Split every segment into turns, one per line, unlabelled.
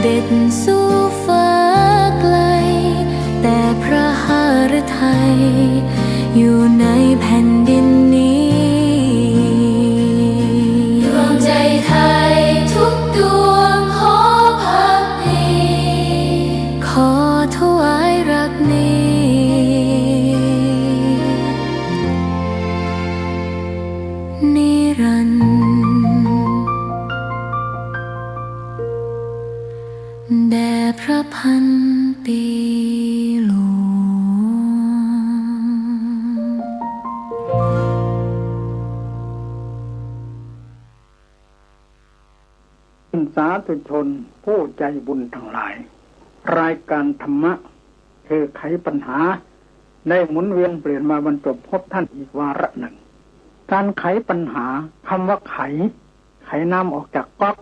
ด็จสู่ฟ้าไกลแต่พระหฤทัยอยู่ในแผ่นดินนี้ดวงใจไทยทุกดวงขอพักดีขอถวายรักนี้นิรันดร์แด่พระพันปีหลวง
สาธุชนผู้ใจบุญทั้งหลายรายการธรรมะคือไขปัญหาได้หมุนเวียนเปลี่ยนมาบรรจบพบท่านอีกวาระหนึ่งการไขปัญหาคำว่าไขน้ำออกจากก๊อก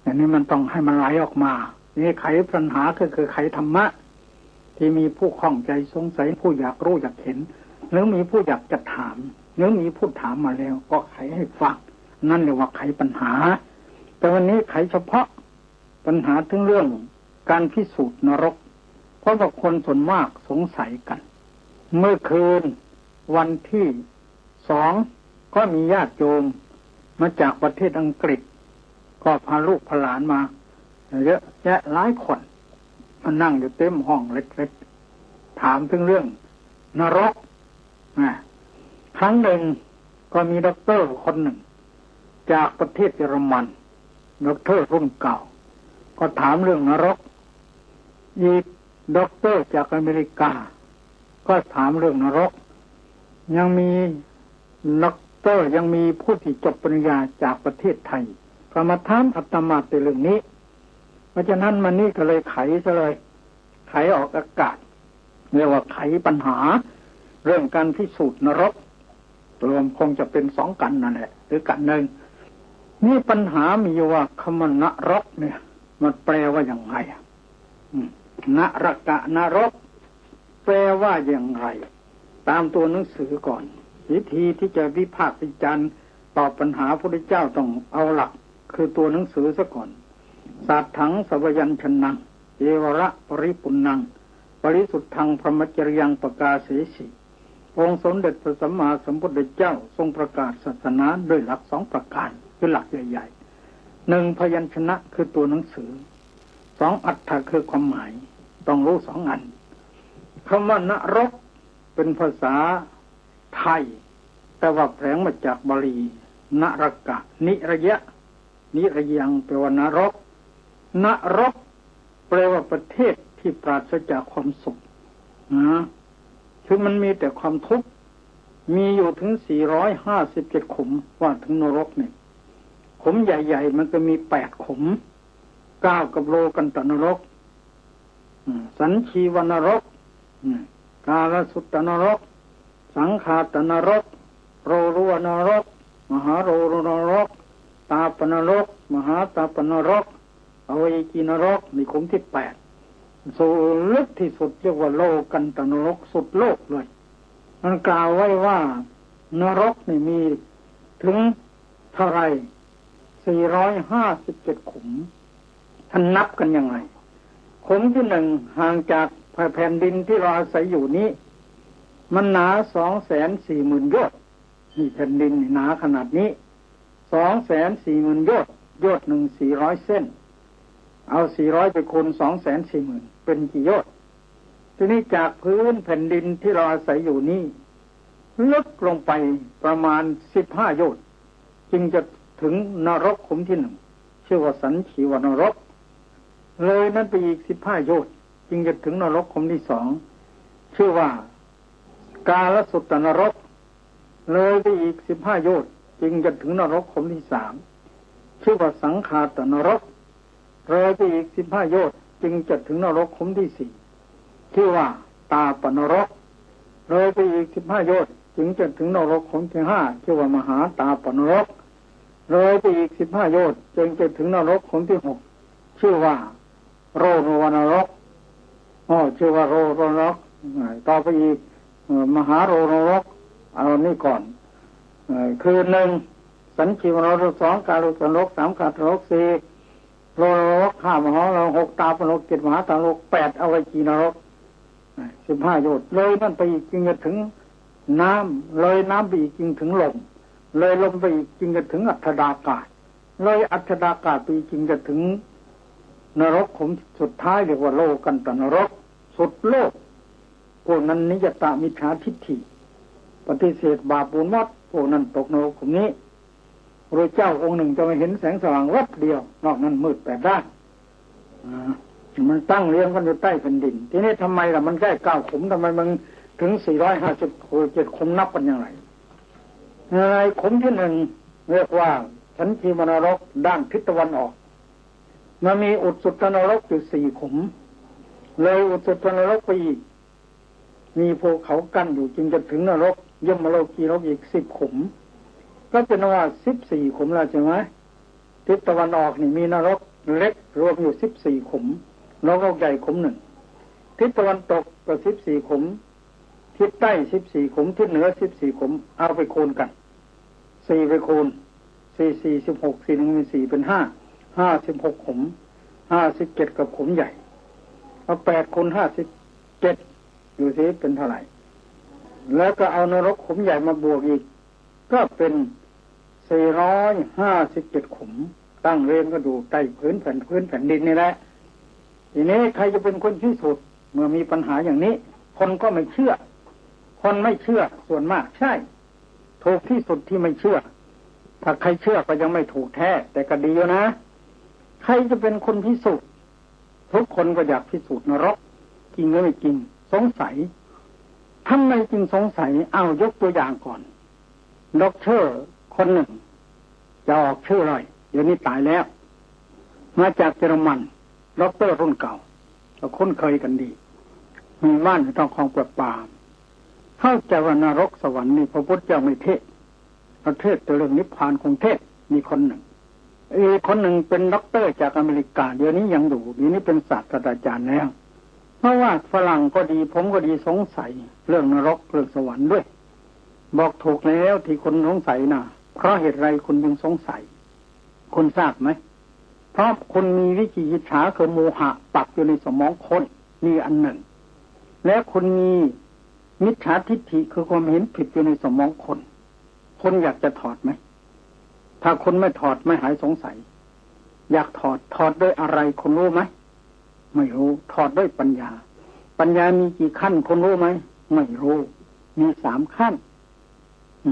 อันนี้มันต้องให้มันไหลออกมานี่ไขปัญหาก็คือไขธรรมะที่มีผู้ข้องใจสงสัยผู้อยากรู้อยากเห็นหรือมีผู้อยากจะถามหรือมีผู้ถามมาแล้วก็ไขให้ฟังนั่นเรียกว่าไขปัญหาแต่วันนี้ไขเฉพาะปัญหาถึงเรื่องการพิสูจน์นรกเพราะว่าคนส่วนมากสงสัยกันเมื่อคืนวันที่2ก็มีญาติโยมมาจากประเทศอังกฤษก็พาลูกพาหลานมาเยอะแยะหลายคนมานั่งอยู่เต็มห้องเล็กๆถามถึงเรื่องนรกครั้งหนึ่งก็มีด็อกเตอร์คนหนึ่งจากประเทศเยอรมันด็อกเตอร์รุ่นเก่าก็ถามเรื่องนรกอีกด็อกเตอร์จากอเมริกาก็ถามเรื่องนรกยังมีด็อกเตอร์ยังมีผู้ที่จบปริญญาจากประเทศไทยก็มาถามอาตมาในเรื่องนี้เพราะฉะนั้นมันนี่ก็เลยไขซะเลยไขออกอากาศเรียกว่าไขปัญหาเรื่องการพิสูจน์นรกรวมคงจะเป็น2กันนั่นแหละหรือกันหนึ่งนี่ปัญหามีอยู่ว่าคำว่านรกเนี่ยมันแปลว่าอย่างไรนรกะนรกแปลว่าอย่างไรตามตัวหนังสือก่อนวิธีที่จะวิพากษ์วิจารณ์ตอบปัญหาพระพุทธเจ้าต้องเอาหลักคือตัวหนังสือซะก่อนสัทถังสวยัญชนะเอวระปริปุณังปริสุทธังพรหมจริยังประกาศเสสิองค์สมเด็จพระสัมมาสัมพุทธเจ้าทรงประกาศศาสนาด้วยหลัก2ประการคือหลักใหญ่ๆ1พยัญชนะคือตัวหนังสือ2อรรถะคือความหมายต้องรู้2อันคำว่านรกเป็นภาษาไทยแต่ว่าแฝงมาจากบาลีนรกะนิระยะนิระยังแปลว่านรกนรกแปลว่าประเทศที่ปราศจากความสุขคือมันมีแต่ความทุกข์มีอยู่ถึง457ขุมว่าถึงนรกเนี่ยขุมใหญ่ๆมันก็มี8ขุม9กับโลกันตนรกสัญชีวนรกกาลสุตตนรกสังขาตนรกโรรุวนรกมหาโรรุนรกตาปนรกมหาตาปนรกอเวจีนรกในขุมที่8สูงลึกที่สุดเรียกว่าโลกันตนรกสุดโลกเลยมันกล่าวไว้ว่านรกนี่มีถึงเท่าไร457ขุมท่านนับกันยังไงขุมที่1ห่างจากแผ่นดินที่เราอาศัยอยู่นี้มันหนา 240,000 โยชน์นี่แผ่นดินนี่หนาขนาดนี้ 240,000 โยชน์โยชน์1 400 เส้นเอา400ไปคูณ 240,000 เป็นกี่โยชน์ทีนี้จากพื้นแผ่นดินที่เราอาศัยอยู่นี้ลึกลงไปประมาณ15 โยชน์จึงจะถึงนรกขุมที่1ชื่อว่าสัญชีวนรกเลยนั้นไปอีก15 โยชน์จึงจะถึงนรกขุมที่2ชื่อว่ากาลสุตตนรกเลยไปอีก15 โยชน์จึงจะถึงนรกขุมที่3ชื่อว่าสังขาตนรกเลยไปอีก15 โยชน์จึงจะถึงนรกขุมที่4ชื่อว่าตาปนรกเลยไปอีก15 โยชน์จึงจะถึงนรกขุมที่5ชื่อว่ามหาตาปนรกเลยไปอีก15 โยชน์จึงจะถึงนรกขุมที่6ชื่อว่าโรรุวนรกชื่อว่าโรรุวนรกต่อไปอีกมหาโรรุวนรกเอานี่ก่อนคือ1สัญชีวนรก2กาลุตนรก3กาตนรก4 โลนรกห้ามหอนรก6 ตาปนรก7 มหาตารก8อวัยจีนรก15 โยชน์เลยนั่นไปอีกจึงจะถึงน้ำเลยน้ำไปอีกจึงถึงลมเลยลมไปอีกจึงจะถึงอัฏฐดากาศเลยอัฏฐดากาศไปอีกจึงจะถึงนรกขุมสุดท้ายเรียกว่าโลกันตนรกสุดโลกพวกนั้นนิยตามิจฉาทิฏฐิปฏิเสธบาปบุญมดพวกนั้นตกนรกขุมนี้พระเจ้าองค์หนึ่งจะไม่เห็นแสงสว่างวัดเดียวนอกนั้นมืด8 ด้านมันตั้งเรียงกันอยู่ใต้แผ่นดินทีนี้ทำไมล่ะมันใกล้9 ขุมทำไมมันถึง457 ขุมนับกันอย่างไรในขุมที่ 1เรียกว่าสันชีมนรกด้านทิศตะวันออกมันมีอุตุตนรกอยู่4 ขุมเลยอุตุตนรกไปอีกมีภูเขากั้นอยู่จึงจะถึงนรกยมโลกีนรกอีก10 ขุมก็เป็นว่า14 ขุมแล้วใช่ไหมทิศตะวันออกนี่มีนรกเล็กรวมอยู่14 ขุมนรกใหญ่ขุม 1ทิศตะวันตกก็14 ขุมทิศใต้14 ขุมทิศเหนือ14 ขุมเอาไปคูณกัน4ไปคูณ4 4 16 4 1มี4เป็น5 56 ขุม57กับขุมใหญ่เอา8คูณ57อยู่สิเป็นเท่าไหร่แล้วก็เอานรกขุมใหญ่มาบวกอีกก็เป็น457 ขุมตั้งเรียงก็ดูใต้พื้นแผ่นดินนี่แหละทีนี้ใครจะเป็นคนพิสูจน์เมื่อมีปัญหาอย่างนี้คนก็ไม่เชื่อคนไม่เชื่อส่วนมากใช่ถูกที่สุดที่ไม่เชื่อถ้าใครเชื่อก็ยังไม่ถูกแท้แต่ก็ดีนะใครจะเป็นคนพิสูจน์ทุกคนก็อยากพิสูจน์นรกจริงหรือไม่จริงสงสัยทำไมจึงสงสัยเอายกตัวอย่างก่อนด็อกเตอร์คนหนึ่งจะออกชื่อเลยเดี๋ยวนี้ตายแล้วมาจากเยอรมันด็อกเตอร์รุ่นเก่าเราคุ้นเคยกันดีมีบ้านอยู่ตรงคลองประปาเข้าใจว่านรกสวรรค์นี่พระพุทธเจ้าไม่เทศประเทศเรื่องนิพพานคงเทศมีคนหนึ่งคนหนึ่งเป็นด็อกเตอร์จากอเมริกาเดี๋ยวนี้ยังอยู่เดี๋ยวนี้เป็นศาสตราจารย์แล้วเพราะว่าฝรั่งก็ดีผมก็ดีสงสัยเรื่องนรกเรื่องสวรรค์ด้วยบอกถูกแล้วที่คนสงสัยนะเพราะเหตุไรคุณยังสงสัยคุณทราบไหมเพราะคุณมีวิจิกิจฉาคือโมหะปักอยู่ในสมองคนนี่อันหนึ่งและคุณมีมิจฉาทิฏฐิคือความเห็นผิดอยู่ในสมองคนคนอยากจะถอดไหมถ้าคนไม่ถอดไม่หายสงสัยอยากถอดด้วยอะไรคุณรู้ไหมไม่รู้ถอดด้วยปัญญามีกี่ขั้นคุณรู้ไหมไม่รู้มี3 ขั้น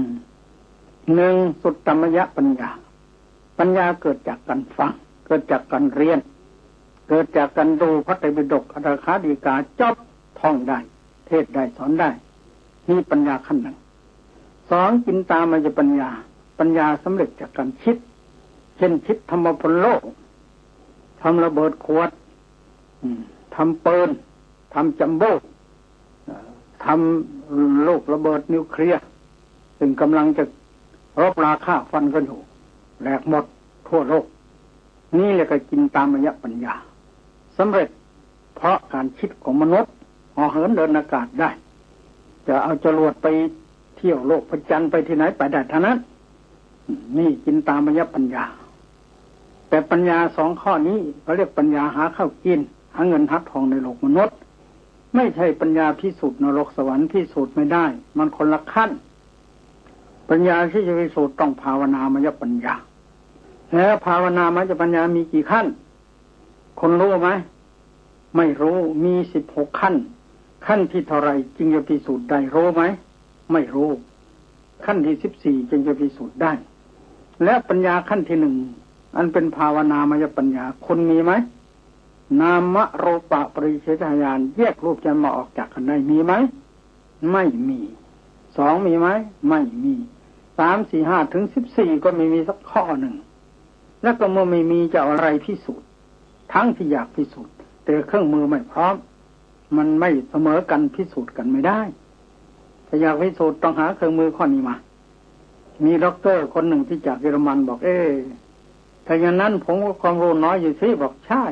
1สุตตมยปัญญาเกิดจากการฟังเกิดจากการเรียนเกิดจากการดูพระไตรปิฎกอัตถกถาฎีกาจบท่องได้เทศได้สอนได้นี่ปัญญาขั้น 1 2จินตามยปัญญาสำเร็จจากการคิดเช่นคิดทำพลโลกทำระเบิดขวดทำปืนทำจัมโบ้ทำโลกระเบิดนิวเคลียร์ซึ่งกำลังจะรบราฆ่าฟันกันอยู่แหลกหมดทั่วโลกนี่แหละก็จินตามยปัญญาสำเร็จเพราะการคิดของมนุษย์เหาะเหินเดินอากาศได้จะเอาจรวดไปเที่ยวโลกพระจันทร์ไปที่ไหนไปได้เท่านั้นนี่จินตามยปัญญาแต่ปัญญา2 ข้อนี้เขาเรียกปัญญาหาข้าวกินหาเงินหาทองในโลกมนุษย์ไม่ใช่ปัญญาพิสูจน์นรกสวรรค์พิสูจน์ไม่ได้มันคนละขั้นปัญญาที่จะพิสูจน์ต้องภาวนามยปัญญาแล้วภาวนามยปัญญามีกี่ขั้นคนรู้ไหมไม่รู้มี16 ขั้นขั้นที่เท่าไรจึงจะพิสูจน์ได้รู้ไหมไม่รู้ขั้นที่14จึงจะพิสูจน์ได้และปัญญาขั้นที่1อันเป็นภาวนามยปัญญาคนมีไหมนามรูปะปริเฉทญาณแยกรูปจะมาออกจากกันได้มีไหมไม่มี2มีไหมไม่มี3 4 5ถึง14ก็ไม่มีสักข้อหนึ่งแล้วก็เมื่อไม่มีจะอะไรพิสูจน์ทั้งที่อยากพิสูจน์แต่เครื่องมือไม่พร้อมมันไม่เสมอกันพิสูจน์กันไม่ได้ถ้าอยากพิสูจน์ต้องหาเครื่องมือข้อนี้มามีด็อกเตอร์คนหนึ่งที่จากเยอรมันบอกถ้าอย่างนั้นผมก็ความรู้น้อยอยู่สิบอกใช่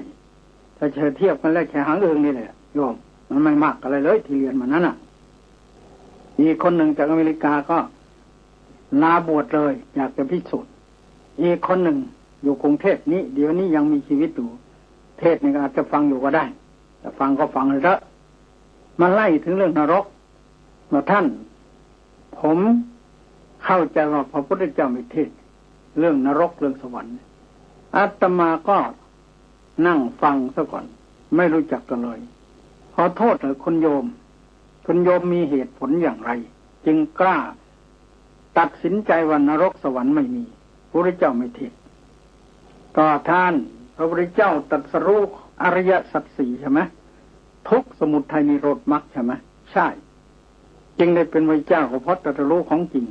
ถ้าเทียบกันแล้วแค่หางเอิงนี่แหละโยมมันไม่มากอะไรเลยที่เรียนมานั้นอีกคนหนึ่งจากอเมริกาก็ลาบวชเลยอยากจะพิสูจน์อีกคนหนึ่ง อยู่กรุงเทพนี้เดี๋ยวนี้ยังมีชีวิตอยู่เทศนี่ก็อาจจะฟังอยู่ก็ได้แต่ฟังก็ฟังเลยละมาไล่ถึงเรื่องนรกว่าท่านผมเข้าใจว่าพระพุทธเจ้าไม่เทศเรื่องนรกเรื่องสวรรค์อาตมาก็นั่งฟังซะก่อนไม่รู้จักกันเลยขอโทษเลยคุณโยมมีเหตุผลอย่างไรจึงกล้าตัดสินใจว่านรกสวรรค์ไม่มีพระพุทธเจ้าไม่เทศก็ท่านพระพุทธเจ้าตรัสรู้อริยสัจสี่ใช่ไหมทุกข์สมุทัยนิโรธมรรคใช่ไหมใช่จึงได้เป็นพระเจ้าก็เพราะตรัสรู้ของจริง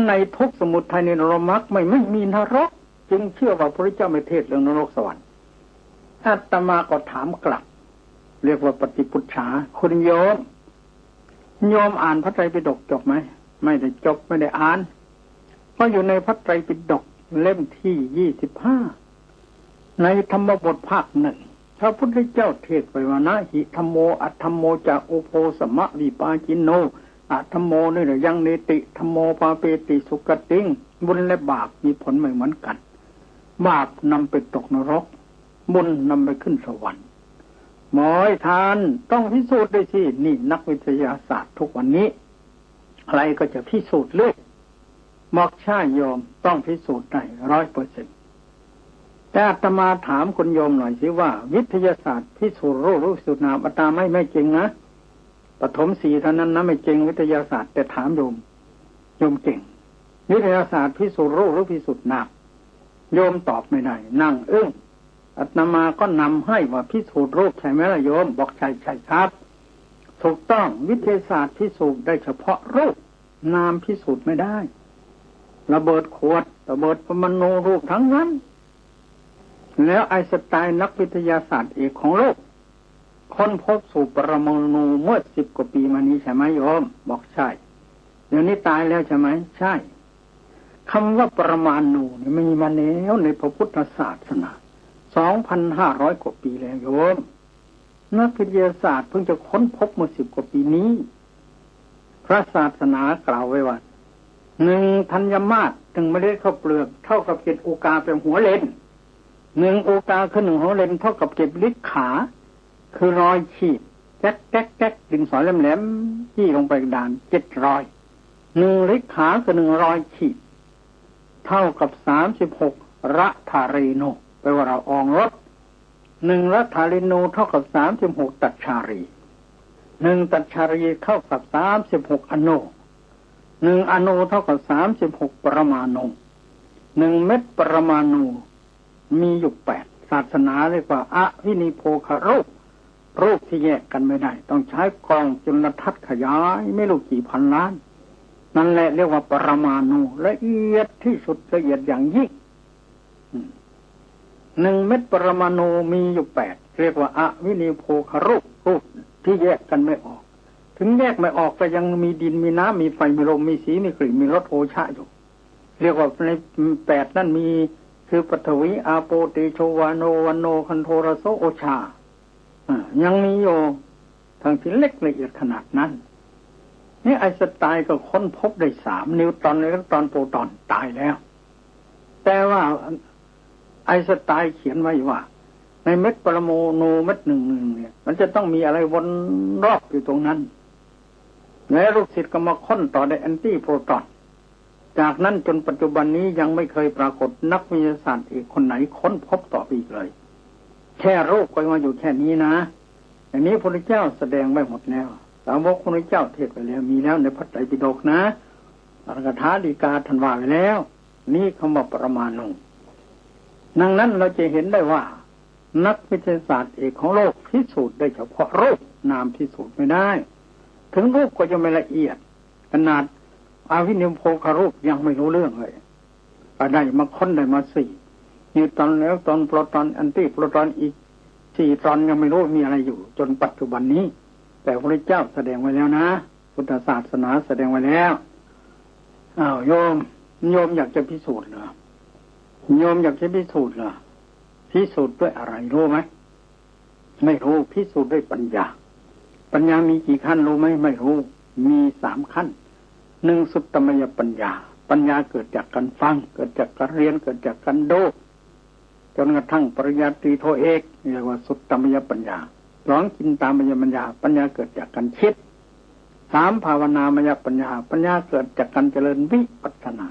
ในทุกข์สมุทัยนิโรธมรรคไม่มีนรกจึงเชื่อว่าพระพุทธเจ้าไม่เทศเรื่องนรกสวรรค์อาตมาก็ถามกลับเรียกว่าปฏิปุจฉาคุณโยมอ่านพระไตรปิฎกจบไหมไม่ได้จบไม่ได้อ่านเพราะอยู่ในพระไตรปิฎกเล่มที่25ในธรรมบทภาคหนึ่งพระพุทธเจ้าเทศไปว่านะหิธัมโมอัตถัมโมจะโอโพสมะวิปาจินโนอัตถัมโมนี่แหละยังเนติธัมโมปาเปติสุกติงบุญและบาปมีผลไม่เหมือนกันบาปนำไปตกนรกบุญนำไปขึ้นสวรรค์หมอยทานต้องพิสูจน์ได้สินี่นักวิทยาศาสตร์ทุกวันนี้อะไรก็จะพิสูจน์เลยบอกใช่โยมต้องพิสูจน์ได้ 100%แต่อาตมาถามคุณโยมหน่อยสิว่าวิทยาศาสตร์พิสูจน์รูปพิสูจน์นามอาตมาไม่จริงนะปฐม4เท่านั้นนะไม่จริงวิทยาศาสตร์แต่ถามโยมเก่งวิทยาศาสตร์พิสูจน์รูปหรือพิสูจน์นามโยมตอบไม่ได้นั่งอึ้งอาตมาก็นำให้ว่าพิสูจน์รูปใช่ไหมล่ะโยมบอกใช่ครับถูกต้องวิทยาศาสตร์พิสูจน์ได้เฉพาะรูปนามพิสูจน์ไม่ได้ระเบิดขวดระเบิดปรมาณูรูปทั้งนั้นแล้วไอน์สไตน์นักวิทยาศาสตร์เอกของโลกค้นพบสูตรปรมาณูเมื่อ10 กว่าปีมานี้ใช่ไหมโยมบอกใช่เดี๋ยวนี้ตายแล้วใช่ไหมใช่คำว่าปรมาณูนี่มีมาแล้วในพระพุทธศาสนา 2,500 กว่าปีแล้วโยมนักวิทยาศาสตร์เพิ่งจะค้นพบเมื่อ10 กว่าปีนี้พระศาสนากล่าวไว้ว่า1 ธัญมาศ1 เมล็ดข้าวเปลือกเท่ากับ7 โอกาเป็นหัวเลน1 โอกาคือ1 หัวเลนเท่ากับ7 ลิขาคือรอยขีดแก๊กดินสอแหลมๆจี้ลงไปกระดาน7 รอย1 ลิขาคือ1 รอยขีดเท่ากับ36 รัฐาเรโนแปลว่าเราอองรถ1 รัฐาเรโนเท่ากับ36 ตัชชารี1 ตัชชารีเท่ากับ36 อโน1 อโนเท่ากับ36 ปรมาณู1 เม็ดปรมาณูมีอยู่8ศาสนาเรียกว่าอวินิโพครูปที่แยกกันไม่ได้ต้องใช้กล้องจุลทรรศน์ขยายไม่รู้กี่พันล้านนั่นแหละเรียกว่าปรมาณูละเอียดที่สุดละเอียดอย่างยิ่ง1 เม็ดปรมาณูมีอยู่8เรียกว่าอวินิโพครูปที่แยกกันไม่ออกถึงแยกไม่ออกก็ยังมีดินมีน้ำมีไฟมีลมมีสีมีกลิ่นมีรสโอชะอยู่เรียกว่าใน8นั่นมีคือปฐวีอาโปเตโชวาโนวันโนคันโทรโสโอชายังมีอยู่ทางที่เล็กละเอียดขนาดนั้นนี่ไอน์สไตน์ก็ค้นพบได้3 นิวตอนอิเล็กตรอนโปรตอนตายแล้วแต่ว่าไอน์สไตน์เขียนไว้ว่าในเม็ดปรมาณูเม็ดหนึ่งเนี่ยมันจะต้องมีอะไรวนรอบอยู่ตรงนั้นแล้วลูกศิษย์ก็มาค้นต่อได้แอนตี้โปรตอนจากนั้นจนปัจจุบันนี้ยังไม่เคยปรากฏนักวิทยาศาสตร์อีกคนไหนค้นพบต่อไปอีกเลยแค่รูปก็มาอยู่แค่นี้นะอย่างนี้พระพุทธเจ้าแสดงไว้หมดแล้วสาวกพระพุทธเจ้าเทศไปแล้วมีแล้วในพระไตรปิฎกนะอรกถาฎีกาท่านว่าไว้แล้วนี่คำว่าปรมาณูดังนั้นเราจะเห็นได้ว่านักวิทยาศาสตร์เอกของโลกพิสูจน์ได้เฉพาะรูปนามพิสูจน์ไม่ได้ถึงรูปก็จะไม่ละเอียดขนาดอวินิโพครูปยังไม่รู้เรื่องเลยก็ได้มาค้นได้มา4นิวตรอนแล้วตอนโปรตอนแอนตี้โปรตอนอีก4 ตอนยังไม่รู้มีอะไรอยู่จนปัจจุบันนี้แต่พระเจ้าแสดงไว้แล้วนะพุทธศาสนาแสดงไว้แล้วโยมอยากจะพิสูจน์เหรอโยมอยากจะพิสูจน์เหรอพิสูจน์ด้วยอะไรรู้ไหมไม่รู้พิสูจน์ด้วยปัญญามีกี่ขั้นรู้ไหมไม่รู้มี3 ขั้น1 สุตตมยปัญญา ปัญญาเกิดจากการฟังเกิดจากการเรียนเกิดจากการดูจนกระทั่งปริญญาตรีโทเอกเรียกว่าสุตตมยปัญญาสองจินตามยปัญญาปัญญาเกิดจากการคิดสามภาวนามยปัญญาปัญญาเกิดจากการเจริญวิปัสสนา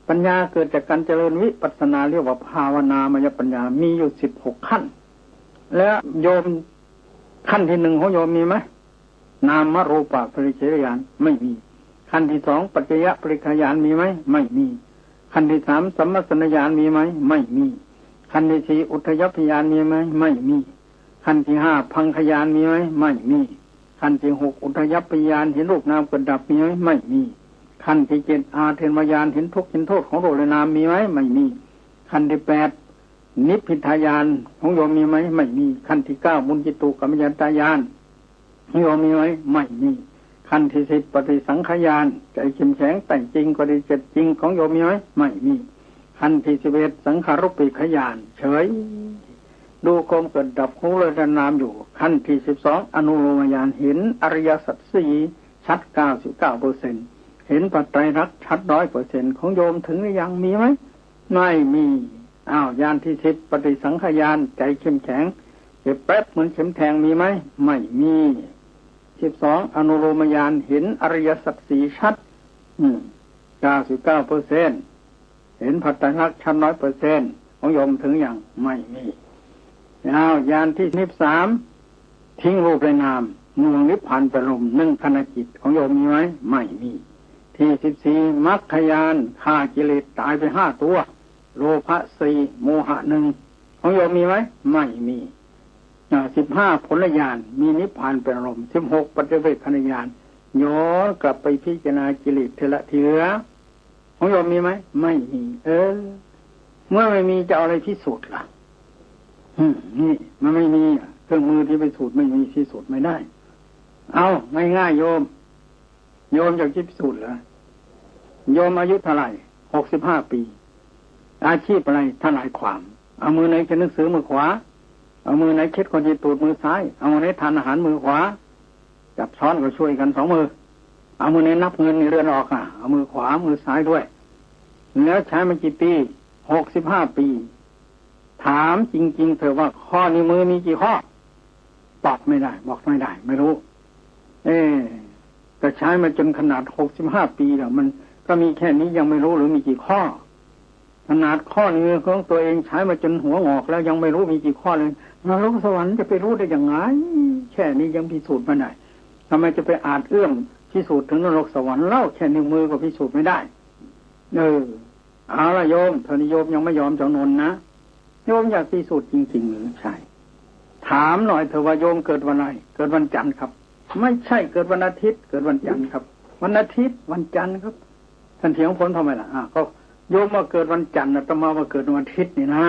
ปัญญาเกิดจากการเจริญวิปัสสนาเรียกว่าภาวนามยปัญญามีอยู่16ขั้นแล้วโยมขั้นที่1ของโยมมีไหมนามรูปะปริเฉทญาณไม่มีขั้นที่2ปัจจยปริคญาณมีไหมไม่มีขั้นที่3สัมมัสสนญาณมีไหมไม่มีขั้นที่4อุทยพยานมีไหมไม่มีขั้นที่5พังคญาณมีไหมไม่มีขั้นที่6อุทยพยานเห็นรูปนามเกิดดับมีไหมไม่มีขั้นที่7อาเทนวญาณเห็นทุกข์เห็นโทษของรูปและนามมีไหมไม่มีขั้นที่8นิพพิทายานของโยมมีไหมไม่มีขั้นที่9มุนจิตุกัมมัญญตายานของโยมมีไหมไม่มีขั้นที่10ปฏิสังขยานใจเข้มแข็งแต่งจริงก็ดีเจ็ดจริงของโยมมีไหมไม่มีขั้นที่11สังขารุปปิขยานเฉยดูความเกิดดับของรูปและนามอยู่ขั้นที่12อนุโลมญาณเห็นอริยสัจ4ชัด 99% เห็นปัจจัยรักชัด 100% ของโยมถึงหรือยังมีไหมไม่มีญาณที่10ปฏิสังขยานใจเข้มแข็งเจ็บแป๊บเหมือนเข็มแทงมีไหมไม่มี12อนุโลมญาณเห็นอริยสัจ4ชัด 99% เห็นปัจจัยรักชัด 100% ของโยมถึงอย่างไม่มีญาณที่13ทิ้งรูปและนามนุ่งนิพพานเป็นลมนึ่งขณะจิตของโยมมีไหมไม่มีที่14มรรคญาณฆ่ากิเลสตายไป5ตัวโลภะ4โมหะ1ของโยมมีไหมไม่มี15ผลญาณมีนิพพานเป็นลม16ปัจเจเวคขณญาณย้อนกลับไปพิจารณากิเลสทีละทีเหลือของโยมมีไหมไม่มีเมื่อไม่มีจะเอาอะไรพิสูจน์ล่ะนี่มันไม่มีเครื่องมือที่ไปสูตรไม่มีพิสูจน์ไม่ได้เอาง่ายๆโยมอยากพิสูจน์เหรอโยมอายุเท่าไหร่65ปีอาชีพอะไรทนายความเอามือไหนเขียนหนังสือมือขวาเอามือไหนเช็ดคนที่ตูดมือซ้ายเอามือไหนทานอาหารมือขวาจับช้อนก็ช่วยกัน2มือเอามือไหนนับเงินในเรือนออกเอามือขวามือซ้ายด้วยแล้วใช้มากี่ปี65ปีถามจริงๆเถอะว่าข้อนิ้วมือมีกี่ข้อตอบไม่ได้บอกไม่ได้ไม่รู้ก็ใช้มาจนขนาด65ปีแล้วมันก็มีแค่นี้ยังไม่รู้หรือมีกี่ข้อขนาดข้อนิ้วของตัวเองใช้มาจนหัวงอกแล้วยังไม่รู้มีกี่ข้อเลยนรกสวรรค์จะไปรู้ได้ยังไงแค่นี้ยังพิสูจน์ไม่ได้ทำไมจะไปอาจเอื้อมพิสูจน์ถึงนรกสวรรค์เล่าแค่นิ้วมือก็พิสูจน์ไม่ได้เอาละโยมท่านโยมยังไม่ยอมจำนนนะโยมอยากพิสูจน์จริงๆหรือใช่ถามหน่อยเถอะว่าโยมเกิดวันอะไรเกิดวันจันทร์ครับไม่ใช่เกิดวันอาทิตย์เกิดวันจันทร์ครับวันอาทิตย์วันจันทร์ครับท่านเถียงผลทำไมล่ะก็โยมมาเกิดวันจันทร์อาตมาว่าเกิดวันอาทิตย์นี่นะ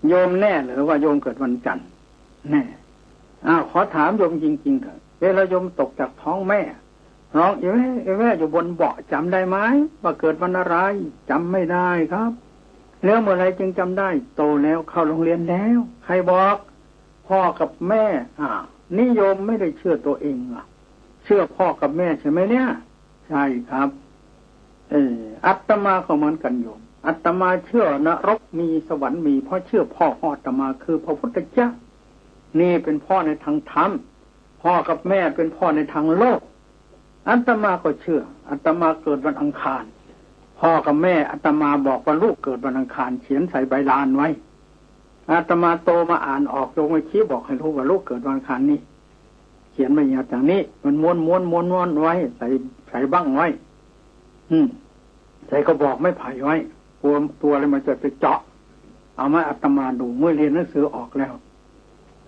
โยมแน่หรือว่าโยมเกิดวันจันทร์แน่ขอถามโยมจริงๆเถอะเวลาโยมตกจากท้องแม่ร้องเอ้แม่อยู่บนเบาะจำได้ไหมว่าเกิดวันอะไรจำไม่ได้ครับแล้วเมื่อไรจึงจำได้โตแล้วเข้าโรงเรียนแล้วใครบอกพ่อกับแม่นิยมไม่ได้เชื่อตัวเองเชื่อพ่อกับแม่ใช่ไหมเนี่ยใช่ครับอัตมาก็เหมือนกันโยมอัตมาเชื่อนรกมีสวรรค์มีเพราะเชื่อพ่ออัตมาคือพระพุทธเจ้านี่เป็นพ่อในทางธรรมพ่อกับแม่เป็นพ่อในทางโลกอัตมาก็เชื่ออัตมาเกิดวันอังคารพ่อกับแม่อาตมาบอกว่าลูกเกิดวันอังคารเขียนใส่ใบลานไว้อาตมาโตมาอ่านออกลงไปชี้บอกให้รู้ว่าลูกเกิดวันอังคารนี้เขียนไว้อย่างนี้มันม้วนไว้ใส่บั้งไว้ใส่ก็บอกไม่ไผ่ไว้กลัวตัวอะไรมันจะไปเจาะเอามาอาตมาดูเมื่อเรียนหนังสือออกแล้ว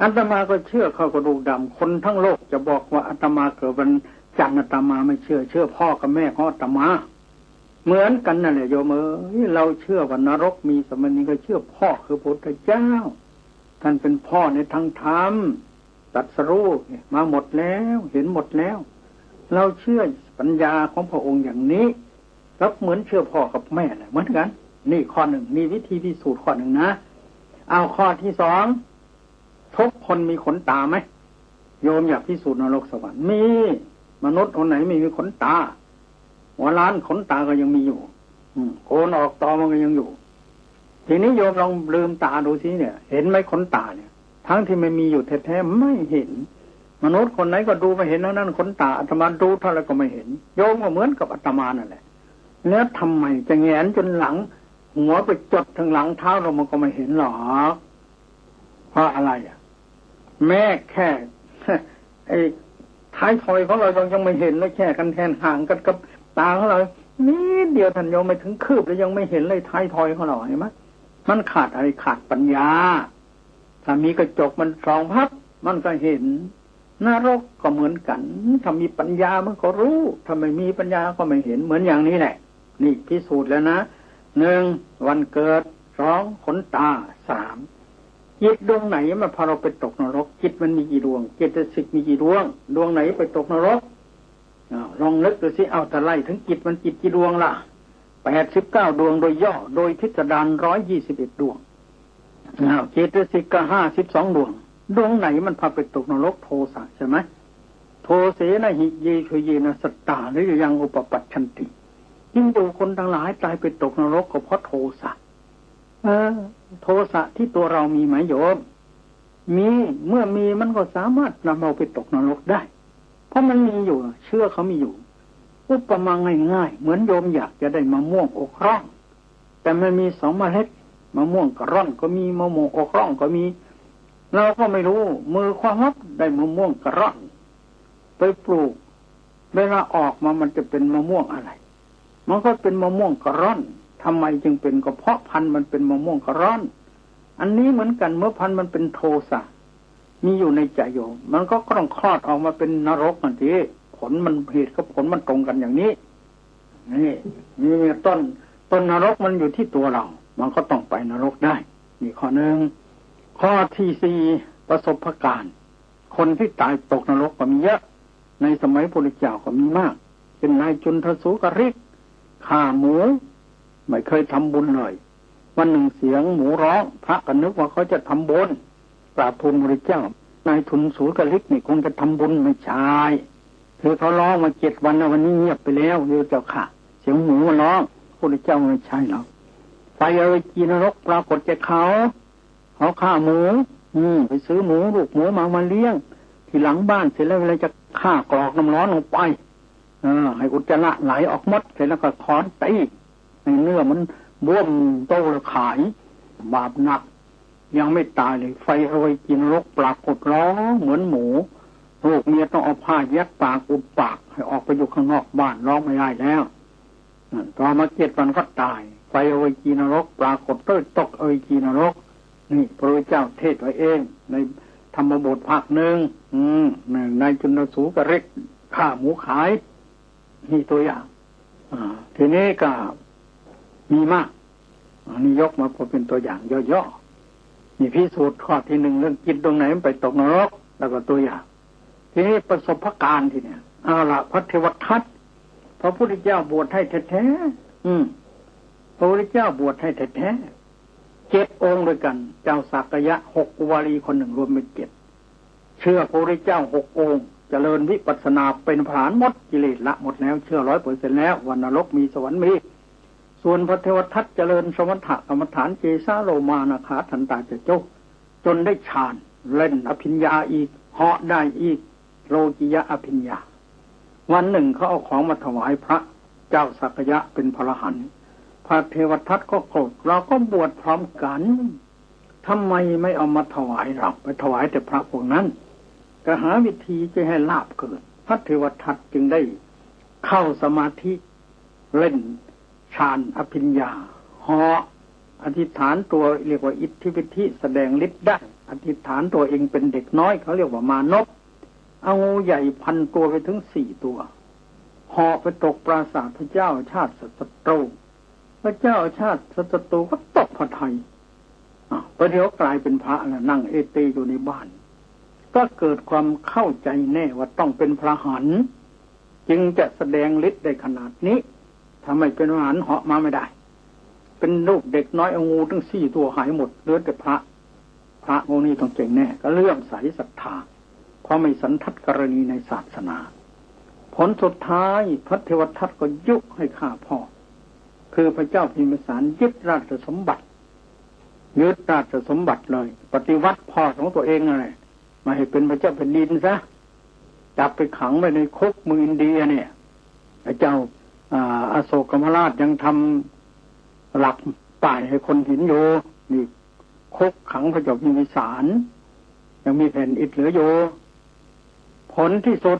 อาตมาก็เชื่อเข้ากระดูกดำคนทั้งโลกจะบอกว่าอาตมาเกิดวันจันทร์อาตมาไม่เชื่อพ่อกับแม่ของอาตมาเหมือนกันนั่นแหละโยมเราเชื่อว่านรกมีสมัยนี้ก็เชื่อพ่อคือพระพุทธเจ้าท่านเป็นพ่อในทางธรรมตรัสรู้มาหมดแล้วเห็นหมดแล้วเราเชื่อปัญญาของพระองค์อย่างนี้แล้วเหมือนเชื่อพ่อกับแม่แหละเหมือนกันนี่ข้อหนึ่งมีวิธีพิสูจน์ข้อหนึ่งนะเอาข้อที่2ทุกคนมีขนตาไหมโยมอยากพิสูจน์นรกสวรรค์มีมนุษย์คนไหนไม่มีขนตา หัวล้านขนตาก็ยังมีอยู่โกนออกตอมันก็ยังอยู่ทีนี้โยมลองลืมตาดูสิเนี่ยเห็นไหมขนตาเนี่ยทั้งที่ไม่มีอยู่แท้ๆไม่เห็นมนุษย์คนไหนก็ดูไม่เห็นนั่นขนตาอาตมาดูเท่าไรก็ไม่เห็นโยมก็เหมือนกับอาตมานั่นแหละแล้วทำไมจะแงนจนหลังหัวไปจดถึงหลังเท้าเรามันก็ไม่เห็นหรอกเพราะอะไรอ่ะแม่แค่ไอ้ท้ายทอยของเรายังไม่เห็นเลยแค่กันแทนห่างกันกับตาของเรานิดเดียวท่านโยมไม่ถึงคืบแล้วยังไม่เห็นเลยท้ายทอยของเราเห็นไหมมันขาดอะไรขาดปัญญาถ้ามีกระจกมันส่องพับมันก็เห็นนรกก็เหมือนกันถ้ามีปัญญามันก็รู้ถ้าไม่มีปัญญาก็ไม่เห็นเหมือนอย่างนี้แหละนี่พิสูจน์แล้วนะ1วันเกิด2ขนตา3จิตดวงไหนมาพาเราไปตกนรกจิตมันมีกี่ดวงเจตสิกมีกี่ดวงดวงไหนไปตกนรกลองนึกดูสิเอาแต่ไล่ถึงจิตมันจิตกี่ดวงล่ะ89ดวงโดยย่อโดยพิสดาร121ดวงเจตสิกก็52ดวงดวงไหนมันพาไปตกนรกโทสะใช่ไหมโทเสนะหิเยชเยนะสัตตาหรือยังอุปปัชชันติยิ่งดูคนทั้งหลายตายไปตกนรกก็เพราะโทสะโทสะที่ตัวเรามีไหมโยมมีเมื่อมีมันก็สามารถนำเราไปตกนรกได้เพราะมันมีอยู่เชื่อเขามีอยู่อุปมาง่ายๆเหมือนโยมอยากจะได้มะม่วงอกร่องแต่มันมี2เมล็ดมะม่วงกระร่อนก็มีมะม่วงอกร่องก็มีเราก็ไม่รู้มือความลับได้มะม่วงกระร่อนไปปลูกเวลาออกมามันจะเป็นมะม่วงอะไรมันก็เป็นมะม่วงกระร่อนทำไมจึงเป็นก็เพราะพันธุ์มันเป็นมะม่วงกระร่อนอันนี้เหมือนกันเมื่อพันธุ์มันเป็นโทสะมีอยู่ในใจโยมมันก็ต้องคลอดออกมาเป็นนรกนั่นทีผลมันเหตุกับผลมันตรงกันอย่างนี้นี่ต้นนรกมันอยู่ที่ตัวเรามันก็ต้องไปนรกได้นี่ข้อหนึ่งข้อที่4ประสบการณ์คนที่ตายตกนรกก็มีเยอะในสมัยพระพุทธเจ้าก็มีมากเป็นนายจุนทสูกฤกษ์ฆ่าหมูไม่เคยทำบุญเลยวันหนึ่งเสียงหมูร้องพระก็นึกว่าเขาจะทำบุญกราบทูลพระพุทธเจ้านายทุนสูกฤกษ์นี่คงจะทำบุญไม่ใช่คือเขาร้องมา7 วันแล้ววันนี้เงียบไปแล้วเดี๋ยวเจ้าค่ะเสียงหมูมันร้องพระพุทธเจ้าไม่ใช่หรอกไฟอเวจีนรกปรากฏแก่เขาฆ่าหมูไปซื้อหมูลูกหมูมาเลี้ยงที่หลังบ้านเสร็จแล้วเวลาจะฆ่ากรอกน้ำร้อนลงไปให้อุจจาระไหลออกหมดเสร็จแล้วก็ถอนตีให้เนื้อมันบวมโตแล้วขายบาปหนักยังไม่ตายเลยไฟเอาไว้กินรกปรากฏร้องเหมือนหมูลูกเมียต้องเอาผ้ายัดปากอุดปากให้ออกไปอยู่ข้างนอกบ้านร้องไม่ได้แล้วต่อมา7 วันก็ตายไฟเอาไว้กินรกปรากฏตกเอาไว้กินรกนี่พระพุทธเจ้าเทศไว้เองในธรรมบทภาค1นายจุนสูกฤกษ์ฆ่าหมูขายนี่ตัวอย่างทีนี้ก็มีมากนี่ยกมาเป็นตัวอย่างย่อๆนี่พิสูจน์ข้อที่1เรื่องจิตตรงไหนมันไปตกนรกแล้วก็ตัวอย่างทีนี้ประสบการณ์ที่เนี่ยเอาละพระเทวทัตพระพุทธเจ้าบวชให้แท้ๆพระพุทธเจ้าบวชให้แท้ๆ7 องค์ด้วยกันเจ้าสักยะ6 วารีคนหนึ่งรวมเป็น7เชื่อพระพุทธเจ้า6 องค์เจริญวิปัสสนาเป็นพรานหมดกิเลสละหมดแล้วเชื่อ 100% แล้ววันนรกมีสวรรค์มีส่วนพระเทวทัตเจริญสมถะกรรมฐานเจสาโลมานะขาทันตาจะจกจนได้ฌานเล่นอภิญญาอีกเหาะได้อีกโลกิยะอภิญญาวันหนึ่งเขาเอาของมาถวายพระเจ้าสักยะเป็นพระอรหันต์พระเทวทัตก็โกรธเราก็บวชพร้อมกันทำไมไม่เอามาถวายเราไปถวายแต่พระพวกนั้นก็หาวิธีจะให้ลาภเกิดพระเทวทัตจึงได้เข้าสมาธิเล่นฌานอภิญญาเหาะอธิษฐานตัวเรียกว่าอิทธิฤทธิแสดงฤทธิ์ได้อธิษฐานตัวเองเป็นเด็กน้อยเขาเรียกว่ามานพเอางูใหญ่พันตัวไปถึง4 ตัวเหาะไปตกปราสาทพระเจ้าชาติศัตรูพระเจ้าชาติศัตรูก็ตกพระทัยประเดี๋ยวกลายเป็นพระแล้วนั่งเอเตอยู่ในบ้านก็เกิดความเข้าใจแน่ว่าต้องเป็นพระอรหันต์จึงจะแสดงฤทธิ์ได้ขนาดนี้ทำไมเป็นพระอรหันต์เหาะมาไม่ได้เป็นลูกเด็กน้อยเอางูทั้ง4 ตัวหายหมดเหลือแต่พระองค์นี้ต้องเก่งแน่ก็เลื่อมใสศรัทธาเพราะไม่สันทัดกรณีในศาสนาพ ผลสุดท้ายพระเทวทัตก็ยุให้ฆ่าพ่อคือพระเจ้าพิมพิสารยึดราชสมบัติเลยปฏิวัติพ่อของตัวเองอะไรมาให้เป็นพระเจ้าแผ่นดินซะจับไปขังไว้ในคุกเมืองอินเดียเนี่ยพระเจ้าอโศกมราชยังทำหลักป้ายให้คนเห็นอยู่นี่คุกขังพระเจ้าพิมพิสารยังมีแผ่นอิฐเหลืออยู่ผลที่สุด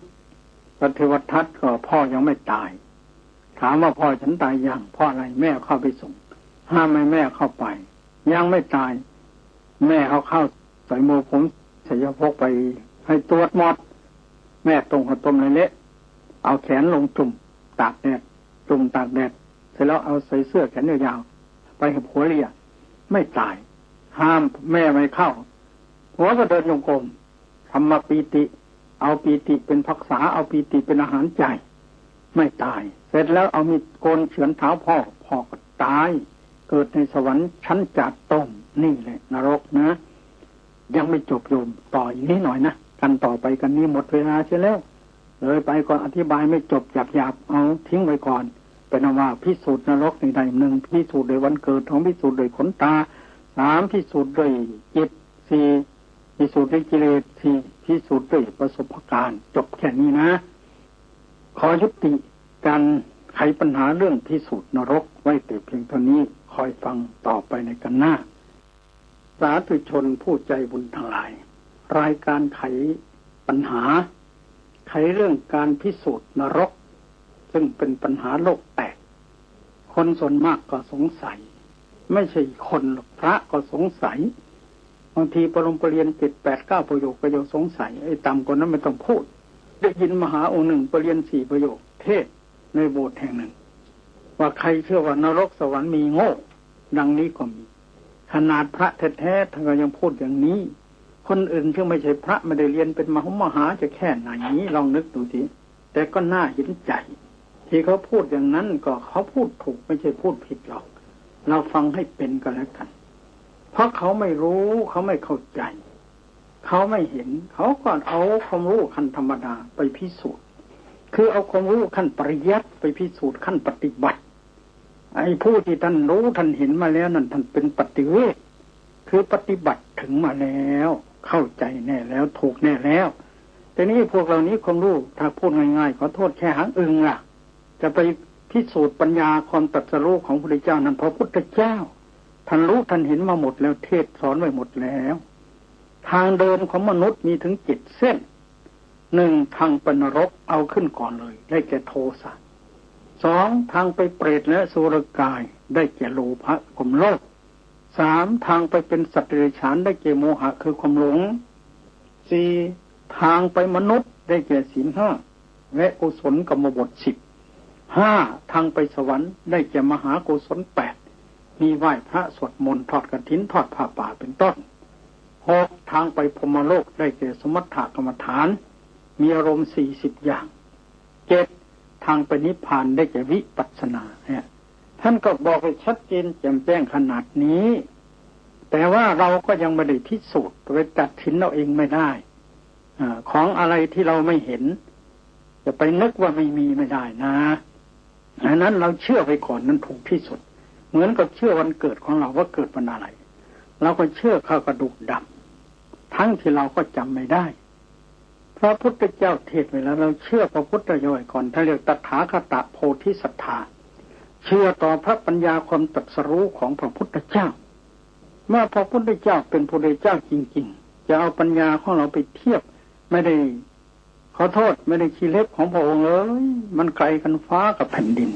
พระเทวทัตก็พ่อยังไม่ตายถามว่าพ่อฉันตายยังพ่ออะไรแม่เข้าไปส่งห้ามไม่แม่เข้าไปยังไม่ตายแม่เอาเข้าใส่โมผมใส่ยาพกไปให้ตรวจหมดแม่ตรงหัวต้มเลยเละเอาแขนลงจุ่มตากแดดเสร็จแล้วเอาใส่เสื้อแขนยาวๆไปให้ผัวเลียไม่ตายห้ามแม่ไม่เข้าผัวก็เดินโยงกลมธรรมปีติเอาปีติเป็นภักษาเอาปีติเป็นอาหารใจไม่ตายเสร็จแล้วเอามีดโกนเฉือนเท้าพ่อก็ตายเกิดในสวรรค์ชั้นจัดต้มนี่แหละนรกนะยังไม่จบโยมต่ออีกนิดหน่อยนะกันต่อไปกันนี้หมดเวลาใช่แล้วเลยไปก่อนอธิบายไม่จบหยาบเอาทิ้งไว้ก่อนเป็นว่าพิสูจน์นรกในใดหนึ่งพิสูจน์โดยวันเกิดของพิสูจน์โดยขนตา3พิสูจน์ด้วยจิต4พิสูจน์ด้วยกิเลส4พิสูจน์ด้วยประสบการณ์จบแค่นี้นะขอยุติการไขปัญหาเรื่องพิสูจน์นรกไว้แต่เพียงเท่านี้คอยฟังต่อไปในกันหน้าสาธุชนผู้ใจบุญทั้งหลายรายการไขปัญหาไขเรื่องการพิสูจน์นรกซึ่งเป็นปัญหาโลกแตกคนส่วนมากก็สงสัยไม่ใช่คนหรอกพระก็สงสัยบางทีปรมเรียน7 8 9ประโยคก็ยังสงสัยไอ้ต่ำกว่านั้นไม่ต้องพูดได้ยินมหาองค์หนึ่งปรเรียน4ประโยคเทศในโบสถ์แห่งหนึ่งว่าใครเชื่อว่านรกสวรรค์มีโง่ดังนี้ก็มีขนาดพระแท้ๆท่านก็ยังพูดอย่างนี้คนอื่นที่ไม่ใช่พระไม่ได้เรียนเป็นมหาจะแค่ไหนลองนึกดูทีแต่ก็น่าเห็นใจที่เขาพูดอย่างนั้นก็เขาพูดถูกไม่ใช่พูดผิดหรอกเราฟังให้เป็นก็แล้วกันเพราะเขาไม่รู้เขาไม่เข้าใจเขาไม่เห็นเขาก็เอาความรู้ขั้นธรรมดาไปพิสูจน์คือเอาความรู้ขั้นปริยัติไปพิสูจน์ขั้นปฏิบัติไอ้ผู้ที่ท่านรู้ท่านเห็นมาแล้วนั่นท่านเป็นปฏิเวทคือปฏิบัติถึงมาแล้วเข้าใจแน่แล้วถูกแน่แล้วแต่นี้พวกเรานี้ความรู้ถ้าพูดง่ายๆขอโทษแค่หางอึ่งล่ะจะไปพิสูจน์ปัญญาความตรัสรู้ของพระพุทธเจ้านั้นพระพุทธเจ้าท่านรู้ท่านเห็นมาหมดแล้วเทศสอนไว้หมดแล้วทางเดินของมนุษย์มีถึง7 เส้น1ทางไปนรกเอาขึ้นก่อนเลยได้แก่โทสะ2ทางไปเปรตและสุรกายได้แก่โลภะความโลภ3ทางไปเป็นสัตว์เดรัจฉานได้แก่โมหะคือความหลง4ทางไปมนุษย์ได้แก่ศีล5และกุศลกรรมบท10 5ทางไปสวรรค์ได้แก่มหากุศล8มีไหว้พระสวดมนต์ทอดกฐินทอดผ้าป่าเป็นต้น6ทางไปพรหมโลกได้แก่สมถกรรมฐานมีอารมณ์40อย่าง7ทางไปนิพพานได้แก่วิปัสสนาเนี่ยท่านก็บอกให้ชัดเจนแจ่มแจ้งขนาดนี้แต่ว่าเราก็ยังไม่ได้พิสูจน์ไปตัดสินเราเองไม่ได้ของอะไรที่เราไม่เห็นจะไปนึกว่าไม่มีไม่ได้นะดังนั้นเราเชื่อไปก่อนนั้นถูกที่สุดเหมือนกับเชื่อวันเกิดของเราว่าเกิดวันอะไรเราก็เชื่อเข้ากระดูกดำทั้งที่เราก็จำไม่ได้พระพุทธเจ้าเทศน์ไว้แล้วเราเชื่อพระพุทธเจ้าก่อนท่านเรียกตถาคตโพธิศรัทธาเชื่อต่อพระปัญญาความตรัสรู้ของพระพุทธเจ้าเมื่อพระพุทธเจ้าเป็นพระพุทธเจ้าจริงๆจะเอาปัญญาของเราไปเทียบไม่ได้ขอโทษไม่ได้ขี้เล็บของพระองค์เลยมันไกลกันฟ้ากับแผ่นดิน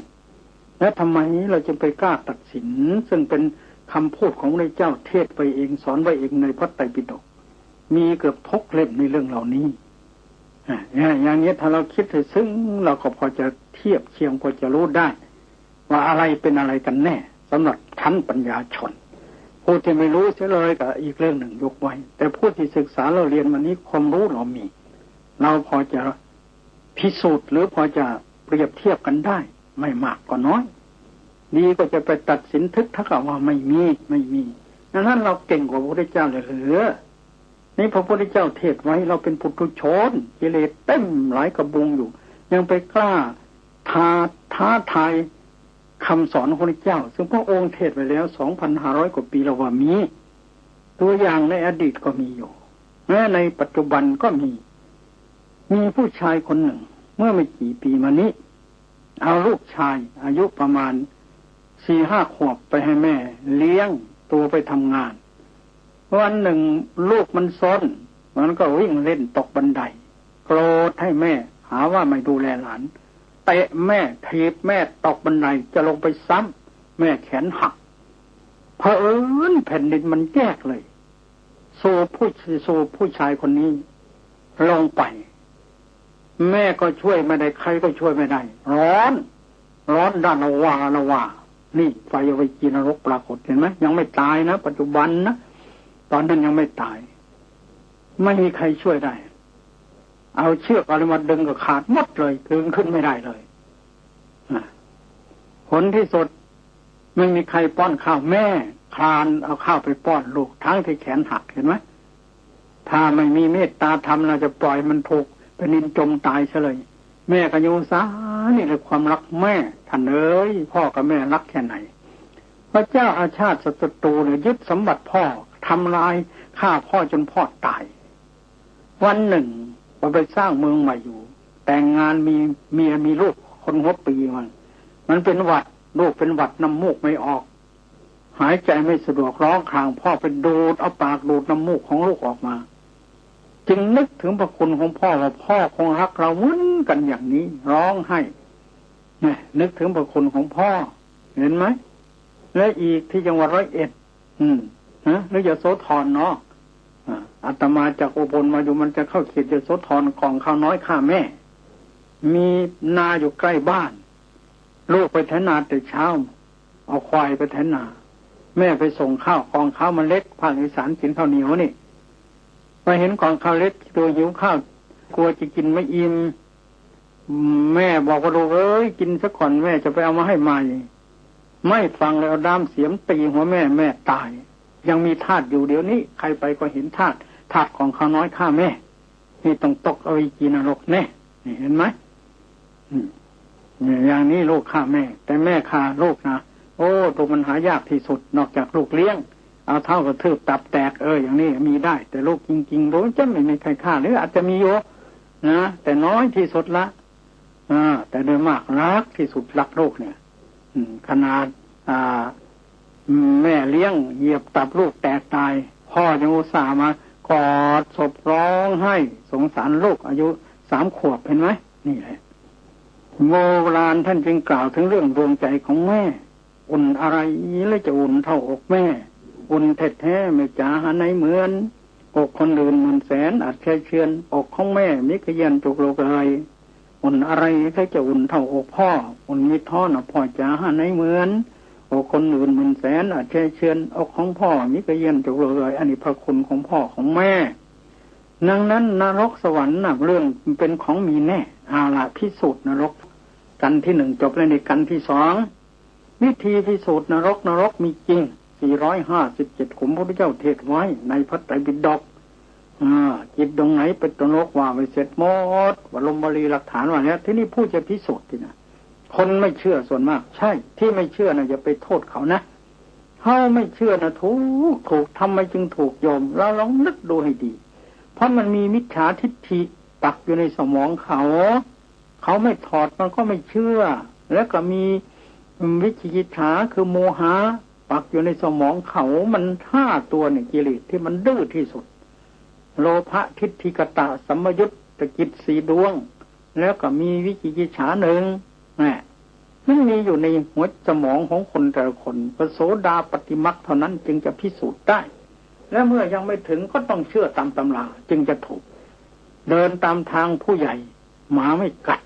แล้วทำไมเราจะไปกล้าตัดสินซึ่งเป็นคำพูดของพระเจ้าเทศไปเองสอนไว้เองในพระไตรปิฎกมีเกือบทุกเล่มในเรื่องเหล่านี้อย่างนี้ถ้าเราคิดให้ซึ้งเราก็พอจะเทียบเคียงพอจะรู้ได้ว่าอะไรเป็นอะไรกันแน่สำหรับชั้นปัญญาชนผู้ที่ไม่รู้เสียเลยก็อีกเรื่องหนึ่งยกไว้แต่ผู้ที่ศึกษาเราเรียนวันนี้ความรู้เรามีเราพอจะพิสูจน์หรือพอจะเปรียบเทียบกันได้ไม่มากก็น้อยดีก็จะไปตัดสินทึกทักว่าไม่มีดังนั้นเราเก่งกว่าพระพุทธเจ้าเลยเหรือนี่พระพุทธเจ้าเทศไว้เราเป็นปุถุชนกิเลสเต็มหลายกระบุงอยู่ ยังไปกล้าท้าทายคำสอนของพระเจ้าซึ่งพระองค์เทศน์ไปแล้ว 2,500 กว่าปีแล้วว่ามีตัวอย่างในอดีตก็มีอยู่แม้ในปัจจุบันก็มีผู้ชายคนหนึ่งเมื่อไม่กี่ปีมานี้เอาลูกชายอายุประมาณ 4-5 ขวบไปให้แม่เลี้ยงตัวไปทำงานวันหนึ่งลูกมันซนมันก็วิ่งเล่นตกบันไดโกรธให้แม่หาว่าไม่ดูแลหลานเตะแม่ถีบแม่ตกบันไดจะลงไปซ้ำแม่แขนหักเผอิญแผ่นดินมันแยกเลยสู่ผู้ชายคนนี้ลงไปแม่ก็ช่วยไม่ได้ใครก็ช่วยไม่ได้ร้อนด้านละวานี่ไฟเอาไว้กินนรกปรากฏเห็นไหมยังไม่ตายนะปัจจุบันนะตอนนั้นยังไม่ตายไม่มีใครช่วยได้เอาเชือกอะไรมาดึงก็ขาดหมดเลยดึงขึ้นไม่ได้เลยผลที่สุดไม่มีใครป้อนข้าวแม่คลานเอาข้าวไปป้อนลูกทั้งที่แขนหักเห็นไหมถ้าไม่มีเมตตาธรรมเราจะปล่อยมันถูกเป็นนินจมตายเฉยแม่ก็โยสานี่แหละความรักแม่ท่านเอ้ยพ่อกับแม่รักแค่ไหนพระเจ้าอาชาติศัตรูเนี่ยยึดสมบัติพ่อทำลายฆ่าพ่อจนพ่อตายวันหนึ่งพอไปสร้างเมืองใหม่อยู่แต่งงานมีเมียมีลูกคนหัวปีมันเป็นหวัดลูกเป็นหวัดน้ำมูกไม่ออกหายใจไม่สะดวกร้องครางพ่อไปดูดเอาปากดูดน้ำมูกของลูกออกมาจึงนึกถึงพระคุณของพ่อว่าพ่อคงรักเราเหมือนกันอย่างนี้ร้องไห้เนี่ยนึกถึงพระคุณของพ่อเห็นไหมและอีกที่จังหวัด101หรือยโสธรเนาะอาตมาจากอุบลมาอยู่มันจะเข้าเขตยโสธรกล่องข้าวน้อยข้าแม่มีนาอยู่ใกล้บ้านลูกไปไถนาแต่เช้าเอาควายไปไถนาแม่ไปส่งข้าวกองข้าวมันเล็กภาคอีสานกินข้าวเหนียวนี่ไปเห็นกองข้าวเล็กตัวหิวข้าวกลัวจะกินไม่อิ่มแม่บอกว่าลูกเอ้ยกินซะก่อนแม่จะไปเอามาให้ใหม่ไม่ฟังเลยเอาด้ามเสียมตีหัวแม่ตายยังมีธาตุอยู่เดี๋ยวนี้ใครไปก็เห็นธาตุของข้าวน้อยข้าแม่นี่ต้องตกเอาอีกีนรกแน่นี่เห็นไหมอย่างนี้ลูกฆ่าแม่แต่แม่ฆ่าลูกนะโอ้ตัวมันหายากที่สุดนอกจากลูกเลี้ยงเอาเท่ากระทืบตับแตกอย่างนี้มีได้แต่ลูกจริงๆรู้จะไม่มีใครฆ่าหรืออาจจะมีอยู่นะแต่น้อยที่สุดละแต่โดยมากรักที่สุดรักลูกเนี่ยขนาดแม่เลี้ยงเหยียบตับลูกแตกตายพ่อยังอุตส่าห์มากอดศพร้องให้สงสารลูกอายุ3 ขวบเห็นไหมนี่แหละโบราณท่านจึงกล่าวถึงเรื่องดวงใจของแม่อุ่นอะไรแล้วจะอุ่นเท่าอกแม่อุ่นแท้ๆไม่จ๋าหาไหนเหมือนอกคนอื่นหมื่นแสนอาจแค่เชือนอกของแม่มิขยันจุกโลกอะไรอุ่นอะไรแล้วจะอุ่นเท่าอกพ่ออุ่นมิท้อนะพ่อจ๋าหาไหนเหมือนอกคนอื่นหมื่นแสนอาจแค่เชือนอกของพ่อมิขยันจุกโลกอะไรอันนี้พระคุณของพ่อของแม่ดังนั้นนรกสวรรค์น่ะเรื่องเป็นของมีแน่เอาล่ะพิสูจน์นรกกันที่1จบแล้วในกันที่2วิธีพิสูจน์นรกมีจริง457ขุมพระพุทธเจ้าเทศไว้ในพระไตรปิฎกจิตตรงไหนเป็นนรกว่าไปเสร็จหมดบรมบาลีหลักฐานว่าแล้วที่นี่ผู้จะพิสูจน์ที่นะคนไม่เชื่อส่วนมากใช่ที่ไม่เชื่อนะอย่าไปโทษเขานะเขาไม่เชื่อนะถูกทำไมจึงถูกโยมเราลองนึกดูให้ดีเพราะมันมีมิจฉาทิฏฐิปักอยู่ในสมองเขาไม่ถอดมันก็ไม่เชื่อแล้วก็มีวิจิกิจฉาคือโมหะปักอยู่ในสมองเขามัน5 ตัวเนี่ยกิเลสที่มันดื้อที่สุดโลภะทิฏฐิกตะสัมมยุตตจิต4 ดวงแล้วก็มีวิจิกิจฉา1มันมีอยู่ในหัวสมองของคนแต่ละคนพระโสดาปัตติมรรคเท่านั้นจึงจะพิสูจน์ได้และเมื่อยังไม่ถึงก็ต้องเชื่อตามตำราจึงจะถูกเดินตามทางผู้ใหญ่หมาไม่กัด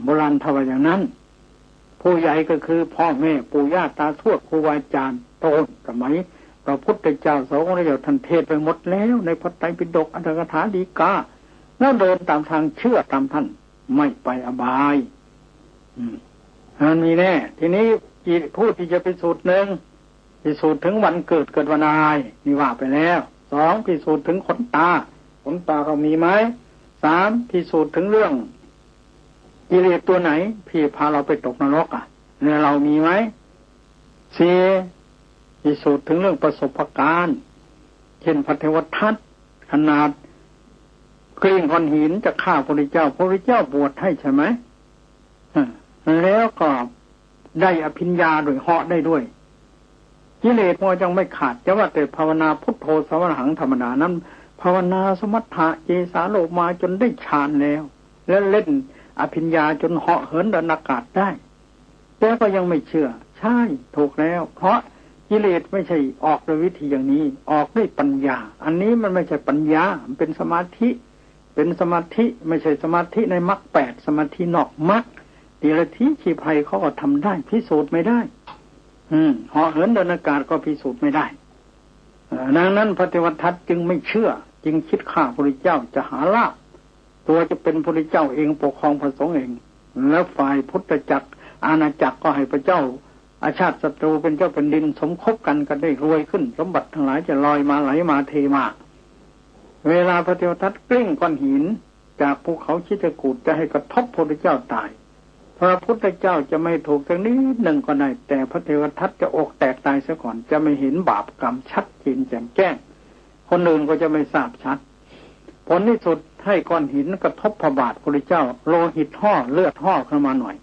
โบราณทว่าอย่างนั้นผู้ใหญ่ก็คือพ่อแม่ปู่ย่าตาทวดครูบาอาจารย์โตนสมัยพระพุทธเจ้าสองพระเจ้าท่านเทศไปหมดแล้วในพระไตรปิฎกอัตถกถาฎีกาแล้วเดินตามทางเชื่อตามท่านไม่ไปอบายอันนี้แน่ทีนี้ผู้ที่จะพิสูจน์1พิสูจน์ถึงวันเกิดวันอะไรนี่ว่าไปแล้ว2พิสูจน์ถึงขนตาเรามีไหม3พิสูจน์ถึงเรื่อง กิเลสตัวไหนพี่พาเราไปตกนรกเนี่ยเรามีไหมสี่พิสูจน์ถึงเรื่องประสบการณ์เช่นพระเทวทัตขนาดกลิ้งก้อนหินจะฆ่าพระพุทธเจ้าบวชให้ใช่ไหมแล้วก็ได้อภิญญาโดยเหาะได้ด้วยกิเลสมันยังไม่ขาดจะว่าแต่ภาวนาพุทโธสวหังธรรมดานั้นภาวนาสมถะเจสาโลมาจนได้ฌานแล้วเล่นอภิญญาจนเหาะเหินเดินอากาศได้แต่ก็ยังไม่เชื่อใช่ถูกแล้วเพราะกิเลสไม่ใช่ออกด้วยวิธีอย่างนี้ออกด้วยปัญญาอันนี้มันไม่ใช่ปัญญามันเป็นสมาธิไม่ใช่สมาธิในมรรค8สมาธินอกมรรคดีละทีชีภัยเขาก็ทำได้พิสูจน์ไม่ได้เหาะเหินเดินอากาศก็พิสูจน์ไม่ได้ดังนั้นพระเทวทัตจึงไม่เชื่อจึงคิดฆ่าพระพุทธเจ้าจะหาลาภตัวจะเป็นพระพุทธเจ้าเองปกครองพระสงฆ์เองแล้วฝ่ายพุทธจักรอาณาจักรก็ให้พระเจ้าอาชาติศัตรูเป็นเจ้าแผ่นดินสมคบกันก็ได้รวยขึ้นสมบัติทั้งหลายจะลอยมาไหลมาเทมาเวลาพระเทวทัตกลิ้งก้อนหินจากภูเขาชิตกูฏจะให้กระทบพระพุทธเจ้าตายพระพุทธเจ้าจะไม่ถูกสักนิดหนึ่งก็ได้แต่พระเทวทัตจะอกแตกตายเสียก่อนจะไม่เห็นบาปกรรมชัดเจนแจ่มแจ้งคนอื่นก็จะไม่ทราบชัดผลที่สุดให้ก้อนหินกระทบพระบาทพระพุทธเจ้าโลหิตห่อเลือดห่อขึ้นมาหน่อย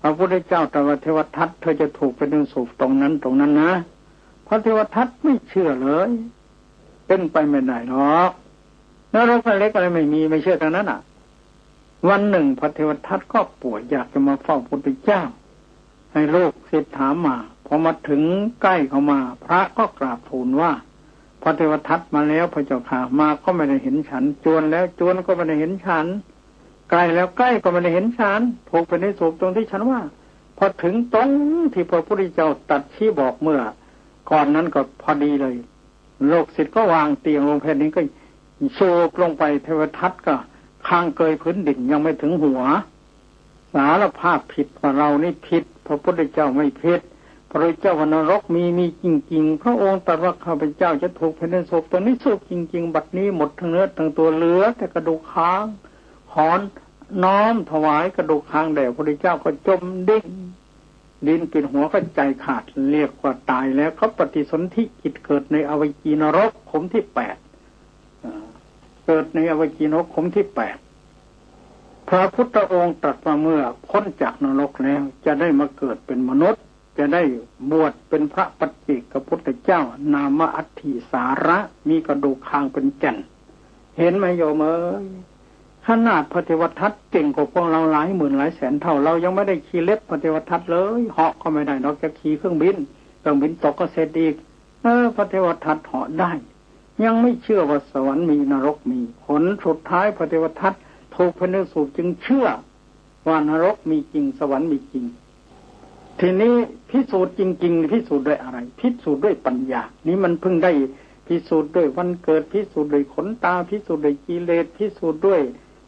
พระพุทธเจ้าตรัสว่าเทวทัตเธอจะถูกไปดึงสูบตรงนั้นนะพระเทวทัตไม่เชื่อเลยเป็นไปไม่ได้หรอกนรกเล็กอะไรไม่มีไม่เชื่อทางนั้นวันหนึ่งพระเทวทัตก็ป่วยอยากจะมาเฝ้าพระพุทธเจ้าให้ลูกศิษย์ถามมาพอมาถึงใกล้เข้ามาพระก็กราบทูลว่าพระเทวทัตมาแล้วพระเจ้าค่ะมาก็ไม่ได้เห็นฉันจวนแล้วจวนก็ไม่ได้เห็นฉันใกล้แล้วใกล้ก็ไม่ได้เห็นฉันถูกไปในสูบตรงที่ฉันว่าพอถึงตรงที่พระพุทธเจ้าตัดชี้บอกเมื่อก่อนนั้นก็พอดีเลยลูกศิษย์ก็วางเตียงลงแผ่นนี้ก็สูบลงไปเทวทัตก็ข้างเกยพื้นดินยังไม่ถึงหัวสารภาพผิดว่าเรานี่ผิดพระพุทธเจ้าไม่ผิดพระเจ้าวนรกมีจริงๆพระองค์ตรัสว่าข้าพเจ้าจะถูกแผ่นดินสูบตัวนี้สูบจริงๆบัดนี้หมดทั้งเนื้อทั้งตัวเหลือแต่กระดูกค้างขอนน้อมถวายกระดูกค้างแด่พระพุทธเจ้าก็จมดิ่งดินปิดหัวก็ใจขาดเรียกว่าตายแล้วเขาปฏิสนธิจิตเกิดในอเวจีนรกขุมที่8เกิดในอเวจีนรกขุมที่8พระพุทธองค์ตรัสว่าเมื่อพ้นจากนรกแล้วจะได้มาเกิดเป็นมนุษย์จะได้บวชเป็นพระปัจเจกพุทธเจ้านามอัฏฐิสาระมีกระดูกคางเป็นแก่นเห็นไหมโยมเอ้ยขนาดพระเทวทัตเก่งกว่าพวกเราหลายหมื่นหลายแสนเท่าเรายังไม่ได้ขี่เล็บพระเทวทัตเลยเหาะก็ไม่ได้นอกจากขี่เครื่องบินตกก็เสร็จอีกพระเทวทัตเหาะได้ยังไม่เชื่อว่าสวรรค์มีนรกมีผลสุดท้ายพระเทวทัตถูกพระนสูบจึงเชื่อว่านรกมีจริงสวรรค์มีจริงทีนี้พิสูจน์จริงๆพิสูจน์ด้วยอะไรพิสูจน์ด้วยปัญญานี้มันเพิ่งได้พิสูจน์ด้วยวันเกิดพิสูจน์ด้วยขนตาพิสูจน์ด้วยกิเลสพิสูจน์ด้วย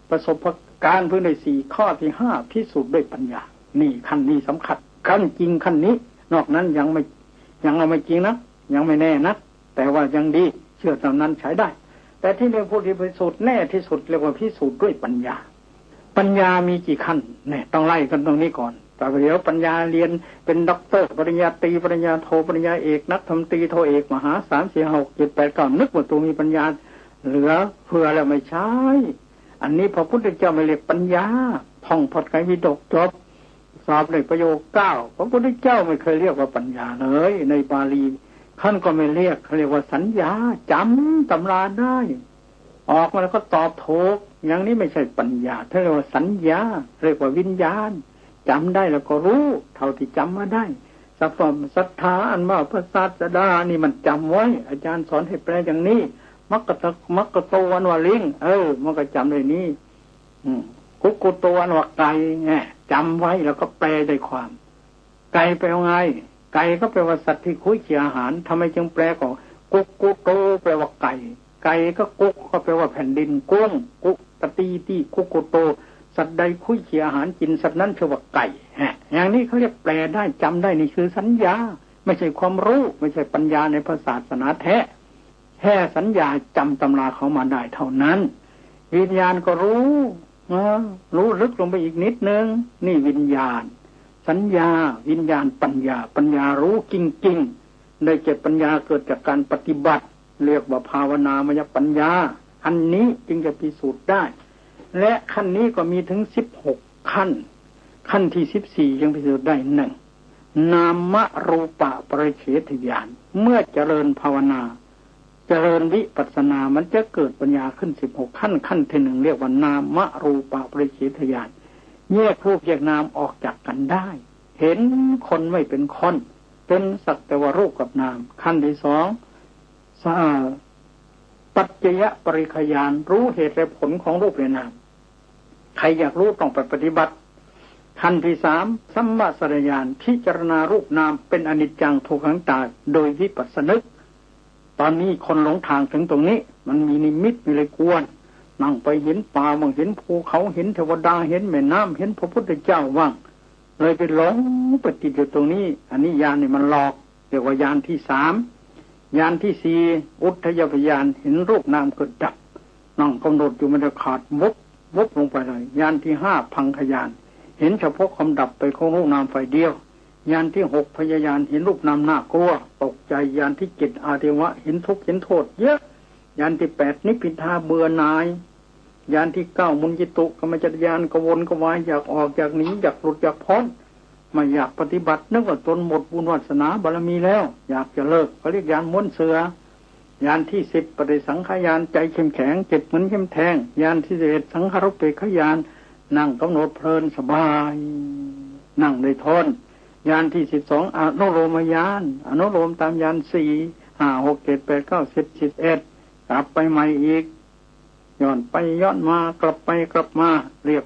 ประสบการณ์เพิ่งได้4ข้อที่5พิสูจน์ด้วยปัญญานี่ขั้นนี้สำคัญขั้นจริงขั้นนี้นอกนั้นยังเอาไม่จริงนะยังไม่แน่นะแต่ว่ายังดีเชื่อตามนั้นใช้ได้แต่ที่ในผู้ที่พิสูจน์แน่ที่สุดเรียกว่าพิสูจน์ด้วยปัญญาปัญญามีกี่ขั้นเนี่ยต้องไล่กันตรงนี้ก่อนแต่เดี๋ยวปัญญาเรียนเป็นด็อกเตอร์ปริญญาตรีปริญญาโทปริญญาเอกนักธรรมตรีโทเอกมหา3 4 6 7 8 9นึกว่าตัวมีปัญญาเหลือเพื่อแล้วไม่ใช่อันนี้พระพุทธเจ้าไม่เรียกปัญญาท่องพจน์ไกรวิโดกจบสอบในประโยค9พระพุทธเจ้าไม่เคยเรียกว่าปัญญาเลยในบาลีท่านก็ไม่เรียกเขาเรียกว่าสัญญาจำตำราได้ออกมาแล้วก็ตอบถูกอย่างนี้ไม่ใช่ปัญญาท่านเรียกว่าสัญญาเรียกว่าวิญญาณจำได้แล้วก็รู้เท่าที่จำมาได้สัพพะศรัทธาอันว่าพระศาสดานี่มันจำไว้อาจารย์สอนให้แปลอย่างนี้มักกะโตวันวาลิงมันก็จำได้นี้กุกุโตวันวาไก่จำไว้แล้วก็แปลได้ความไก่แปลว่าไงไก่ก็แปลว่าสัตว์ที่คุ้ยเคี่ยอาหารทำไมจึงแปลของกุกุโตแปลว่าไก่ไก่ก็กุกก็แปลว่าแผ่นดินกุ้งกุตตีที่กุกุโตสัตว์ใดคุ้ยเคี่ยอาหารกินสัตว์นั้นชื่อว่าไก่อย่างนี้เขาเรียกแปลได้จำได้นี่คือสัญญาไม่ใช่ความรู้ไม่ใช่ปัญญาในพระศาสนาแท้แค่สัญญาจำตำราเขามาได้เท่านั้นวิญญาณก็รู้ รู้ลึกลงไปอีกนิดนึงนี่วิญญาณสัญญาวิญญาณปัญญาปัญญารู้จริงๆได้เกิดปัญญาเกิดจากการปฏิบัติเรียกว่าภาวนามยปัญญาอันนี้จึงจะพิสูจน์ได้และขั้นนี้ก็มีถึง16ขั้นขั้นที่14ยังพิสูจน์ได้หนึ่งนามรูปะปริเฉทญาณเมื่อเจริญภาวนาเจริญวิปัสสนามันจะเกิดปัญญาขึ้น16ขั้นขั้นที่1เรียกว่านามรูปะปริเฉทญาณแยกรูปแยกนามออกจากกันได้เห็นคนไม่เป็นคนเป็นสักแต่ว่ารูปกับนามขั้นที่2ปัจจยปริคญาณรู้เหตุและผลของรูปและนามใครอยากรู้ต้องไปปฏิบัติขั้นที่3สัมมาสัญญาณพิจารณารูปนามเป็นอนิจจังทุกขังตาโดยวิปัสสนึกตอนนี้คนหลงทางถึงตรงนี้มันมีนิมิตมีเลยกวนนั่งไปเห็นป่าบางเห็นภูเขาเห็นเทวดาเห็นแม่น้ำเห็นพระพุทธเจ้าว่างเลยไปหลงไปติดอยู่ตรงนี้อันนี้ญาณนี่มันหลอกเรียกว่าญาณที่3ญาณที่4อุทธยพยานเห็นรูปนามเกิดดับนั่งกำหนดอยู่มันจะขาดวบลงไปเลยญาณที่5พังคญาณเห็นเฉพาะความดับไปของรูปนามฝ่ายเดียวญาณที่6พยายานเห็นรูปนามน่ากลัวตกใจญาณที่7อาเทวะเห็นทุกข์เห็นโทษเยอะญาณที่8นิพพิทาเบื่อหน่ายญาณที่9มุญจิตุกรรมจักรยานกวนกวายอยากออกอยากหนีอยากหลุดอยากพ้นไม่อยากปฏิบัตินึกว่าตนหมดบุญวาสนาบารมีแล้วอยากจะเลิกเขาเรียกญาณม้วนเสือญาณที่10ปฏิสังขารใจเข้มแข็งเจ็บเหมือนเข้มแทงญาณที่11สังขารเปขญาณนั่งกำหนดเพลินสบายนั่งได้ทนญาณที่12อนุโลมญาณอนุโลมตามญาณ4 5 6 7 8 9 10 11กลับไปใหม่อีกย้อนไปย้อนมากลับไปกลับมาเรียก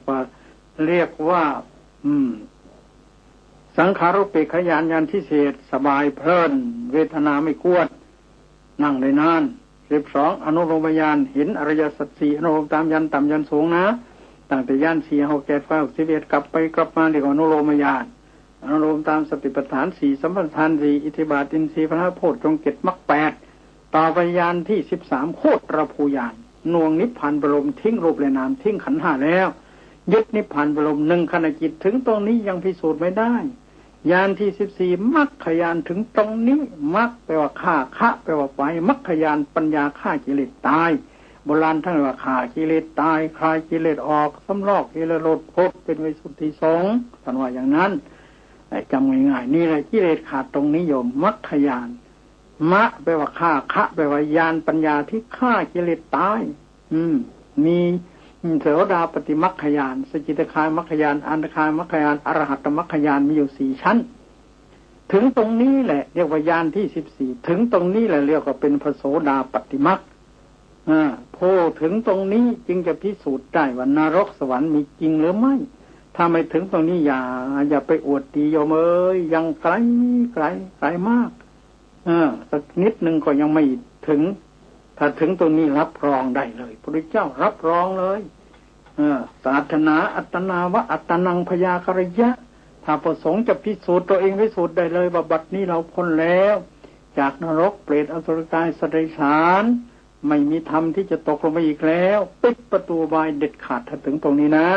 ว่าสังขารุปเปขญาณญาณที่4สบายเพลินเวทนาไม่กวนนั่งได้นาน12อนุโลมญาณเห็นอริยสัจ4อนุโลมตามญาณต่ำญาณสูงนะตั้งแต่ญาณ4 6 7 9 11กลับไปกลับมาเรียกว่าอนุโลมญาณอนุโลมตามสติปัฏฐาน4สัมปทาน4อิทธิบาทอินทรีย์พระโพชฌงค์7มรรค8ต่อไปญาณที่13โคตรภูญาณนวงนิพพานบรมทิ้งรูปและนามทิ้งขันธ์5แล้วยึดนิพพานบรม1ขณะจิตถึงตรงนี้ยังพิสูจน์ไม่ได้ญาณที่14มรรคญาณถึงตรงนี้มรรคแปลว่าฆ่าคะแปลว่าไฟมรรคญาณปัญญาฆ่ากิเลสตายโบราณท่านว่าฆ่ากิเลสตายคลายกิเลสออกสำลอกกิเลสลดพ้นเป็นวิสุทธิสงฆ์ท่านว่าอย่างนั้นจำง่ายๆนี่แหละกิเลสขาดตรงนิยมมรรคญาณมะแปลว่าฆ่าคะแปลว่าญาณปัญญาที่ฆ่ากิเลสตายมีเสวดาปฏิมรรคญาณสกิทาคายมรรคญาณอันตคายมรรคญาณอรหัตมรรคญาณมีอยู่4ชั้นถึงตรงนี้แหละเรียกว่าญาณที่14ถึงตรงนี้แหละเรียกว่าเป็นพระโสดาปฏิมรรคพอถึงตรงนี้จึงจะพิสูจน์ได้ว่านรกสวรรค์มีจริงหรือไม่ถ้าไม่ถึงตรงนี้อย่าไปอวดดีโยมยังไกลมากสักนิดนึงก็ยังไม่ถึงถ้าถึงตรงนี้รับรองได้เลยพระพุทธเจ้ารับรองเลยศาสนาอัตนาวะอัตนังพยาคารยะถ้าประสงค์จะพิสูจน์ตัวเองพิสูจน์ได้เลยว่าบัดนี้เราพ้นแล้วจากนรกเปรตอสุรกายสัตว์เดรัจฉานไม่มีธรรมที่จะตกลงไปอีกแล้วปิดประตูบายเด็ดขาดถ้าถึงตรงนี้นะ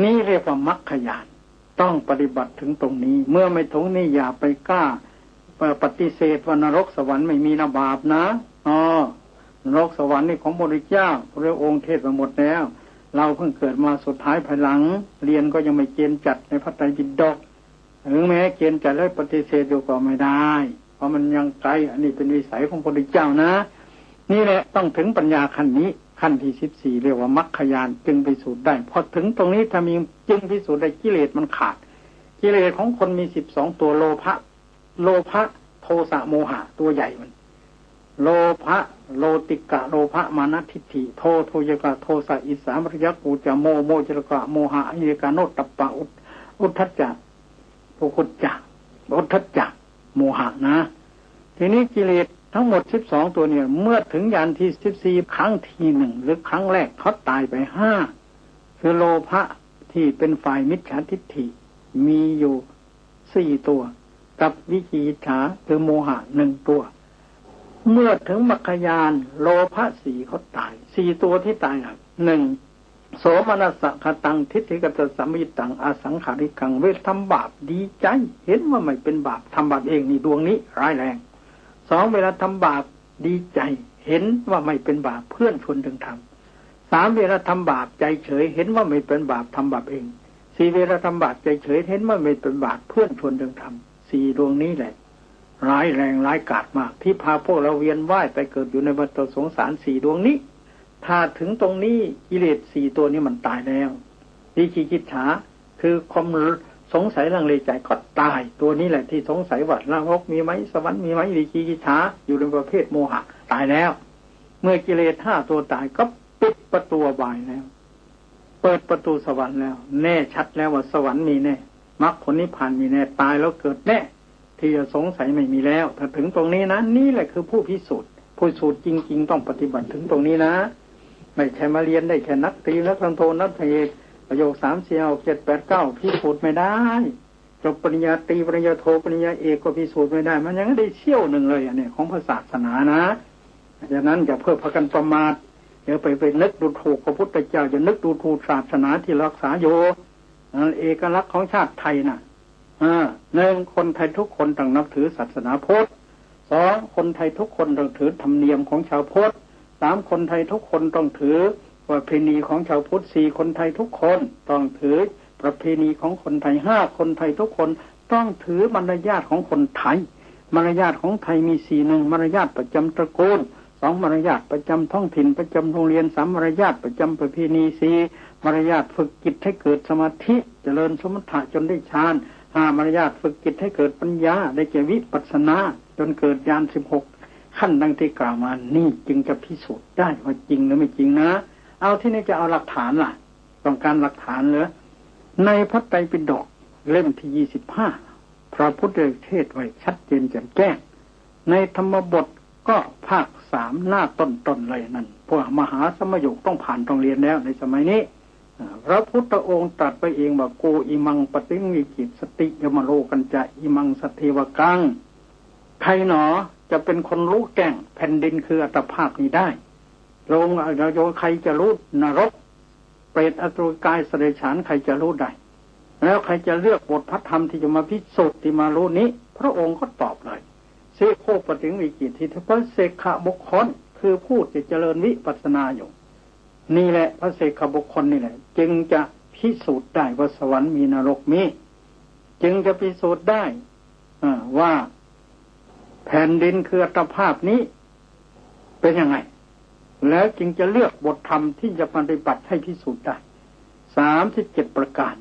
นี่เรียกว่ามรรคญาณต้องปฏิบัติถึงตรงนี้เมื่อไม่ถึงนี่อย่าไปกล้าปฏิเสธว่านรกสวรรค์ไม่มีนะบาปนะนรกสวรรค์นี่ของพระพุทธเจ้าพระองค์เทศมาหมดแล้วเราเพิ่งเกิดมาสุดท้ายภายหลังเรียนก็ยังไม่เกณฑ์จัดในพระไตรปิฎกถึงแม้เกณฑ์จัดแล้วปฏิเสธอยู่ก็ไม่ได้เพราะมันยังไกลอันนี้เป็นวิสัยของพระพุทธเจ้านะนี่แหละต้องถึงปัญญาขั้นนี้ขั้นที่14เรียกว่ามรรคญาณจึงพิสูจน์ได้พอถึงตรงนี้ถ้ามีจึงพิสูจน์ได้กิเลสมันขาดกิเลสของคนมี12ตัวโลภะโทสะโมหะตัวใหญ่มันโลภะโลติกะโลภะมานะทิฏฐิโทยกะโทสะอิสามริยกูจะโมจรกะโมหะอหิกะโนตัปปะอุทธัจจะโภคุจจะอุทธัจจะโมหะนะทีนี้กิเลสทั้งหมด12ตัวเนี่ยเมื่อถึงญาณที่14ครั้งที่1หรือครั้งแรกเขาตายไป5คือโลภะที่เป็นฝ่ายมิจฉาทิฏฐิมีอยู่4ตัวกับวิจิกิจฉาคือโมหะ1ตัวเมื่อถึงมรรคญาณโลภะ4เขาตาย4ตัวที่ตาย1 โสมนัสสะคตังทิฏฐิกตสัมมิตังอสังขาริกังเวททำบาปดีใจเห็นว่าไม่เป็นบาปทำบาปเองนี่ดวงนี้ร้ายแรงสองเวลาทำบาปดีใจเห็นว่าไม่เป็นบาปเพื่อนชวนถึงทำสามเวลาทำบาปใจเฉยเห็นว่าไม่เป็นบาปทำบาปเองสี่เวลาทำบาปใจเฉยเห็นว่าไม่เป็นบาปเพื่อนชวนถึงทำสี่ดวงนี้แหละร้ายแรงร้ายกาจมากที่พาพวกเราเวียนว่ายไปเกิดอยู่ในวัฏสงสารสี่ดวงนี้ถ้าถึงตรงนี้กิเลสสี่ตัวนี้มันตายแล้ววิจิกิจฉาคือความสงสัยลังเลใจก็ตายตัวนี้แหละที่สงสัยว่านรกมีไหมสวรรค์มีไหมวิจิกิจฉาอยู่ในประเภทโมหะตายแล้วเมื่อกิเลสห้าตัวตายก็ปิดประตูบายแล้วเปิดประตูสวรรค์แล้วแน่ชัดแล้วว่าสวรรค์มีแน่มรรคผลนิพพานมีแน่ตายแล้วเกิดแน่ที่จะสงสัยไม่มีแล้วถ้าถึงตรงนี้นะนี่แหละคือผู้พิสูจน์จริงๆต้องปฏิบัติถึงตรงนี้นะไม่ใช่มาเรียนได้แค่นักตรีนักโทนักเอกประโยค3 4 6 7 8 9พิสูจน์ไม่ได้จบปริญญาตรีปริญญาโทปริญญาเอกก็พิสูจน์ไม่ได้มันยังไม่ได้เชี่ยวหนึ่งเลยอันนี้ของศาสนานะดังนั้นอย่าเพิ่มพากันประมาทอย่าไปนึกดูถูกพระพุทธเจ้าอย่านึกดูถูกศาสนาที่รักษาอยู่เอกลักษณ์ของชาติไทยน่ะหนึ่งคนไทยทุกคนต้องนับถือศาสนาพุทธสองคนไทยทุกคนต้องถือธรรมเนียมของชาวพุทธสามคนไทยทุกคนต้องถือประเพณีของชาวพุทธสี่คนไทยทุกคนต้องถือประเพณีของคนไทยห้าคนไทยทุกคนต้องถือมารยาทของคนไทยมารยาทของไทยมีสี่หนึ่งมารยาทประจำตระกูลสองมารยาทประจำท้องถิ่นประจำโรงเรียนสามมารยาทประจำประเพณีสี่มารยาทฝึกจิตให้เกิดสมาธิเจริญสมถะจนได้ฌานห้ามารยาทฝึกจิตให้เกิดปัญญาได้แก่วิปัสสนาจนเกิดญาณ16ขั้นดังที่กล่าวมานี่จึงจะพิสูจน์ได้ว่าจริงหรือไม่จริงนะเอาที่นี่จะเอาหลักฐานล่ะต้องการหลักฐานเหรอในพระไตรปิฎกเล่มที่25พระพุทธเทศไว้ชัดเจนแจ่มแจ้งในธรรมบทก็ภาค3หน้าต้นๆเลยนั่นพวกมหาสมยุกต้องผ่านต้องเรียนแล้วในสมัยนี้พระพุทธองค์ตรัสไปเองว่าโกอิมังปฏิวิกิตสติยมโลกันจะอิมังสเทวกังใครหนอจะเป็นคนรู้แก่งแผ่นดินคืออัตภาพนี้ได้ลงโยใครจะรู้นรกเปรตอสุรกายเสด็จฉานใครจะรู้ได้แล้วใครจะเลือกบทพระธรรมที่จะมาพิสูจน์ที่มารู้นี้พระองค์ก็ตอบเลยเสโคปฏิวิกิตที่พระเสกขบุคคลคือผู้ที่เจริญวิปัสสนาอยู่นี่แหละพระเสกขบุคคลนี่แหละจึงจะพิสูจน์ได้ว่าสวรรค์มีนรกมีจึงจะพิสูจน์ได้ว่าแผ่นดินคืออัตภาพนี้เป็นยังไงแล้วจึงจะเลือกบทธรรมที่จะปฏิบัติให้พิสูจน์ได้37ประการ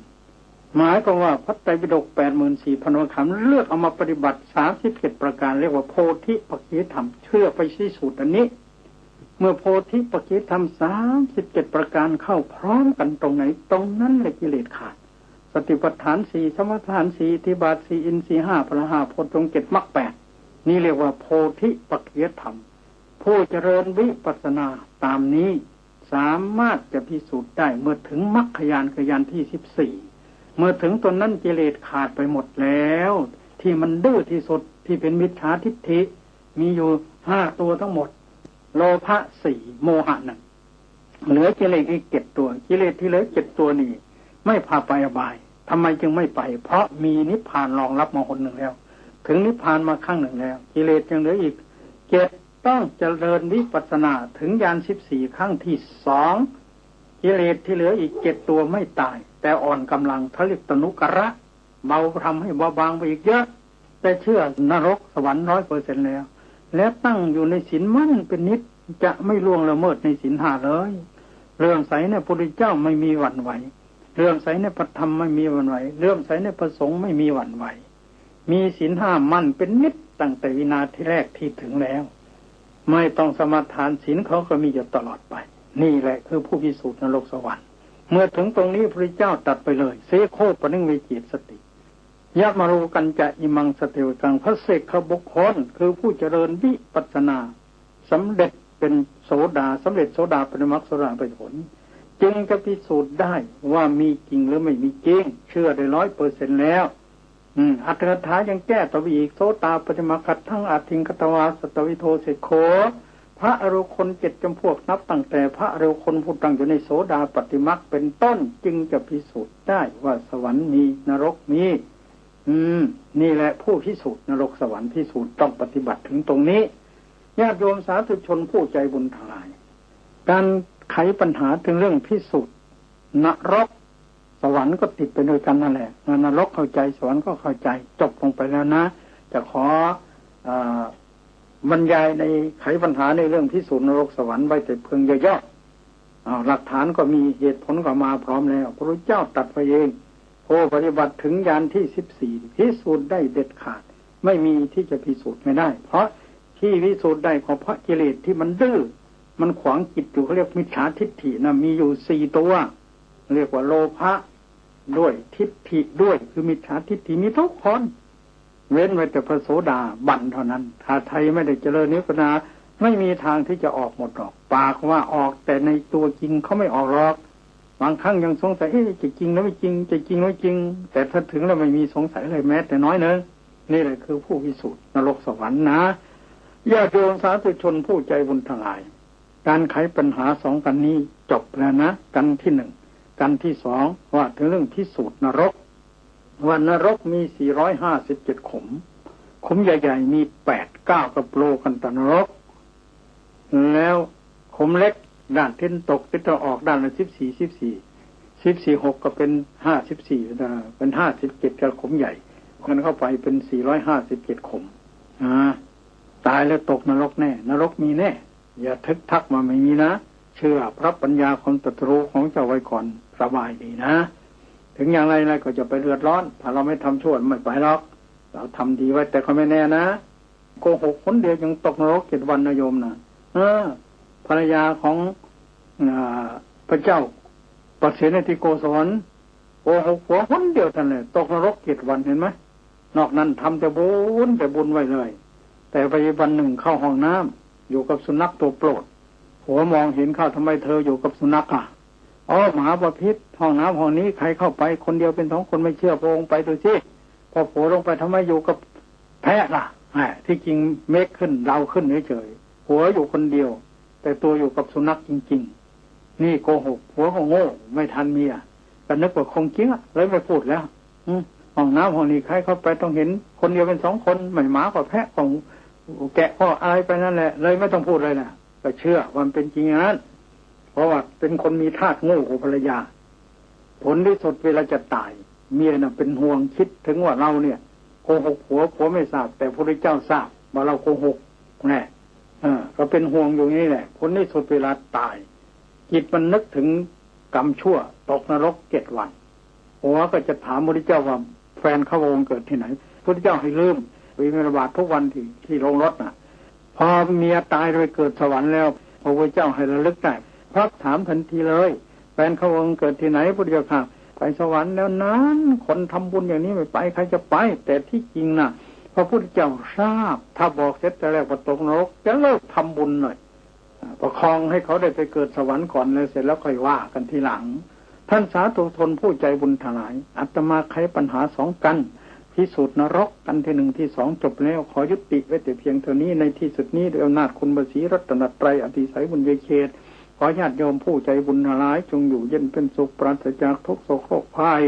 หมายความว่าพระไตรปิฎก 84,000 วรรณคำเลือกเอามาปฏิบัติ37ประการเรียกว่าโพธิปักขิยธรรมเชื่อไปพิสูจน์อันนี้เมื่อโพธิปักขิยธรรม37ประการเข้าพร้อมกันตรงไหนตรงนั้นแหละกิเลสขาดสติปัฏฐาน4สมถะฐาน4อิทธิบาท4อินทรีย์5พละ5โพชฌงค์7มรรค8นี่เรียกว่าโพธิปักขิยธรรมผู้เจริญวิปัสสนาตามนี้สามารถจะพิสูจน์ได้เมื่อถึงมรรคญาณคือญาณที่14เมื่อถึงตนนั้นกิเลสขาดไปหมดแล้วที่มันดื้อที่สุดที่เป็นมิจฉาทิฏฐิมีอยู่5ตัวทั้งหมดโลภะ4โมหะ1เหลือกิเลสอีก7ตัวกิเลสที่เหลือ7ตัวนี้ไม่พาไปอบายทำไมจึงไม่ไปเพราะมีนิพพานรองรับมาคนหนึ่งแล้วถึงนิพพานมาครั้งหนึ่งแล้วกิเลสยังเหลืออีก7ต้องเจริญวิปัสสนาถึงญาณ14ครั้งที่2กิเลสที่เหลืออีก7ตัวไม่ตายแต่อ่อนกำลังทะลิกตนุกระเบาทำให้เบาบางไปอีกเยอะแต่เชื่อนรกสวรรค์ 100% แล้วและตั้งอยู่ในศีลมั่นเป็นนิจจะไม่ล่วงละเมิดในศีล5เลยเรื่องใสในพระพุทธเจ้าไม่มีหวั่นไหวเรื่องใสในพระธรรมไม่มีหวั่นไหวเรื่องใสในพระสงฆ์ไม่มีหวั่นไหวมีศีล5มั่นเป็นนิจตั้งแต่วินาทีแรกที่ถึงแล้วไม่ต้องสมาทานศีลเขาก็มีอยู่ตลอดไปนี่แหละคือผู้พิสูจน์นรกสวรรค์เมื่อถึงตรงนี้พระเจ้าตัดไปเลยเสโคปนิวิจิตสติยะมารูกันจะอิมังสติวกังพระเสกขบุคคลคือผู้เจริญวิปัสสนาสำเร็จเป็นโสดาสำเร็จโสดาเป็นมรรคโสดาเป็นผลจึงจะพิสูจน์ได้ว่ามีจริงหรือไม่มีจริงเชื่อได้ 100% แล้วอัตถกถายังแก้ต่อไปอีกโสตาปฏิมาคัตทั้งอาทิงคตวาสตวิโทเสโค พระอรูคค7 จำพวกนับตั้งแต่พระอรูคคผู้ตั้งอยู่ในโสดาปัตติมรรคเป็นต้นจึงจะพิสูจน์ได้ว่าสวรรค์มีนรกมีนี่แหละผู้พิสูจน์นรกสวรรค์พิสูจน์ต้องปฏิบัติถึงตรงนี้ญาติโยมสาธุชนผู้ใจบุญทั้งหลายการไขปัญหาถึงเรื่องพิสูจน์นรกสวรรค์ก็ติดไปด้วยกันนั่นแหละนรกเข้าใจสวรรค์ก็เข้าใจจบลงไปแล้วนะจะขอบรรยายในไขปัญหาในเรื่องพิสูจน์นรกสวรรค์ไว้แต่เพียงย่อๆหลักฐานก็มีเหตุผลก็มาพร้อมแล้วพระพุทธเจ้าตรัสไว้เองผู้ปฏิบัติถึงญาณที่14พิสูจน์ได้เด็ดขาดไม่มีที่จะพิสูจน์ไม่ได้เพราะที่พิสูจน์ได้เพราะกิเลสที่มันดื้อมันขวางจิตอยู่เขาเรียกมิจฉาทิฏฐินะมีอยู่4ตัวเรียกว่าโลภะด้วยทิฏฐิด้วยคือมิจฉาทิฏฐิมีทุกคนเว้นไว้แต่พระโสดาบันเท่านั้นถ้าไทยไม่ได้เจริญนิพพานาไม่มีทางที่จะออกหมดหรอกปากว่าออกแต่ในตัวจริงเขาไม่ออกหรอกบางครั้งยังสงสัยจะจริงหรือไม่จริงจะจริงหรือไม่จริงแต่ถ้าถึงแล้วไม่มีสงสัยเลยแม้แต่น้อยนึงนี่แหละคือผู้พิสูจน์นรกสวรรค์นะญาติโยมสาธุชนผู้ใจบุญทั้งหลายการไขปัญหา2กันนี้จบแล้วนะกันที่1กันที่2ว่าถึงเรื่องพิสูจน์นรกว่านรกมี457ขุมใหญ่ๆมี8-9กับโลกันตนรกแล้วขุมเล็กด้านทิศตกทิศตะวันออกด้านละ14 6ก็เป็น54เป็น57กับขุมใหญ่กันเข้าไปเป็น457ขุมตายแล้วตกนรกแน่นรกมีแน่อย่าทึกทักมาไม่มีนะเชื่อพระปัญญาความตรัสรู้ของเจ้าไว้ก่อนสบายดีนะถึงอย่างไรก็จะไปเดือดร้อนถ้าเราไม่ทำชั่วไม่ไปหรอกเราทำดีไว้แต่ก็ไม่แน่นะโกหกคนเดียวยังตกนรก7 วันนะโยมนะภรรยาของพระเจ้าปเสนทิโกศลโกหกผัวคนเดียวท่านเลยตกนรก7 วันเห็นไหมนอกนั้นทำแต่บุญไว้เลยแต่ไปวันหนึ่งเข้าห้องน้ำอยู่กับสุนัขตัวโปรดผัวมองเห็นเข้าทำไมเธออยู่กับสุนัขหมาประพิษห้องน้ำห้องนี้ใครเข้าไปคนเดียวเป็น2 คนไม่เชื่อพระองค์ไปดูสิพอผัวลงไปทำไมอยู่กับแพะล่ะที่จริงเมฆขึ้นเราขึ้นเฉยๆผัวอยู่คนเดียวแต่ตัวอยู่กับสุนัขจริงๆนี่โกหกผัวก็โง่ไม่ทันเมียก็นึกว่าคงจริงเลยไม่พูดแล้วห้องน้ำห้องนี้ใครเข้าไปต้องเห็นคนเดียวเป็น2 คนไม่หมาก็แพะของแกะก็อะไรไปนั่นแหละเลยไม่ต้องพูดเลยนะก็เชื่อว่ามันเป็นจริงอย่างนั้นเพราะว่าเป็นคนมีธาตุโง่ของภรรยาผลที่สุดเวลาจะตายเมียน่ะเป็นห่วงคิดถึงว่าเราเนี่ยโกหกผัวไม่ทราบแต่พระพุทธเจ้าทราบว่าเราโกหกแน่ก็เป็นห่วงอยู่นี่แหละผลที่สุดเวลาตายจิตมันนึกถึงกรรมชั่วตกนรก7 วันผัวก็จะถามพระพุทธเจ้าว่าแฟนเขาวงเกิดที่ไหนพระพุทธเจ้าให้ลืมวิมิรบาตทุกวันที่ลงรถน่ะพอเมียตายโดยเกิดสวรรค์แล้วพระพุทธเจ้าให้ระลึกได้พระถามทันทีเลยแฟนเขาวงเกิดที่ไหนพุทธเจ้าค่ะไปสวรรค์แล้วนั้นคนทำบุญอย่างนี้ไม่ไปใครจะไปแต่ที่จริงน่ะพระพุทธเจ้าทราบถ้าบอกเสร็จแต่แรกว่าตกนรกจะเลิกทำบุญหน่อยประคองให้เขาได้ไปเกิดสวรรค์ก่อนเลยเสร็จแล้วค่อยว่ากันทีหลังท่านสาธุชนผู้ใจบุญทั้งหลายอาตมาไขปัญหา2 กันพิสูจน์นรกกันที่1ที่2จบแล้วขอยุติไว้แต่เพียงเท่านี้ในที่สุดนี้ด้วยอำนาจคุณพระศรีรัตนตรัยอติไสยบุญเวเขตขอญาติโยมผู้ใจบุญทั้งหลายจงอยู่เย็นเป็นสุขปราศจากทุกโศกโรคภัย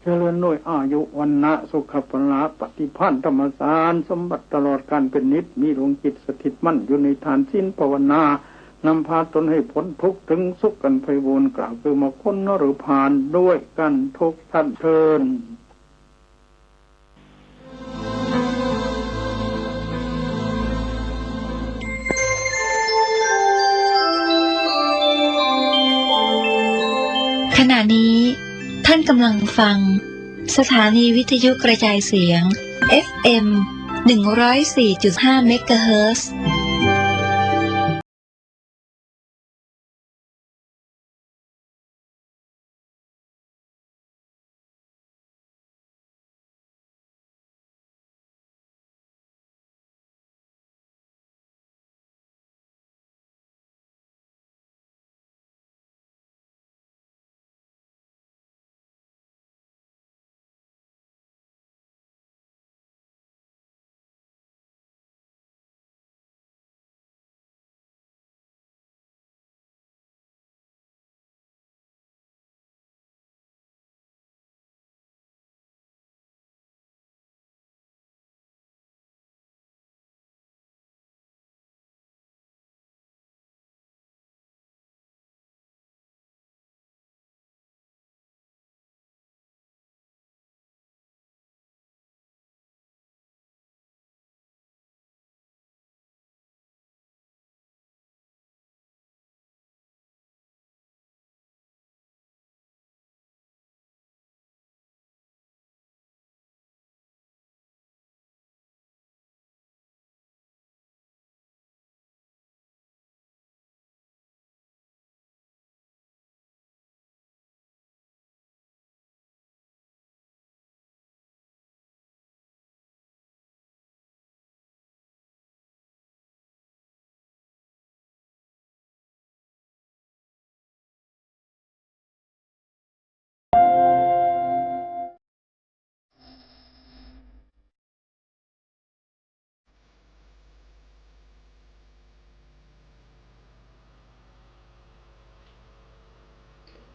เจริญด้วยอายุวันนะสุขภละปฏิภาณธรรมสารสมบัติตลอดกาลเป็นนิจมีดวงจิตสถิตมั่นอยู่ในฐานศีลภาวนานำพาตนให้พ้นทุกข์ถึงสุขกันไพบูลย์กล่าวคือมงคลนฤพานด้วยกันทุกท่านเทิน
ขณะนี้ท่านกำลังฟังสถานีวิทยุกระจายเสียง FM 104.5 เมกะเฮิรตซ์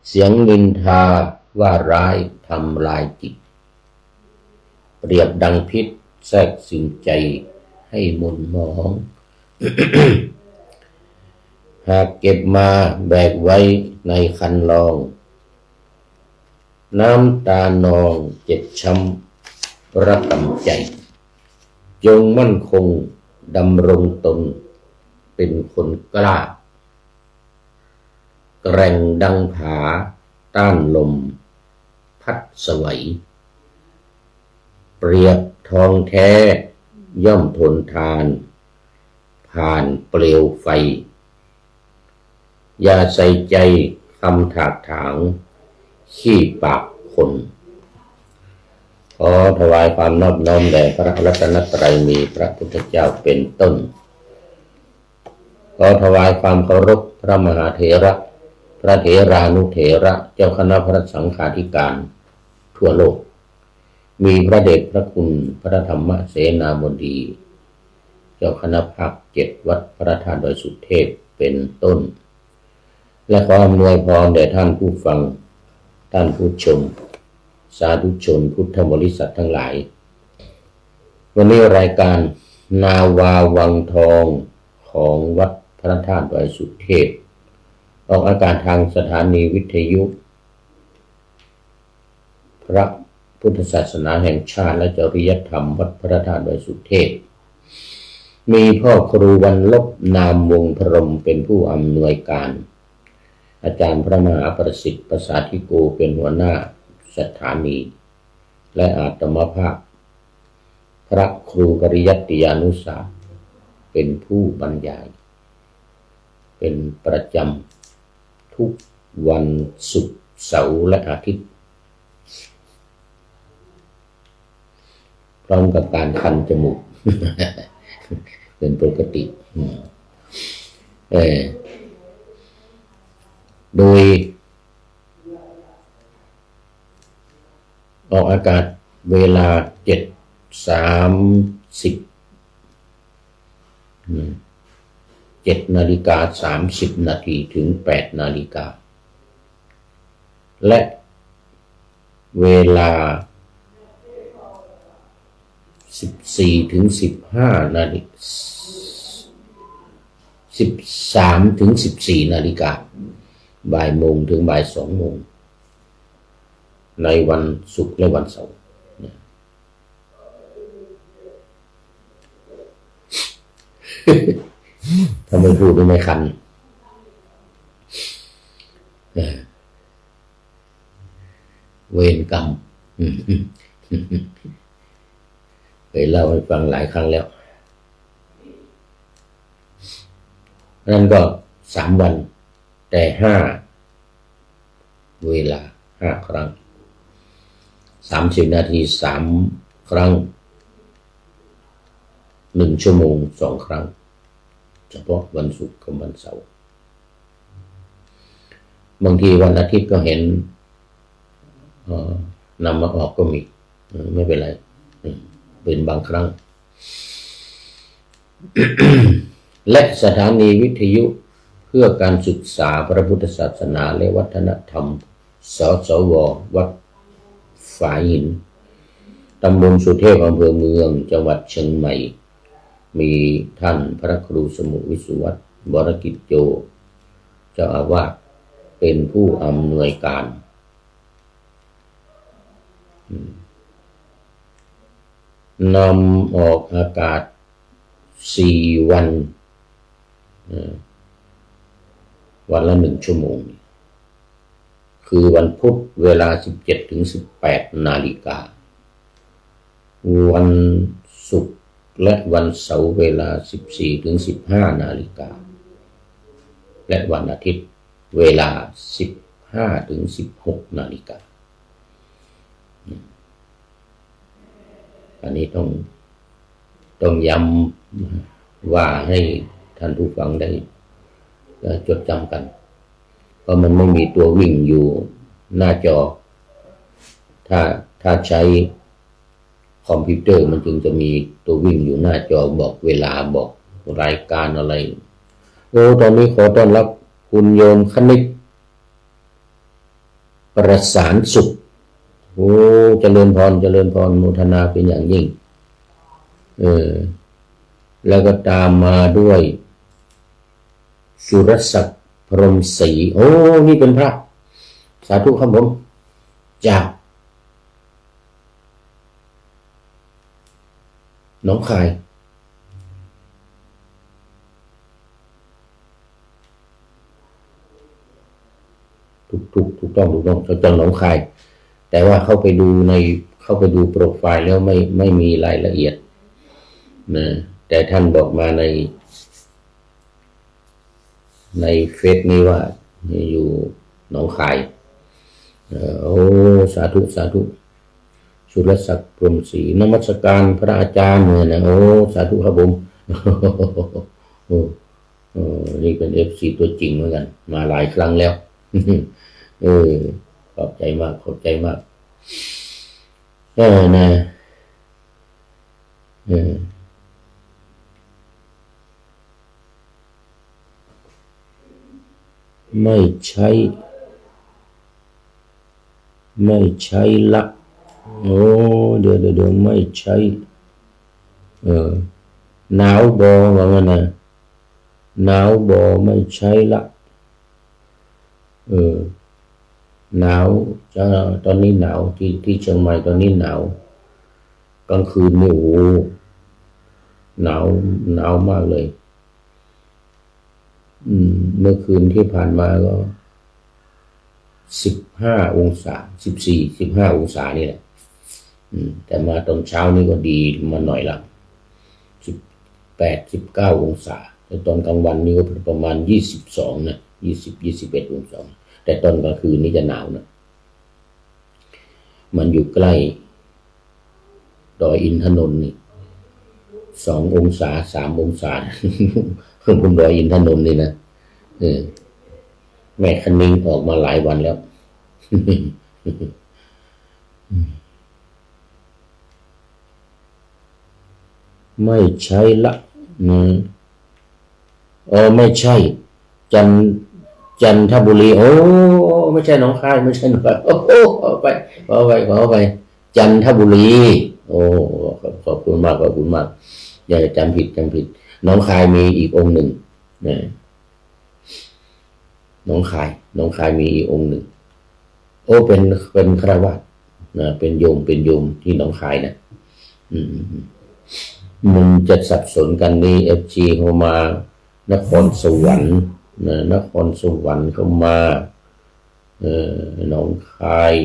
เสียงนินทาว่าร้ายทำลายจิตเปรียบดังพิษแทรกซึมใจให้มุนหมอง หากเก็บมาแบกไว้ในคันลองน้ำตานองเจ็บช้ำระกำใจจงมั่นคงดำรงตนเป็นคนกล้าแกร่งดังผาต้านลมพัดสวัยเปรียบทองแท้ย่อมทนทานผ่านเปลวไฟอย่าใส่ใจคำถากถางขี้ปากคนขอถวายความนอบน้อมแด่พระรัตนตรัยมีพระพุทธเจ้าเป็นต้นขอถวายความเคารพพระมหาเถระพระเถรานุเถระเจ้าคณะพระสังฆาธิการทั่วโลกมีพระเดชพระคุณพระธรรมเสนาบดีเจ้าคณะภาค7วัดพระธาตุดอยสุเทพเป็นต้นและขออำนวยพรแด่ท่านผู้ฟังท่านผู้ชมสาธุชนพุทธบริษัททั้งหลายวันนี้รายการนาวาวังทองของวัดพระธาตุดอยสุเทพออกอากาศทางสถานีวิทยุพระพุทธศาสนาแห่งชาติและจริยธรรมวัดพระธาตุดอยสุเทพมีพ่อครูวันลบนามวงพรหมเป็นผู้อำนวยการอาจารย์พระมหาประสิทธิ์ประสาธิโกเป็นหัวหน้าสถานีและอาตมภาพพระครูปริยัติยานุสาสน์เป็นผู้บรรยายเป็นประจำทุกวันศุกร์เสาร์และอาทิตย์พร้อมกับการคันจมูก เป็นปกติโดยออกอากาศเวลา7:30 7:30 นาทีถึง8 นาฬิกาและเวลา14 ถึง 15 นาฬิกา13 ถึง 14 นาฬิกาบ่ายโมงถึงบ่าย2 โมงในวันศุกร์และวันเสาร์ทำไมพูดไม่คันเวรกรรมเคยเล่าให้ฟังหลายครั้งแล้วนั่นก็3 วันแต่5 เวลา5 ครั้ง30 นาที3 ครั้ง1 ชั่วโมง2 ครั้งเฉพาะวันศุกร์กับวันเสาร์บางทีวันอาทิตย์ก็เห็นนำมาออกก็มีไม่เป็นไรเป็นบางครั้ง และสถานีวิทยุเพื่อการศึกษาพระพุทธศาสนาและวัฒนธรรมสสว.วัดฝายหินตำบลสุเทพอำเภอเมืองจังหวัดเชียงใหม่มีท่านพระครูสมุวิสุวัตรบรกิจโจเจ้าอาวาสเป็นผู้อำนวยการนำออกอากาศ4 วันวันละ1 ชั่วโมงคือวันพุธเวลา 17 ถึง 18 นาฬิกาวันศุกร์และวันเสาร์เวลา 14 ถึง 15 นาฬิกาและวันอาทิตย์เวลา 15 ถึง 16 นาฬิกาอันนี้ต้องย้ำว่าให้ท่านผู้ฟังได้จดจำกันเพราะมันไม่มีตัววิ่งอยู่หน้าจอถ้าใช้คอมพิวเตอร์มันจึงจะมีตัววิ่งอยู่หน้าจอบอกเวลาบอกรายการอะไรตอนนี้ขอต้อนรับคุณโยมคณิต ประสานสุขโอ้เจริญพรเจริญพรโมทนาเป็นอย่างยิ่งแล้วก็ตามมาด้วยสุรศักดิ์พรหมศรีโอ้นี่เป็นพระสาธุครับผมจากหนองคายถูกต้องจากหนองคายแต่ว่าเข้าไปดูโปรไฟล์แล้วไม่มีรายละเอียดนะแต่ท่านบอกมาในเฟซนี้ว่าอยู่หนองคายโอ้สาธุสุรศักดิ์พรหมศรีนมัสการพระอาจารย์นะโอ้สาธุครับผมนี่เป็น FC ตัวจริงเหมือนกันมาหลายครั้งแล้วขอบใจมากนะไม่ใช้ละโอ้เดี๋ยวไม่ใช้หนาวบอว่างั้นนะหนาวบอไม่ใช้ละหนาวตอนนี้หนาวที่เชียงใหม่ตอนนี้หนาวกลางคืนนี่โอ้หนาวมากเลยเมื่อคืนที่ผ่านมาก็15 องศา15 องศานี่แหละแต่มาตอนเช้านี่ก็ดีมาหน่อยละ18 19 องศาแต่ตอนกลางวันนี่ก็ประมาณ22นะ21 องศาแต่ตอนกลางคืนนี่จะหนาวนะมันอยู่ใกล้ดอยอินทนนท์นี่2 องศา3 องศาบนดอยอินทนนท์นี่นะแม่คันนิ้งออกมาหลายวันแล้วไม่ใช่ละไม่ใช่จันทบุรีโอ้ไม่ใช่หนองคายไม่ใช่หนองคายโอ้เอาไปจันทบุรีโอ้ขอบคุณมากอย่าจำผิดหนองคายมีอีกองค์หนึ่งนะหนองคายมีอีกองค์หนึ่งโอ้เป็นฆราวาสนะเป็นโยมที่หนองคายนะมันจะสับสนกันนี่FGเข้ามานครสวรรค์นครสวรรค์เข้ามาหนองคาย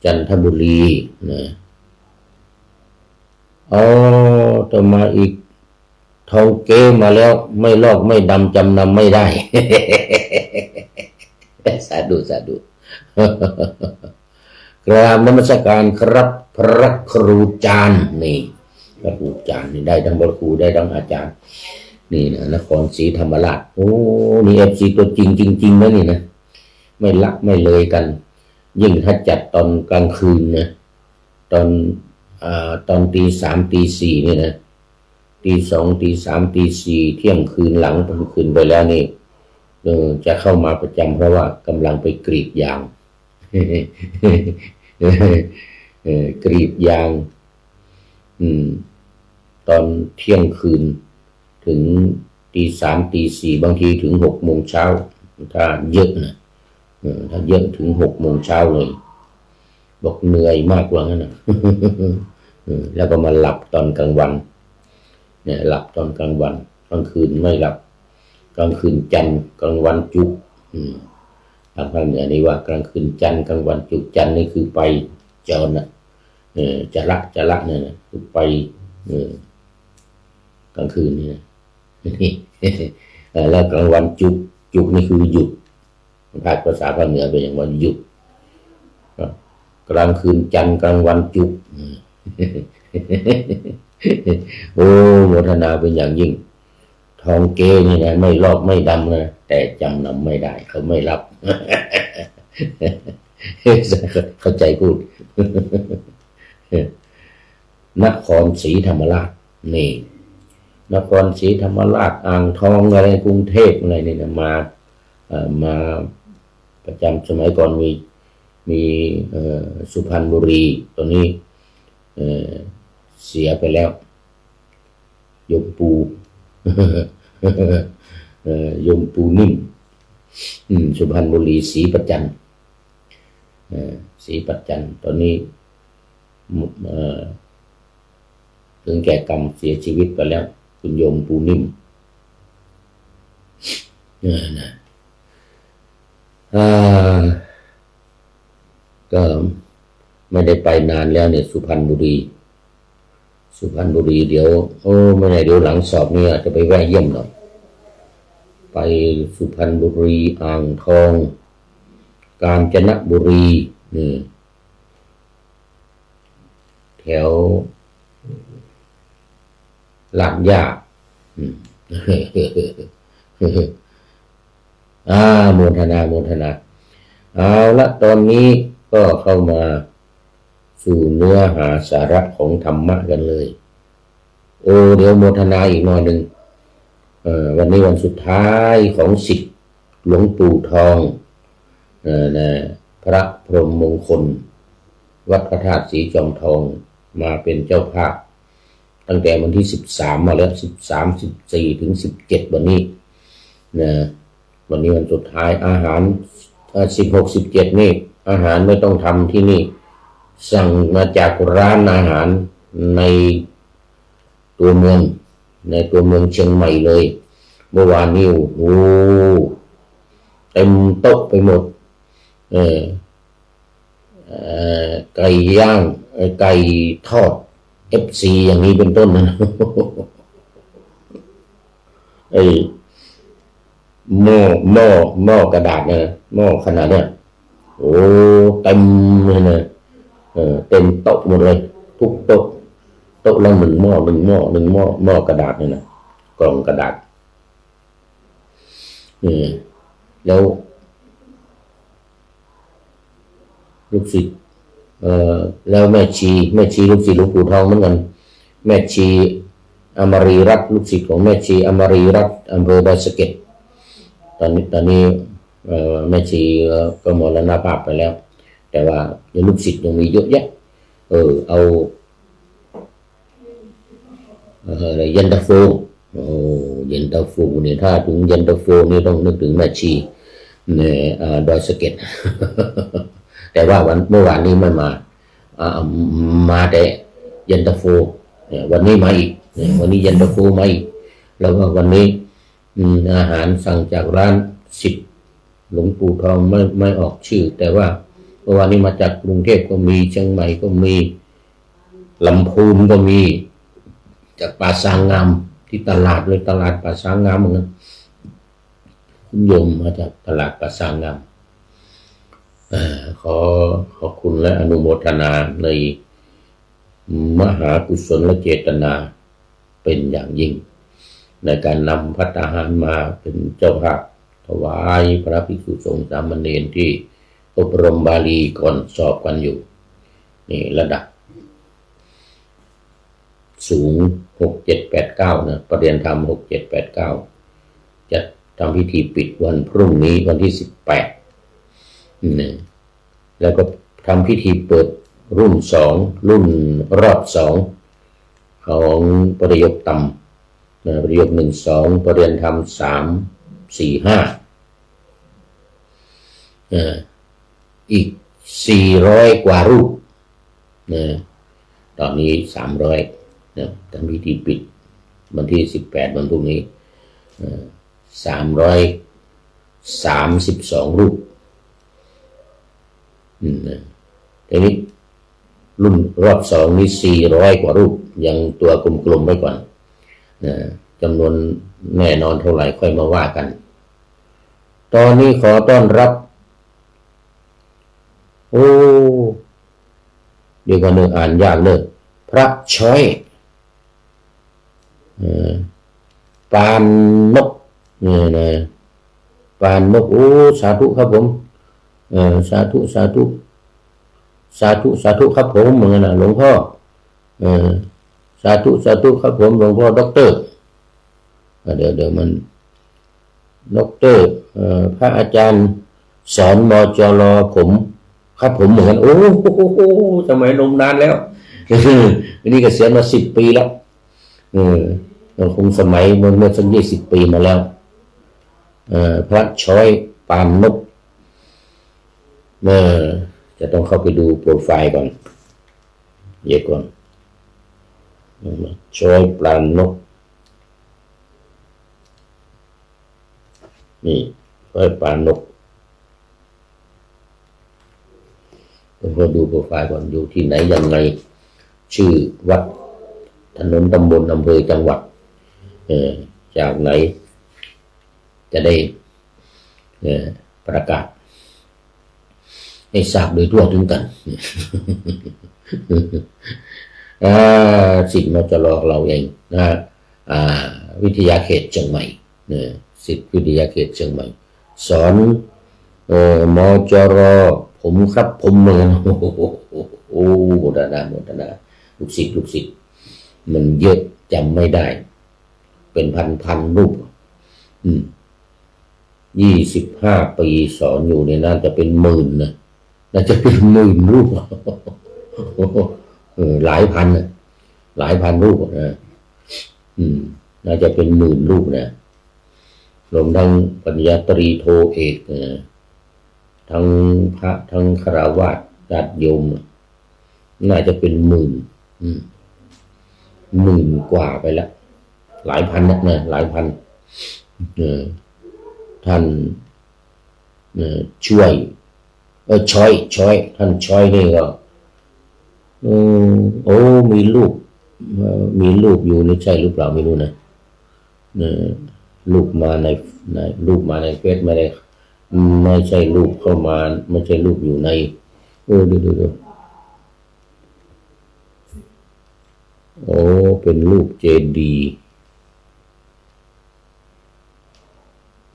จันทบุรีนะต่อมาอีกทองเก้มาแล้วไม่ลอกไม่ดำจำนำไม่ได้ สาธุกราบนมัสการครับพระครูจารย์นี่พระครูจารย์นี่ได้ทั้งพระครูได้ทั้งอาจารย์นี่นะนครศรีธรรมราชโอ้นี่FCตัวจริงนะนี่นะไม่ละไม่เลยกันยิ่งถ้าจัดตอนกลางคืนนะตอนตี 3 ตี 4นี่นะตี 2 ตี 3 ตี 4เที่ยงคืนหลังคืนไปแล้วนี่จะเข้ามาประจำเพราะว่ากำลังไปกรีดยางกรีดยางตอนเที่ยงคืนถึงตี 3 ตี 4บางทีถึง6 โมงเช้าถ้าเยอะนะถ้าเยอะถึง6 โมงเช้าเลยบอกเหนื่อยมากกว่างั้นนะแล้วก็มาหลับตอนกลางวันเนี่ยหลับตอนกลางวันกลางคืนไม่หลับกลางคืนจันทร์กลางวันจุกทางภาคเหนือนี่ว่ากลางคืนจันทร์กลางวันจุกจันทร์นี่คือไปจรนะจะละเนี่ยนะคือไปกลางคืนนี่นะแล้วกลางวันจุกนี่คือหยุดภาษาภาคเหนือเป็นอย่างว่าหยุดกลางคืนจันทร์กลางวันจุกโอ้โมทนาเป็นอย่างยิ่งทองเก้นี่นะไม่ลอกไม่ดำนะแต่จำนำไม่ได้เขาไม่รับเข้าใจพูดนครศรีธรรมราชนี่นครศรีธรรมราชอ่างทองอะไรกรุงเทพอะไรนี่นะ มาประจำสมัยก่อนมีสุพรรณบุรีตอนนี้เสียไปแล้วยมปูยมปูนิ่มสุพรรณบุรีศรีประจันศรีประจันตอนนี้ถึงแก่กรรมเสียชีวิตไปแล้วคุณโยมปูนิ่มก็ไม่ได้ไปนานแล้วเนี่ยสุพรรณบุรีเดี๋ยวไม่ได้เดี๋ยวหลังสอบเนี่ยจะไปแวะเยี่ยมหน่อยไปสุพรรณบุรีอ่างทองกาญจนบุรีนี่แถวลาดย่าโมทนาเอาละตอนนี้ก็เข้ามาสู่เนื้อหาสาระของธรรมะกันเลยเดี๋ยวโมทนาอีกหน่อยหนึ่งวันนี้วันสุดท้ายของศิษย์หลวงปู่ทองพระพรหมมงคลวัดพระธาตุสีจอมทองมาเป็นเจ้าภาพตั้งแต่วันที่13มาแล้ว13 14ถึง17วันนี้วันนี้วันสุดท้ายอาหาร16 17นี่อาหารไม่ต้องทำที่นี่สั่งมาจากร้านอาหารในตัวเมืองเชียงใหม่เลยเมื่อวานนี้เต็มโต๊ะไปหมดไก่ย่างไก่ทอด FC อย่างนี้เป็นต้นนะหม้อกระดาษเนี่ยหม้อขนาดเนี้ยเต็มเลยนะเต็มโต๊ะหมดเลยทุกโต๊ะละหนึ่งหม้อหม้อกระดาษเนี่ยนะกล่องกระดาษแล้วลูกศิษย์แล้วแม่ชีลูกศิษย์หลวงปู่ทองเหมือนกันแม่ชีอมรีรัตน์ลูกศิษย์ของแม่ชีอมรีรัตน์อำเภอดอยสะเก็ดตอนนี้แม่ชีก็มรณภาพไปแล้วแต่ว่าลูกศิษย์ยังมีเยอะแยะเอาเย็นตาโฟเย็นตาโฟเนี่ยถ้าถึงเย็นตาโฟนี่ต้องนึกถึงแม่ชีเนี่ยดอยสะเก็ด แต่ว่าเมื่อวานนี้ไม่มาแต่เย็นตาโฟวันนี้มาอีกวันนี้เย็นตาโฟมาอีกแล้วก็วันนี้อาหารสั่งจากร้าน10หลวงปู่ทองไม่ออกชื่อแต่ว่าเมื่อวานนี้มาจากกรุงเทพก็มีเชียงใหม่ก็มีลำพูนก็มีจากป่าสางงามที่ตลาดเลยตลาดป่าสางงามเหมือนกันคุณโยมมาจากตลาดป่าสางงามขอบคุณและอนุโมทนาในมหากุศลและเจตนาเป็นอย่างยิ่งในการนำภัตตาหารมาเป็นเจ้าภาพถวายพระภิกษุสงฆ์สามเณรที่อบรมบาลีก่อนสอบกันอยู่นี่ระดับสูง6 7 8 9นะประเรียนธรรม6 7 8 9จะทำพิธีปิดวันพรุ่งนี้วันที่18แล้วก็ทำพิธีเปิดรุ่นรอบ2ของประโยคต่ำประโยค1 2ประเรียนธรรม3 4 5อีก400 กว่ารูปตอนนี้300ทำพิธีปิดวันที่18วันพรุ่งนี้332 รูปทีนี้รุ่นรอบ2นี้400 กว่ารูปยังตัวกลมๆไว้ก่อนจำนวนแน่นอนเท่าไหร่ค่อยมาว่ากันตอนนี้ขอต้อนรับเดี๋ยวกันอ่านยากเลยพระช้อยปานนกปานนกสาธุครับผมสาธุครับผมเหมือนกันนะหลวงพ่อสาธุครับผมหลวงพ่อด็อกเตอร์เดี๋ยวมัน ดอกเตอร์พระอาจารย์สอนมจรผมครับผมเหมือนกันโอ้โหสมัยนมนานแล้วอันนี้เกษียณมา10 ปีแล้วคงสมัยเมื่อสัก20 ปีมาแล้วพระช้อยปานนกจะต้องเข้าไปดูโปรไฟล์ก่อนเดี๋ยวก่อนช้อยปานนกนี่ช้อยปานนกต้องเข้าดูโปรไฟล์ก่อนอยู่ที่ไหนยังไงชื่อวัดถนนตำบลอำเภอจังหวัดจากไหนจะได้ประกาศให้ทราบโดยทั่วถึงกันสิทธิ์มจรเราเองนะวิทยาเขตเชียงใหม่สิทธิ์วิทยาเขตเชียงใหม่สอนมจรผมครับผมเหมือนโอ้โมทนาลูกศิษย์มันเยอะจำไม่ได้เป็นพันรูป25 ปีสอนอยู่ในนั้นจะเป็นหมื่นนะน่าจะเป็นหมื่นรูปหลายพันรูปนะน่าจะเป็นหมื่นรูปนะรวมทั้งปริญญาตรีโทเอกทั้งพระทั้งฆราวาสญาติโยมน่าจะเป็นหมื่นกว่าไปแล้วหลายพันนะหลายพันท่านช่วยช้อยท่านช้อยนี่ก็โอ้มีลูกอยู่นี่ใช่หรือเปล่าไม่รู้นะลูกมาในเฟซไม่ได้ไม่ใช่ลูกเข้ามาไม่ใช่ลูกอยู่ในดูโอ้เป็นลูกเจดี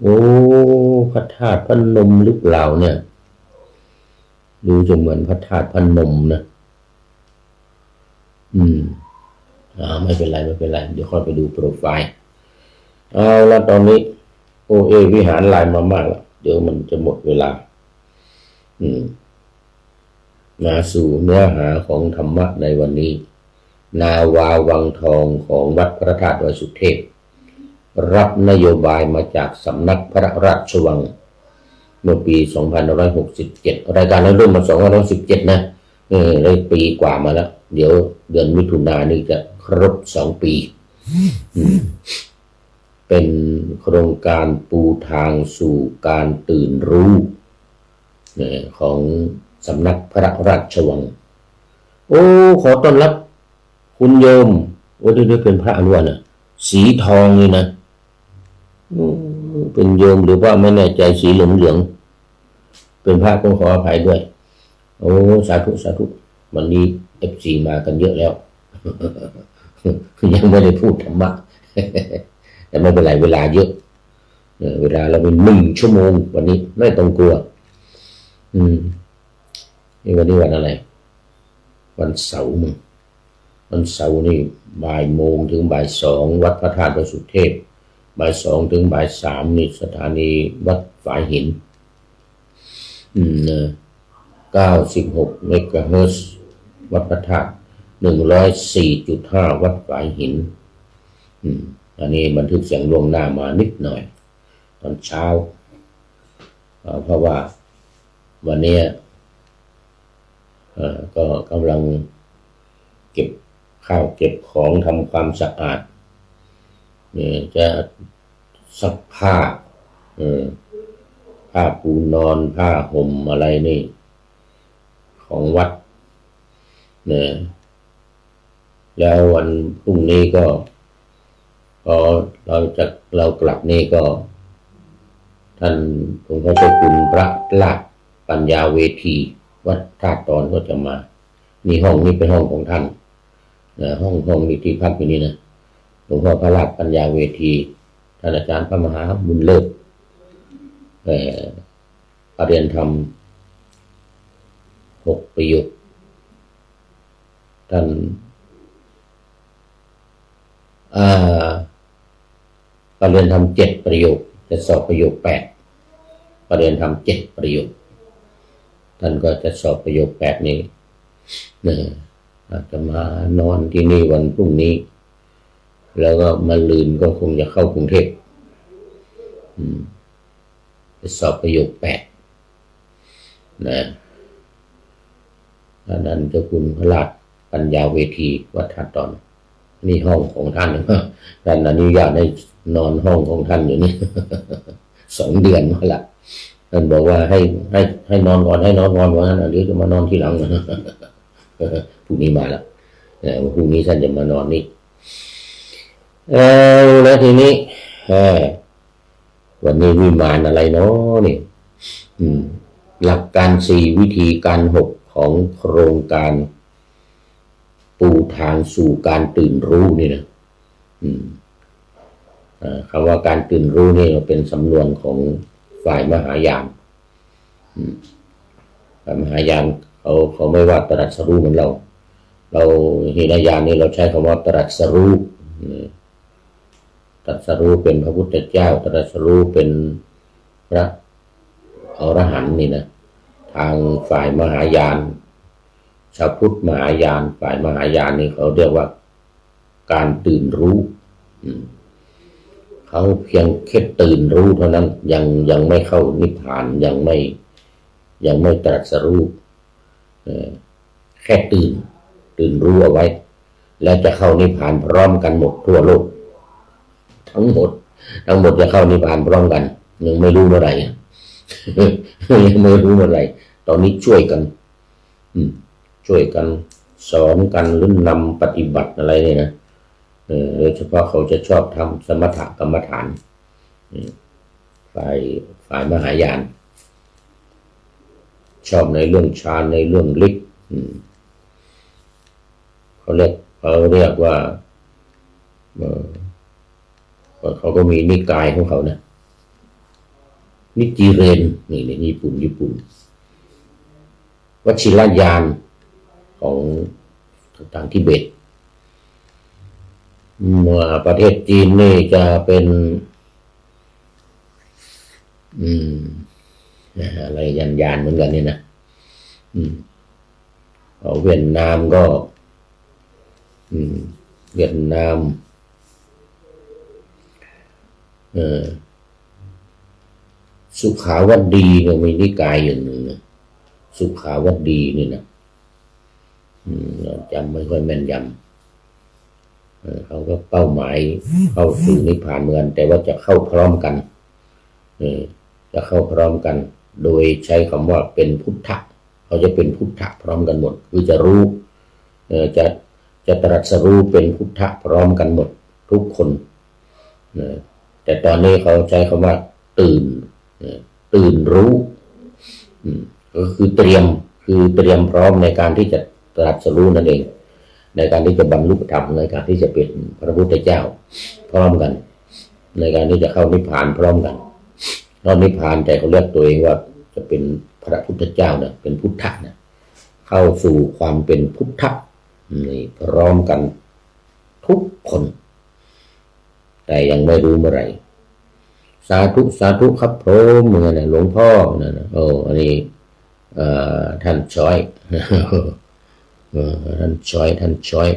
โอ้พระธาตุพนมหรือเปล่าเนี่ยดูจะเหมือนพระธาตุพนมนะไม่เป็นไรเดี๋ยวค่อยไปดูโปรไฟล์เอาละตอนนี้วิหารลายมามากแล้วเดี๋ยวมันจะหมดเวลามาสู่เนื้อหาของธรรมะในวันนี้นาวาวังทองของวัดพระธาตุดอยสุเทพรับนโยบายมาจากสำนักพระราชวังเมื่อปี2567รายการเราเริ่มมา2517นะได้ปีกว่ามาแล้วเดี๋ยวเดือนมิถุนายนนี้จะครบ2 ปีเป็นโครงการปูทางสู่การตื่นรู้ของสำนักพระราชวังขอต้อนรับคุณโยมว่าได้เป็นพระอนุวัตสีทองเลยนะเป็นโยมหรือว่าไม่แน่ใจสีเหลืองเป็นพระก็ขออภัยด้วยสาธุวันนี้ FC มากันเยอะแล้วยังไม่ได้พูดธรรมะแต่ไม่เป็นไรเวลาเยอะเวลาเราเป็น1 ชั่วโมงวันนี้ไม่ต้องกลัววันนี้วันอะไรวันเสาร์นี่บ่ายโมงถึงบ่าย2วัดพระธาตุดอยสุเทพบ่าย2ถึงบ่าย3นี่สถานีวัดฝายหิน96 เมกะเฮิรตซ์วัดพระธาตุ104.5 วัดฝายหินอันนี้บันทึกเสียงล่วงหน้ามานิดหน่อยตอนเช้าเพราะว่าวันนี้ก็กำลังเก็บข้าวเก็บของทำความสะอาดจะซักผ้าปูนอนผ้าห่มอะไรนี่ของวัดแล้ววันพรุ่งนี้ก็พอเรากลับนี่ก็ท่านหลวงพ่อเจ้าคุณพระลาภปัญญาเวทีวัดธาตุตอนก็จะมานี่ห้องนี้เป็นห้องของท่านห้องนี้ที่พักอยู่นี่นะหลวงพ่อพระลาภปัญญาเวทีท่านอาจารย์พระมหาบุญเลิศปริญญาธรรม6 ประโยคท่านปริญญาธรรม7 ประโยค จะสอบประโยค8ประเรียนธรรม7ประโยคท่านก็จะสอบประโยค8นี้อาจจะมานอนที่นี่วันพรุ่งนี้แล้วก็มาลืนก็คงจะเข้ากรุงเทพจะสอบประโยค8นะท่านเจ้าคุณพระราชปัญญาเวทีวัดท่าตอนนี่ห้องของท่านท่านอนุญาตให้นอนห้องของท่านอยู่นี่ 2 เดือนมาละท่านบอกว่าให้นอนก่อนให้นอนก่อนวันนั้นเดี๋ยวจะมานอนทีหลัง พรุ่งนี้มาแล้วพรุ่งนี้ท่านจะมานอนนี่แล้วทีนี้วันนี้วิมานอะไรเนาะนี่หลักการ4วิธีการ6ของโครงการปูทางสู่การตื่นรู้นี่นะคำว่าการตื่นรู้นี่เป็นสำนวนของฝ่ายมหายานฝ่ายมหายานเขาไม่ว่าตรัสรู้เหมือนเราหินยานนี่เราใช้คำว่าตรัสรู้ตรัสรู้เป็นพระพุทธเจ้าตรัสรู้เป็นพระอรหันต์นี่นะทางฝ่ายมหายานชาวพุทธมหายานฝ่ายมหายานนี่เขาเรียกว่าการตื่นรู้เขาเพียงแค่ตื่นรู้เท่านั้นยังไม่เข้านิพพานยังไม่ตรัสรู้แค่ตื่นรู้เอาไว้แล้วจะเข้านิพพานพร้อมกันหมดทั่วโลกทั้งหมดจะเข้านิพพานพร้อมกันยังไม่รู้เมื่อไหร่ ยังไม่รู้เมื่อไหร่ตอนนี้ช่วยกันสอนกันหรือนำปฏิบัติอะไรเนี่ยนะโดยเฉพาะเขาจะชอบทำสมถกรรมฐานฝ่ายมหายานชอบในเรื่องฌานในเรื่องฤทธิ์เขาเรียกว่าเขาก็มีนิกายของเขานะนิจิเรนนี่ในญี่ปุ่นวชิรยานของทางทิเบตประเทศจีนนี่จะเป็นอะไรยานเหมือนกันนี่นะเวียดนามก็เวียดนามสุขาวดีก็มีนิกายอย่างหนึ่งนะสุขาวดีนี่นะจำไม่ค่อยแม่นยำเขาก็เป้าหมายเข้าสู่นิพพานเหมือนกันแต่ว่าจะเข้าพร้อมกันจะเข้าพร้อมกันโดยใช้คำว่าเป็นพุทธะเขาจะเป็นพุทธะพร้อมกันหมดคือจะรู้จะตรัสรู้เป็นพุทธะพร้อมกันหมดทุกคนแต่ตอนนี้เขาใช้คำว่าตื่นรู้ก็คือเตรียมพร้อมในการที่จะตรัสรู้นั่นเองในการที่จะบรรลุธรรมในการที่จะเป็นพระพุทธเจ้าพร้อมกันในการที่จะเข้านิพพานพร้อมกันเข้านิพพานแต่เขาเรียกตัวเองว่าจะเป็นพระพุทธเจ้านะเป็นพุทธะนะเข้าสู่ความเป็นพุทธะนี่พร้อมกันทุกคนแต่ยังไม่รู้เมื่อไหร่สาธุครับผมเหมือนหลวงพ่อนะอันนี้ท่านช้อยท่านช้อย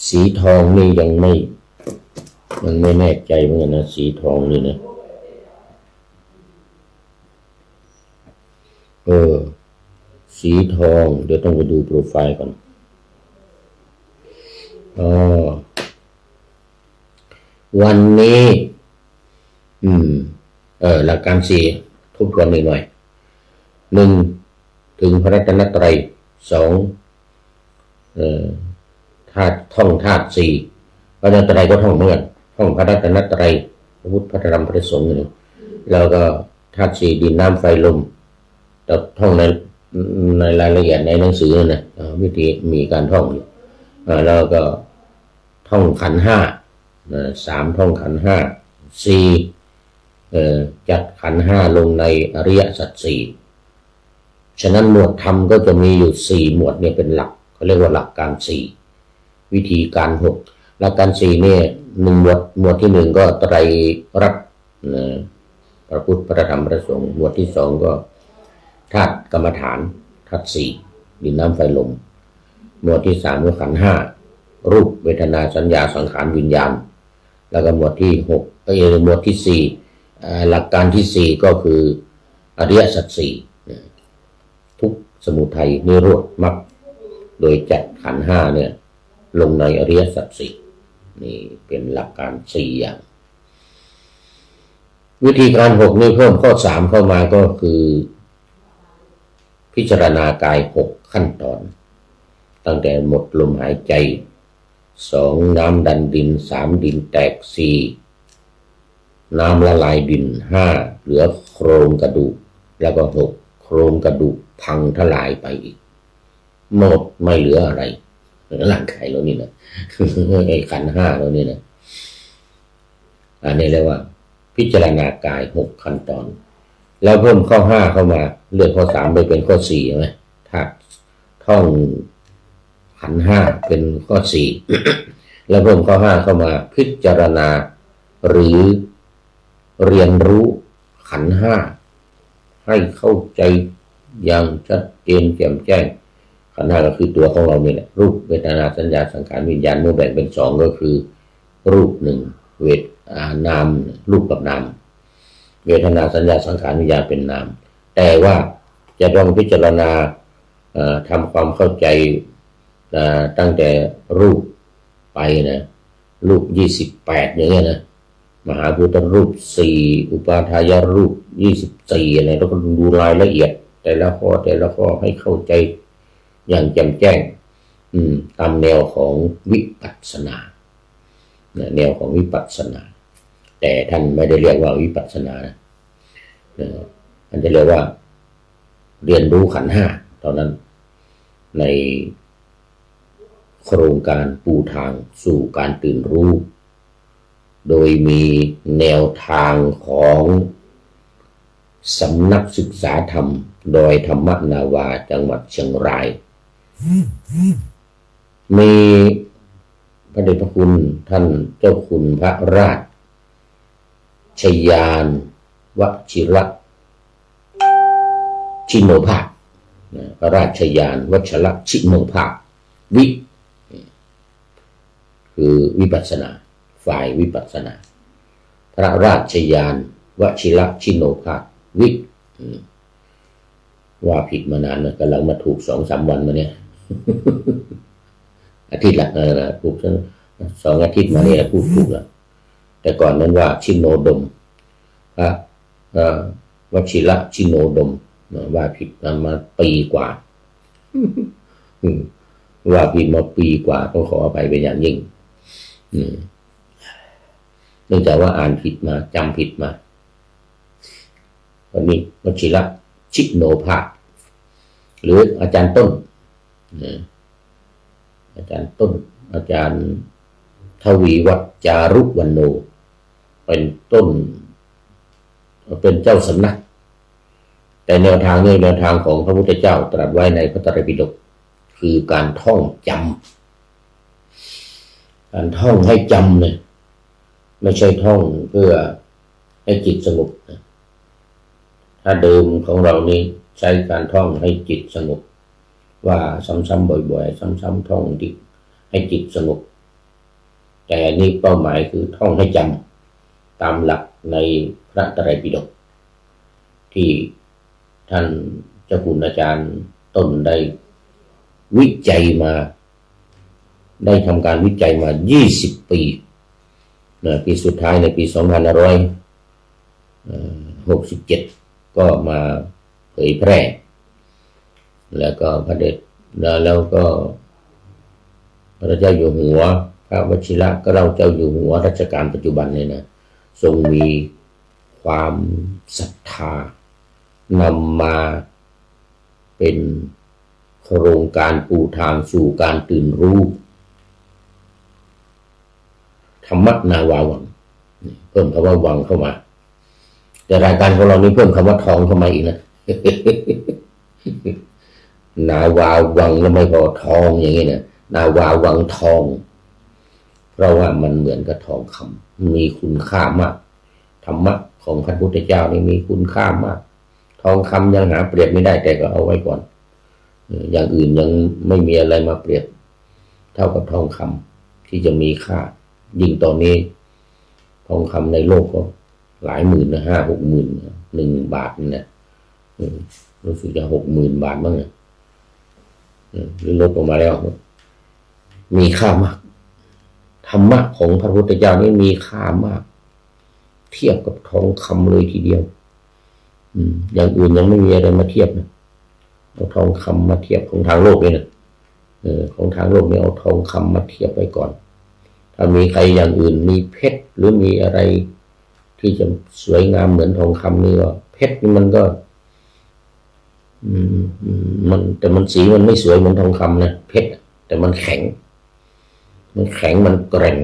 สีทองนี่ยังไม่แน่ใจเหมือนกันนะสีทองนี่นะสีทองเดี๋ยวต้องไปดูโปรไฟล์ก่อนวันนี้หลักการ4ทบทวนหน่อย1ถึงพระรัตนตรัย2ท่องธาตุ4พระรัตนตรัยก็ท่องเหมือนท่องพระรัตนตรัยพระพุทธพระธรรมพระสงฆ์นี่แล้วก็ธาตุ4ดินน้ำไฟลมแต่ท่องในรายละเอียดในหนังสือนะวิธีมีการท่องอยู่แล้วก็ท่องขันธ์5 3ท่องขันธ์5 4จัดขันธ์5ลงในอริยสัจ4ฉะนั้นหมวดธรรมก็จะมีอยู่4หมวดเนี่ยเป็นหลักเขาเรียกว่าหลักการ4วิธีการ6หลักการ4เนี่ย1หมวดที่1ก็ไตรรัต นะพระพุทธพระธรรมพระสงฆ์หมวดที่สองก็ธาตุกรรมฐานธาตุสี่ดินน้ำไฟลมหมวดที่สามก็ขันธ์ห้ารูปเวทนาสัญญาสังขารวิญญาณแล้วก็หมวดที่หกหมวดที่สี่หลักการที่สี่ก็คืออริยสัจสี่ทุกข์สมุทัยนิโรธมรรคโดยจัดขันธ์ห้าเนี่ยลงในอริยสัจสี่นี่เป็นหลักการสี่อย่างวิธีการหกนี่เพิ่มข้อสามเข้ามาก็คือพิจารณากายหกขั้นตอนตั้งแต่หมดลมหายใจสองน้ำดันดินสามดินแตกสี่น้ำละลายดินห้าเหลือโครงกระดูกแล้วก็หกโครงกระดูกพังทลายไปอีกหมดไม่เหลืออะไรร่างกายเรานี่นะไอ้ขันธ์ห้าเรานี่นะอันนี้เรียกว่าพิจารณากายหกขั้นตอนแล้วเพิ่มข้อห้าเข้ามาเลื่อนข้อสามไปเป็นข้อสี่ใช่ไหมถ้าท่องขันธ์ห้าเป็นข้อสี่ แล้วเพิ่มข้อห้าเข้ามาพิจารณาหรือเรียนรู้ขันธ์ห้าให้เข้าใจอย่างชัดเจนแจ่มแจ้งขันธ์ห้าก็คือตัวของเรานี่แหละรูปเวทนาสัญญาสังขารวิญญาณเมื่อแบ่งเป็นสองก็คือรูปหนึ่งนามรูปกับนามเวทนาสัญญาสังขารวิญญาณเป็นนามแต่ว่าจะต้องพิจารณาทำความเข้าใจตั้งแต่รูปไปนะรูป28อย่างเงี้ยนะมหาพุทธรูป4อุปาทายรูป24อะไรแล้วก็ดูรายละเอียดแต่ละข้อให้เข้าใจอย่างแจ่มแจ้งตามแนวของวิปัสสนาแนวของวิปัสสนาแต่ท่านไม่ได้เรียกว่าวิปัสสนานะท่านจะเรียกว่าเรียนรู้ขันธ์ห้าเท่านั้นในโครงการปูทางสู่การตื่นรู้โดยมีแนวทางของสำนักศึกษาธรรมโดยธรรมนาวาจังหวัดเชียงรายมีพระเดชพระคุณท่านเจ้าคุณพระราชชยานวชิระชิโนภาคพระราชยานวชิระชิโนภาคคือวิปัสสนาฝ่ายวิปัสสนาพระราชยานวชิระชิโนภาคว่าผิดมานานนะกำลังมาถูก 2-3 วันมาเนี่ย อาทิตย์ละถูก2 อาทิตย์มาเนี่ยพูดถูกแล้วแต่ก่อนนั้นว่าชิโนดมพระวชิระชิโนดมว่าผิดมาปีกว่า ว่าผิดมาปีกว่าต้องขออภัยเป็นอย่างยิ่งเนื่องจากว่าอ่านผิดมาจำผิดมาวันนี้วชิระชิโนภาคหรืออาจารย์ต้นอาจารย์ต้นอาจารย์ทวีวัฒน์จารุวรรณโนเป็นต้นเป็นเจ้าสำนักแต่แนวทางนี้แนวทางของพระพุทธเจ้าตรัสไว้ในพระไตรปิฎกคือการท่องจำการท่องให้จำเนี่ยไม่ใช่ท่องเพื่อให้จิตสงบนะถ้าเดิมของเรานี่ใช้การท่องให้จิตสงบว่าซ้ำๆบ่อยๆซ้ำๆท่องดิให้จิตสงบแต่นี่เป้าหมายคือท่องให้จำตามหลักในพระไตรปิฎกที่ท่านเจ้าคุณอาจารย์ต้นได้วิจัยมาได้ทำการวิจัยมา20 ปีปีสุดท้ายในปี2567ก็มาเผยแพร่แล้วก็พระเดชแล้วก็พระเจ้าอยู่หัวพระวชิระเกล้าเจ้าอยู่หัวรัชกาลปัจจุบันเนี่ยนะทรงมีความศรัทธานำมาเป็นโครงการปูทางสู่การตื่นรู้ธรรมนาวาวังเพิ่มคำว่าวังเข้ามาแต่รายการของเรานี้เพิ่มคำว่าทองเข้ามาอีกนะ นาวาวังแล้วไม่พอทองอย่างนี้นะนาวาวังทองเพราะว่ามันเหมือนกับทองคำมีคุณค่ามากท ธรรมะของพระพุทธเจ้านี่มีคุณค่ามากทองคำยังหาเปรียบไม่ได้แต่ก็เอาไว้ก่อนอย่างอื่นยังไม่มีอะไรมาเปรียบเท่ากับทองคำที่จะมีค่ายิ่งตอนนี้ทองคำในโลกก็หลายหมื่นนะ5-6 หมื่น1 บาทนี่นะรู้สึกจะ60,000 บาทบ้างเนี่ยหรือลดลงมาแล้วมีค่ามากธรรมะของพระพุทธเจ้านี่มีค่ามากเทียบกับทองคำเลยทีเดียวอย่างอื่นยังไม่มีอะไรมาเทียบนะเอาทองคำมาเทียบของทางโลกเลยนะของทางโลกนี่เอาทองคำมาเทียบไว้ก่อนถ้ามีใครอย่างอื่นมีเพชรหรือมีอะไรที่จะสวยงามเหมือนทองคำนี่ก็เพชรนี่มันก็แต่มันสีมันไม่สวยเหมือนทองคำนะเพชรแต่มันแข็งมันแกร่ง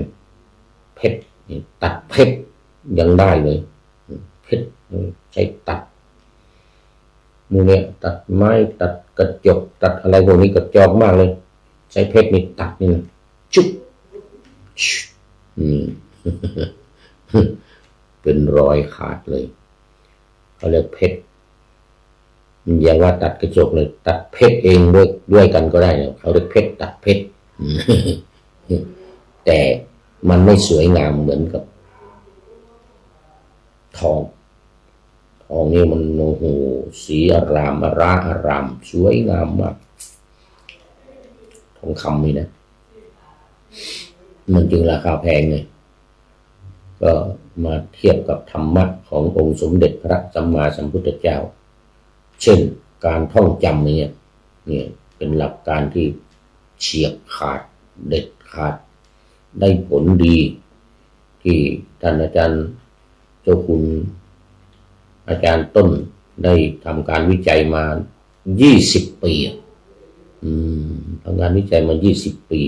เพชรตัดเพชรยังได้เลยเพชรใช้ตัดมือเนี่ยตัดไม้ตัดกระจกตัดอะไรพวกนี้กระจอกมากเลยใช้เพชรนี่ตัดนี่นะชุบเป็นรอยขาดเลยเขาเรียกเพชรอย่างว่าตัดกระจกเลยตัดเพชรเองด้วยกันก็ได้เนี่ยเขาเรียกเพชรตัดเพชรแต่มันไม่สวยงามเหมือนกับทองนี่มันโอ้โหสีอารามสวยงามมากทองคำนี่นะมันจึงราคาแพงไงก็มาเทียบกับธรรมะขององค์สมเด็จพระสัมมาสัมพุทธเจ้าเช่นการท่องจำเนี่ยเป็นหลักการที่เฉียบขาดเด็ดขาดได้ผลดีที่ท่านอาจารย์เจ้าคุณอาจารย์ต้นได้ทำการวิจัยมา20 ปีทำงานวิจัยมา20 ปี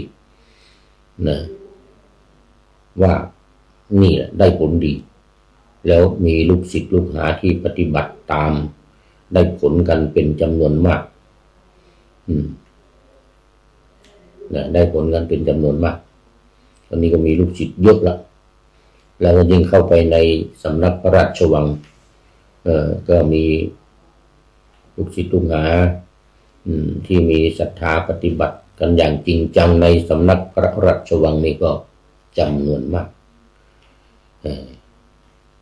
นะว่านี่แหละได้ผลดีแล้วมีลูกศิษย์ลูกหาที่ปฏิบัติตามได้ผลกันเป็นจำนวนมากได้ผลกันเป็นจำนวนมากตอนนี้ก็มีลูกศิษย์เยอะละแล้วก็ยิ่งเข้าไปในสำนักพระราชวังก็มีลูกศิษย์ลูกหาที่มีศรัทธาปฏิบัติกันอย่างจริงจังในสำนักพระราชวังนี่ก็จำนวนมาก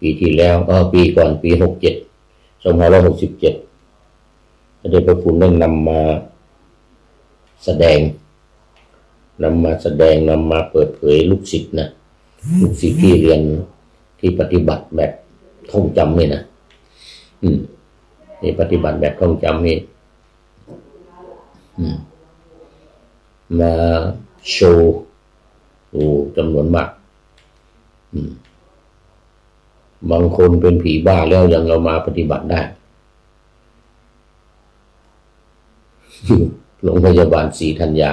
ปีที่แล้วปีก่อนปี2567พระเดชพระคุณได้นำมาแสดงนำมาเปิดเผยลูกศิษย์นะลูกศิษย์ที่เรียนที่ปฏิบัติแบบท่องจำนี่นะนี่ปฏิบัติแบบท่องจำนี่มาโชว์จำนวนมากบางคนเป็นผีบ้าแล้วยังเรามาปฏิบัติได้โรงพยาบาลศรีธัญญา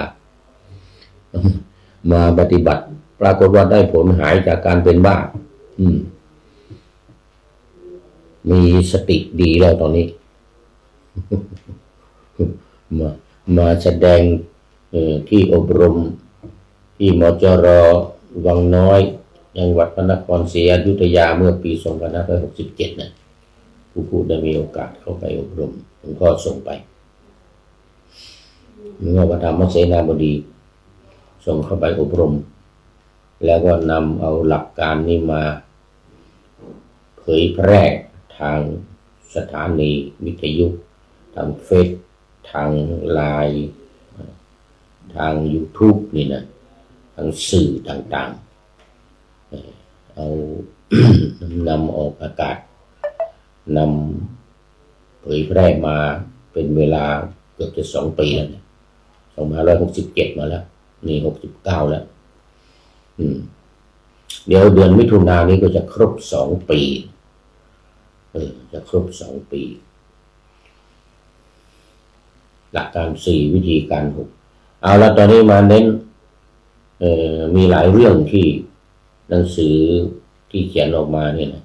มาปฏิบัติปรากฏว่าได้ผลหายจากการเป็นบ้ามีสติดีแล้วตอนนี้มาแสดงที่อบรมที่มจร.วังน้อยจังหวัดพระนครศรีอยุธยาเมื่อปี2567นะผู้ได้มีโอกาสเข้าไปอบรมหลวงพ่อส่งไปเมื่อพระธรรมเสนาบดีส่งเข้าไปอบรมแล้วก็นำเอาหลักการนี้มาเผยแพร่ทางสถานีวิทยุทางเฟซทางไลน์ทาง YouTube นี่นะทางสื่อต่างๆเอา นำออกอากาศนำเผยแพร่มาเป็นเวลาเกือบจะ2 ปีแล้วเนี่ย2567มาแล้วนี่69แล้วเดี๋ยวเดือนมิถุนายนนี้ก็จะครบ2 ปีจะครบ2 ปีหลักการ4วิธีการ6เอาละตอนนี้มาเน้นมีหลายเรื่องที่หนังสือที่เขียนออกมาเนี่ยนะ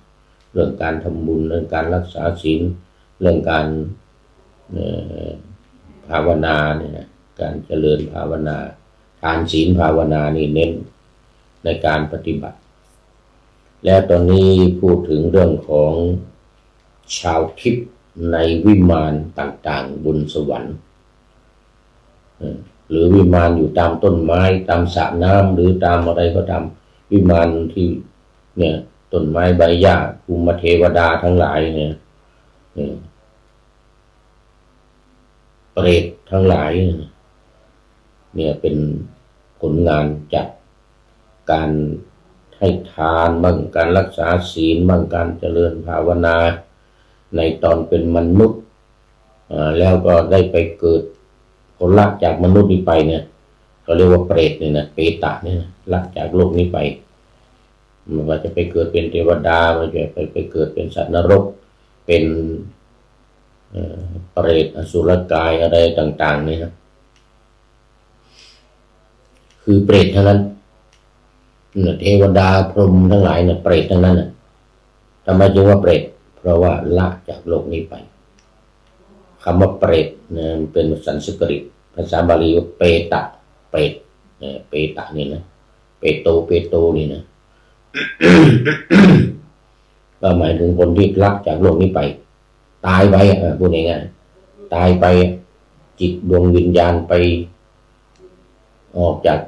เรื่องการทำบุญเรื่องการรักษาศีลเรื่องการภาวนาเนี่ยนะการเจริญภาวนาทานศีลภาวนานี่เน้นในการปฏิบัติ แล้วตอนนี้พูดถึงเรื่องของชาวทิพย์ในวิมานต่างๆบนสวรรค์หรือวิมานอยู่ตามต้นไม้ตามสระน้ำหรือตามอะไรก็ตามวิมานที่เนี่ยต้นไม้ใบหญ้าภูมิเทวดาทั้งหลายเนี่ยเปรตทั้งหลายเนี่ยเป็นผลงานจากการให้ทานบ้างการรักษาศีลบ้างการเจริญภาวนาในตอนเป็นมนุษย์แล้วก็ได้ไปเกิดคนละจากมนุษย์นี้ไปเนี่ยเขาเรียกว่าเปรตเนี่ยนะเปตะเนี่ยละจากโลกนี้ไปมันว่าจะไปเกิดเป็นเทวดามันจะไปเกิดเป็นสัตว์นรกเป็นเปรตอสุรกายอะไรต่างๆนี่นะคือเปรตทั้งนั้นเทวดาพรหมทั้งหลายเนี่ยเปรตทั้งนั้นน่ะทำไมจึงว่าเปรตเพราะว่าละจากโลกนี้ไปคำว่าเปรตเนี่ยเป็นสันสกฤตภาษาบาลีว่าเปตะเปรตเปตะนี่นะเปโตนี่นะ ก็หมายถึงคนที่ละจากโลกนี้ไปตายไปพูดง่ายๆตายไปจิตดวงวิญญาณไปออกจาก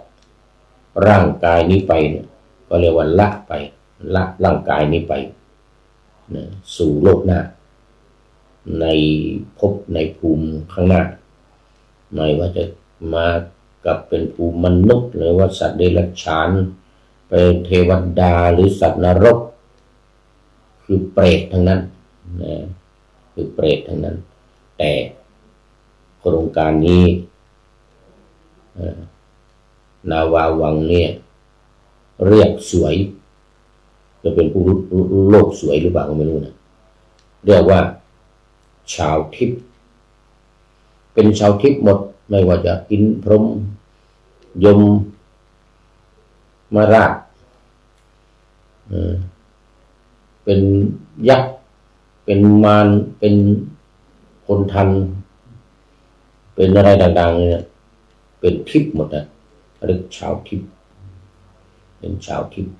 ร่างกายนี้ไปเนี่ยก็เรียกว่าละไปละร่างกายนี้ไปนะสู่โลกหน้าในภพในภูมิข้างหน้าไม่ว่าจะมากับเป็นภูมิมนุษย์หรือว่าสัตว์เดรัจฉานเป็นเทวดาหรือสัตว์นรกคือเปรตทั้งนั้นนะคือเปรตทั้งนั้นแต่โครงการนี้นาวาวังเนี่ยเรียกสวยจะเป็นผู้โลกสวยหรือเปล่าก็ไม่รู้นะเรียกว่าชาวทิพย์เป็นชาวทิพย์หมดไม่ว่าจะอินทร์พรหมยมมาราชเป็นยักษ์เป็นมารเป็นคนทันเป็นอะไรต่างๆเนี่ยเป็นทิพย์หมดนะเรียกชาวทิพย์เป็นชาวทิพย์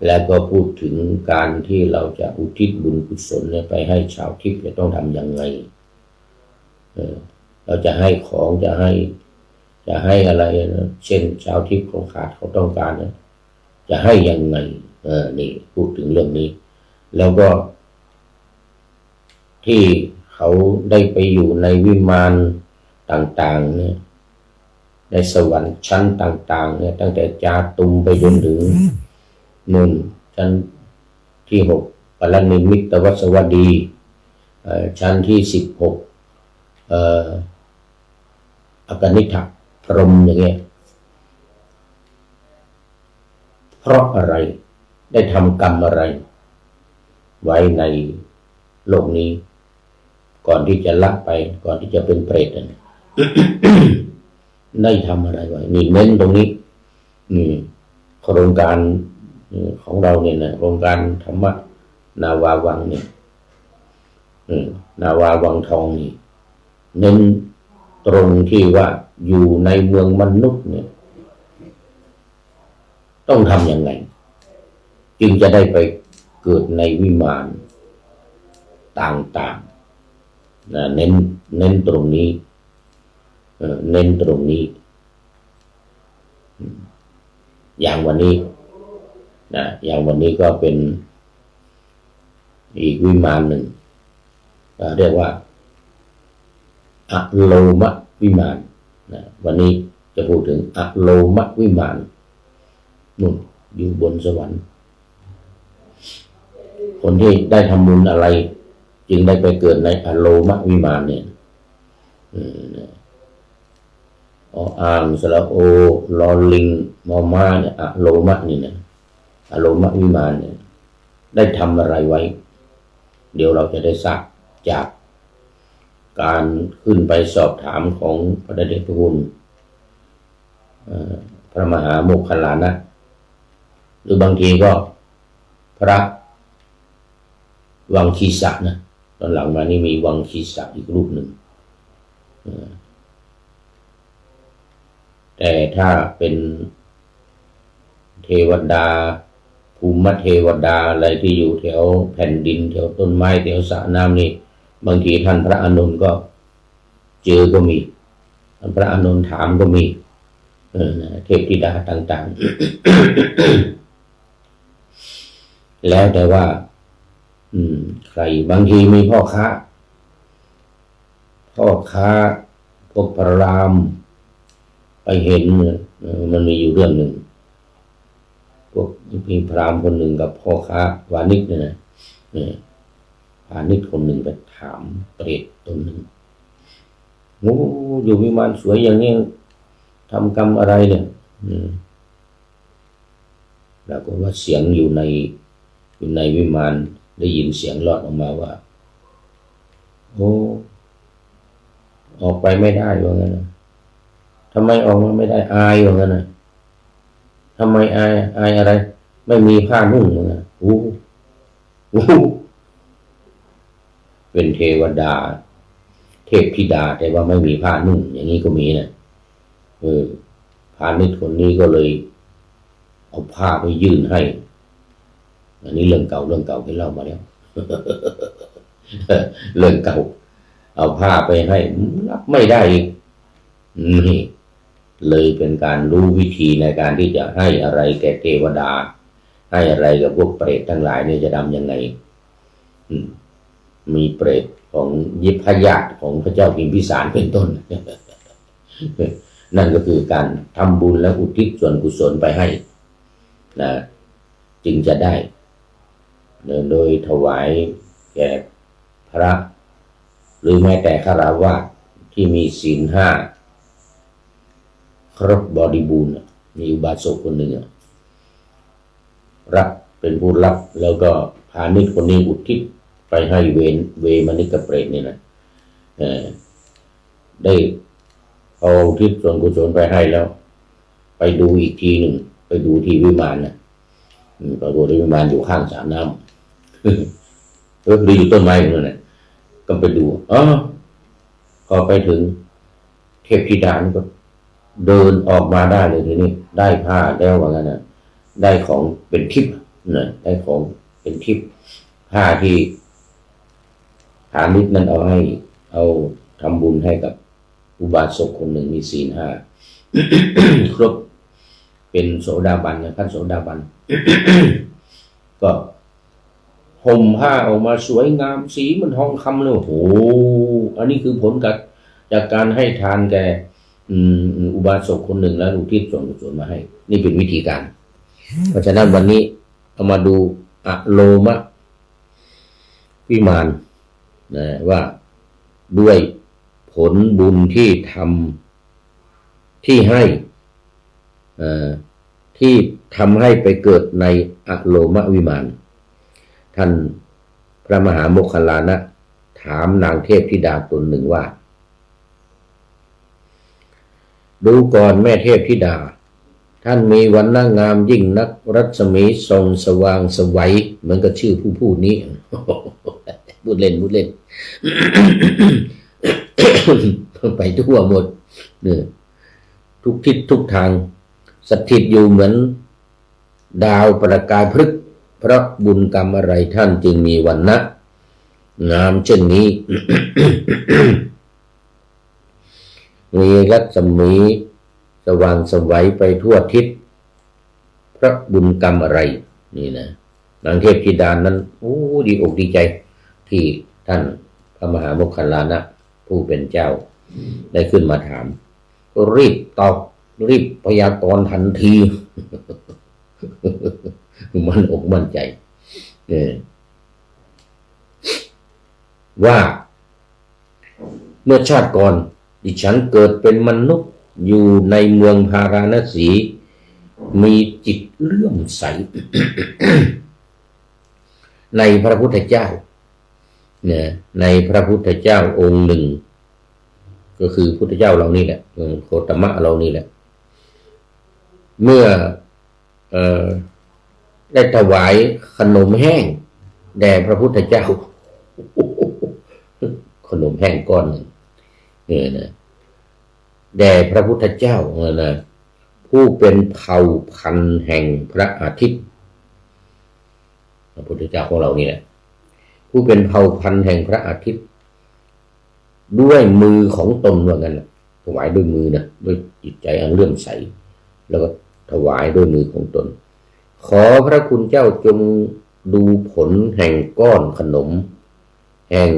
แล้วก็พูดถึงการที่เราจะอุทิศบุญกุศลไปให้ชาวทิพย์จะต้องทำยังไงเราจะให้ของจะให้อะไรนะเช่นชาวทิพย์เขาขาดเขาต้องการนะจะให้ยังไงนี่พูดถึงเรื่องนี้แล้วก็ที่เขาได้ไปอยู่ในวิมานต่างๆเนี่ยในสวรรค์ชั้นต่างๆเนี่ยตั้งแต่จาตุมไปจนถึงนู่นชั้นที่6ปรนิมิตวสวดีชั้นที่16อกนิฐพรหมอย่างเงี้ยเพราะอะไรได้ทำกรรมอะไรไว้ในโลกนี้ก่อนที่จะละไปก่อนที่จะเป็นเปรตได้ทำอะไรไว้นี่เน้นตรงนี้นี่โครงการของเราเนี่ยนะโครงการธรรมะนาวาวังเนี่ยนาวาวังทองนี่เน้นตรงที่ว่าอยู่ในเมืองมนุษย์เนี่ยต้องทำยังไงจึงจะได้ไปเกิดในวิมานต่างๆนะเน้นตรงนี้เน้นตรงนี้อย่างวันนี้นะอย่างวันนี้ก็เป็นอีกวิมานหนึ่งเรียกว่าอโลมวิมานนะวันนี้จะพูดถึงอโลมวิมานนู่นอยู่บนสวรรค์คนที่ได้ทำบุญอะไรจึงได้ไปเกิดในอโลมวิมานเนี่ยอ่างสระโอลอลิงมอม้าเนี่ยอโลมนี่นะอโลมวิมานเนี่ยได้ทำอะไรไว้เดี๋ยวเราจะได้ทราบจากการขึ้นไปสอบถามของพระเดชพระคุณพระมหาโมคคัลลานะหรือบางทีก็พระวังคีสะนะตอนหลังมานี่มีวังคีสะอีกรูปหนึ่งแต่ถ้าเป็น เทวดาภูมิเทวดาอะไรที่อยู่แถวแผ่นดินแถวต้นไม้แถวสระน้ำนี่บางทีท่านพระอานนท์ก็เจอก็มีท่านพระอานนท์ถามก็มีเทพธิดาต่างๆ แล้วแต่ว่าใครบางทีมีพ่อค้าพวกพระรามไปเห็นมันมีอยู่เรื่องหนึ่งพวกมีพราหมณ์คนหนึ่งกับพ่อค้าวานิชเนี่ยนะวานิชคนหนึ่งไปถามเปรตตนหนึ่งโอ้อยู่วิมานสวยอย่างนี้ทำกรรมอะไรเนี่ยแล้วก็ว่าเสียงอยู่ในวิมานได้ยินเสียงลอดออกมาว่าโอ้ออกไปไม่ได้ว่างั้นนะทำไมออกมาไม่ได้อายว่างั้นนะทำไมอายอะไรไม่มีผ้านุ่งว่างั้นเป็นเทวดาเทพธิดาแต่ว่าไม่มีผ้านุ่งอย่างนี้ก็มีนะพาณิชย์คนนี้ก็เลยเอาผ้าไปยื่นให้อันนี้เรื่องเก่าที่เล่ามาแล้ว เรื่องเก่าเอาผ้าไปให้รับไม่ได้อีกนี่เลยเป็นการรู้วิธีในการที่จะให้อะไรแก่เทวดาให้อะไรกับพวกเปรตทั้งหลายเนี่ยจะทำยังไงมีเปรตของยิพยาตของพระเจ้าพิมพิสารเป็นต้น นั่นก็คือการทำบุญและอุทิศส่วนกุศลไปให้นะจึงจะได้โดยถวายแก่พระหรือแม้แต่ฆราวาสที่มีศีล 5ครบบริบูรณ์มีอุบาสกคนหนึ่งรับเป็นผู้รับแล้วก็พาณิชย์คนนี้อุทิศไปให้เวมนิกเปรตนี่นะได้เอาอุทิศส่วนกุศลไปให้แล้วไปดูอีกทีหนึ่งไปดูที่วิมานนะปรากฏวิมานอยู่ข้างสระน้ำหรืออยู่ต้นไม้นั่นแหละก็ไปดูพอไปถึงเทพธิดาก็เดินออกมาได้เลยทีนี้ได้ผ้าแล้วว่างั้นนะได้ของเป็นทิพย์นะได้ของเป็นทิพย์ผ้าที่ฐานิชนั้นเอาทำบุญให้กับอุบาสกคนหนึ่งมีศีล 5 ครบเป็นโสดาบันนะท่านโสดาบัน ก็ห่มผ้าออกมาสวยงามสีมันทองคำเลยโอ้โหอันนี้คือผลจากการให้ทานแก่อุบาสกคนหนึ่งแล้วอุทิศส่วนกุศลมาให้นี่เป็นวิธีการเพราะฉะนั้นวันนี้เอามาดูอโลมะวิมานนะว่าด้วยผลบุญที่ทำที่ให้ที่ทำให้ไปเกิดในอโลมะวิมานท่านพระมหาโมคคัลลานะถามนางเทพธิดาตนหนึ่งว่าดูก่อนแม่เทพธิดาท่านมีวรรณงามยิ่งนักรัศมีส่องสว่างไสวเหมือนกับชื่อผู้พูดนี้พูดเล่น ไปทั่วหมดทุกทิศทุกทางสถิตอยู่เหมือนดาวประกายพฤกษ์เพราะบุญกรรมอะไรท่านจึงมีวรรณะงามเช่นนี้ มีรัศมีสว่างไสวไปทั่วทิศเพราะบุญกรรมอะไรนี่นะนางเทพธิดานั้นดีอกดีใจที่ท่านพระมหาโมคคัลลานะผู้เป็นเจ้าได้ขึ้นมาถามก็รีบตอบรีบพยากรณ์ทันที มันอกมั่นใจว่าเมื่อชาติก่อนดิฉันเกิดเป็นมนุษย์อยู่ในเมืองพาราณสีมีจิตเลื่อมใส ในพระพุทธเจ้าในพระพุทธเจ้าองค์หนึ่งก็คือพุทธเจ้าเรานี่แหละโคตมะเรานี่แหละเมื่อได้ถวายขนมแห้งแด่พระพุทธเจ้า ขนมแห้งก้อนหนึ่งนะแด่พระพุทธเจ้านะผ ผู้เป็นเผ่าพันธุ์แห่งพระอาทิตย์พระพุทธเจ้าของเรานี่แหละผู้เป็นเผ่าพันธุ์แห่งพระอาทิตย์ด้วยมือของตนว่างั้นถวายด้วยมือนะด้วยจิตใจอันเลื่อมใสแล้วก็ถวายด้วยมือของตนขอพระคุณเจ้าจงดูผลแห่งก้อนขนมแห่ง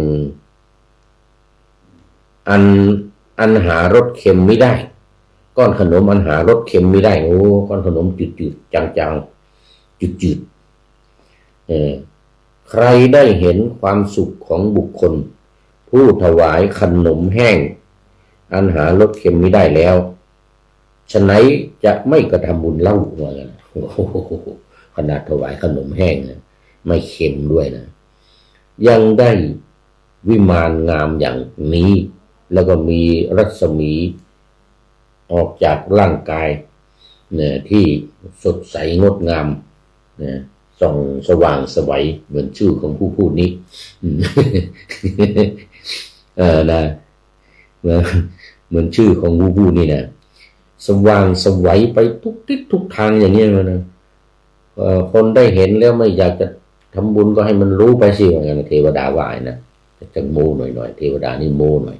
อันหารสเค็มไม่ได้ก้อนขนมอันหารสเค็มไม่ได้โอ้ก้อนขนมจืดๆจางๆจืดๆใครได้เห็นความสุขของบุคคลผู้ถวายขนมแห้งอันหารสเค็มไม่ได้แล้วฉะไหนจะไม่กระทำบุญเล่าว่ากันขนาดถวายขนมแห้งนะไม่เค็มด้วยนะยังได้วิมานงามอย่างนี้แล้วก็มีรัศมีออกจากร่างกายเนี่ยที่สดใสงดงามเนี่ยส่องสว่างไสวเหมือนชื่อของผู้พูดนี้นะเหมือนชื่อของผู้พูดนี่นะสว่างไสวไปทุกทิศทุกทางอย่างนี้นะคนได้เห็นแล้วไม่อยากจะทำบุญก็ให้มันรู้ไปสิว่างั้นเทวดาว่านะจะโม้หน่อยเทวดานี่โม้หน่อย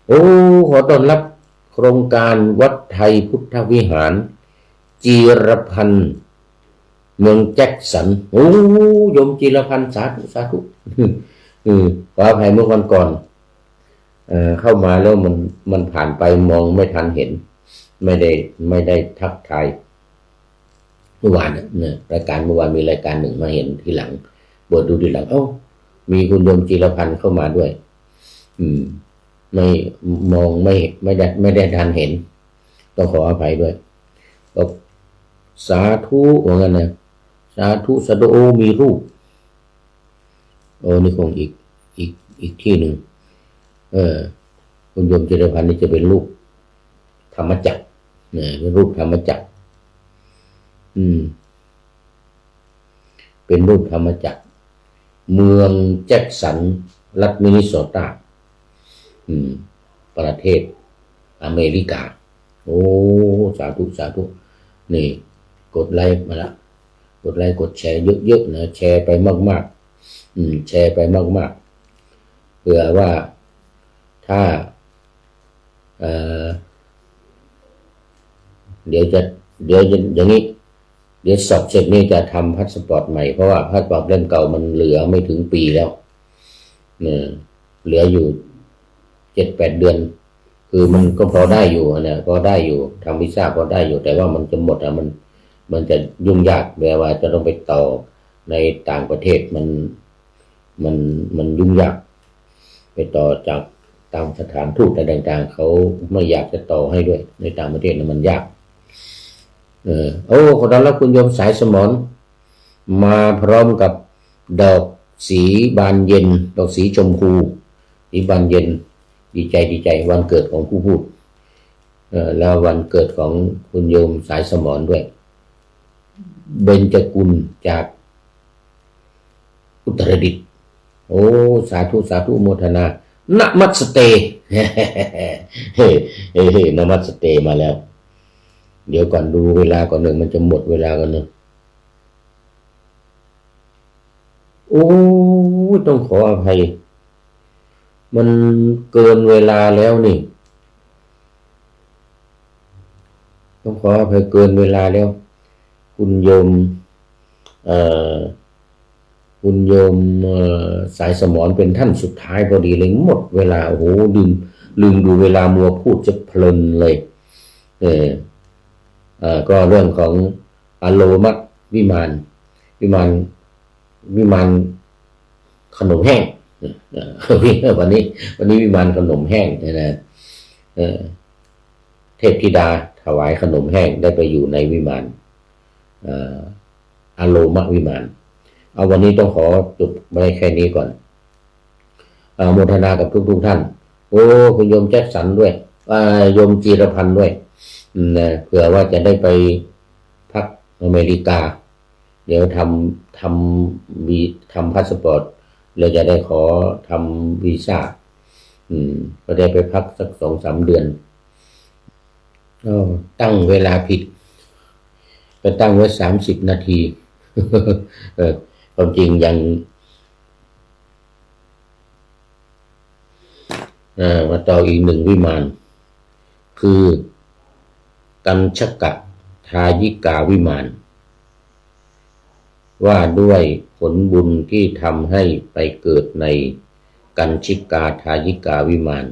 โอ้ขอต้อนรับโครงการวัดไทยพุทธวิหารจีรพันธ์เมืองแจ็คสันโอ้โยมจีรพันธ์สาธุขออภัยเมื่อวันก่อนเข้ามาแล้วมันผ่านไปมองไม่ทันเห็นไม่ได้ทักทายเมื่อวานเนี่ยรายการเมื่อวานมีรายการหนึ่งมาเห็นทีหลังเปิดดูทีหลังมีคุณโยมจีรพันธ์เข้ามาด้วยไม่มองไม่ได้ทันเห็นต้องขออภัยด้วยก็สาธุว่างั้นนะสาธุสะโดมีรูปนี่คงอีกที่หนึ่งคุณโยมจีรพันธ์นี่จะเป็นรูปธรรมจักรเนี่ยเป็นรูปธรรมจักรเป็นรูปธรรมจักรเมืองแจ็คสันรัฐมินนิโซตาประเทศอเมริกาโอ้สาธุนี่กดไลค์มาละกดไลค์กดแชร์เยอะๆนะแชร์ไปมากๆแชร์ไปมากๆเผื่อว่าถ้าเดี๋ยวอย่างนี้เดี๋ยวสอบเสร็จนี่จะทำพาสปอร์ตใหม่เพราะว่าพาสปอร์ตเล่มเก่ามันเหลือไม่ถึงปีแล้วเหลืออยู่7-8 เดือนคือมันก็พอได้อยู่นะพอได้อยู่ทำวีซ่าพอได้อยู่แต่ว่ามันจะหมดมันจะยุ่งยากแปลว่าจะต้องไปต่อในต่างประเทศมันยุ่งยากไปต่อจากตามสถานทูตต่างๆเขาไม่อยากจะต่อให้ด้วยในต่างประเทศมันยากขอต้อนรับคุณโยมสายสมรมาพร้อมกับดอกสีบานเย็นดอกสีชมพูสีบานเย็นดีใจวันเกิดของผู้พูดแล้ววันเกิดของคุณโยมสายสมรด้วยเบญจกุลจากอุตรดิตถ์โอ้สาธุโมทนานะมัสเตนะมัสเตมาแล้วเดี๋ยวก่อนดูเวลาก่อนหนึ่งมันจะหมดเวลาก่อนหนึ่งโอ้ต้องขออภัยมันเกินเวลาแล้วนี่ต้องขออภัยเกินเวลาแล้วคุณโยมสายสมรเป็นท่านสุดท้ายพอดีเลยหมดเวลาโอ้โหลืมดูเวลามัวพูดจะเพลินเลยก็เรื่องของอโลมัตวิมานขนมแห้งวันนี้วิมานขนมแห้งนะเทพธิดาถวายขนมแห้งได้ไปอยู่ในวิมานอโลมัตวิมานเอาวันนี้ต้องขอจบไว้แค่นี้ก่อนโมทนากับทุกท่านโอ้คุณโยมแจ็คสันด้วยโยมจีรพันธ์ด้วยเผื่อว่าจะได้ไปพักอเมริกาเดี๋ยวทำพาสปอร์ตเราจะได้ขอทำวีซ่าก็ได้ไปพักสัก2-3 เดือน ตั้งเวลาผิดไปตั้งไว้30 นาที ความจริงยังมาต่ออีก1 วิมานคือกัญชกทายิกาวิมานว่าด้วยผลบุญที่ทำให้ไปเกิดในกัญชิกาทายิกาวิมาน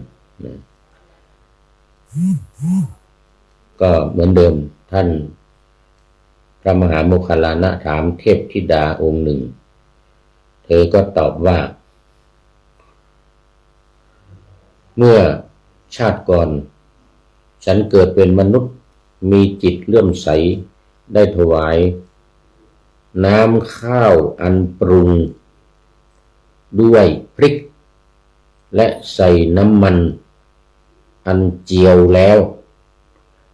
ก็เหมือนเดิมท่านพระมหาโมคคัลลานะถามเทพธิดาองค์หนึ่งเธอก็ตอบว่าเมื่อชาติก่อนฉันเกิดเป็นมนุษย์มีจิตเลื่อมใสได้ถวายน้ำข้าวอันปรุงด้วยพริกและใส่น้ำมันอันเจียวแล้ว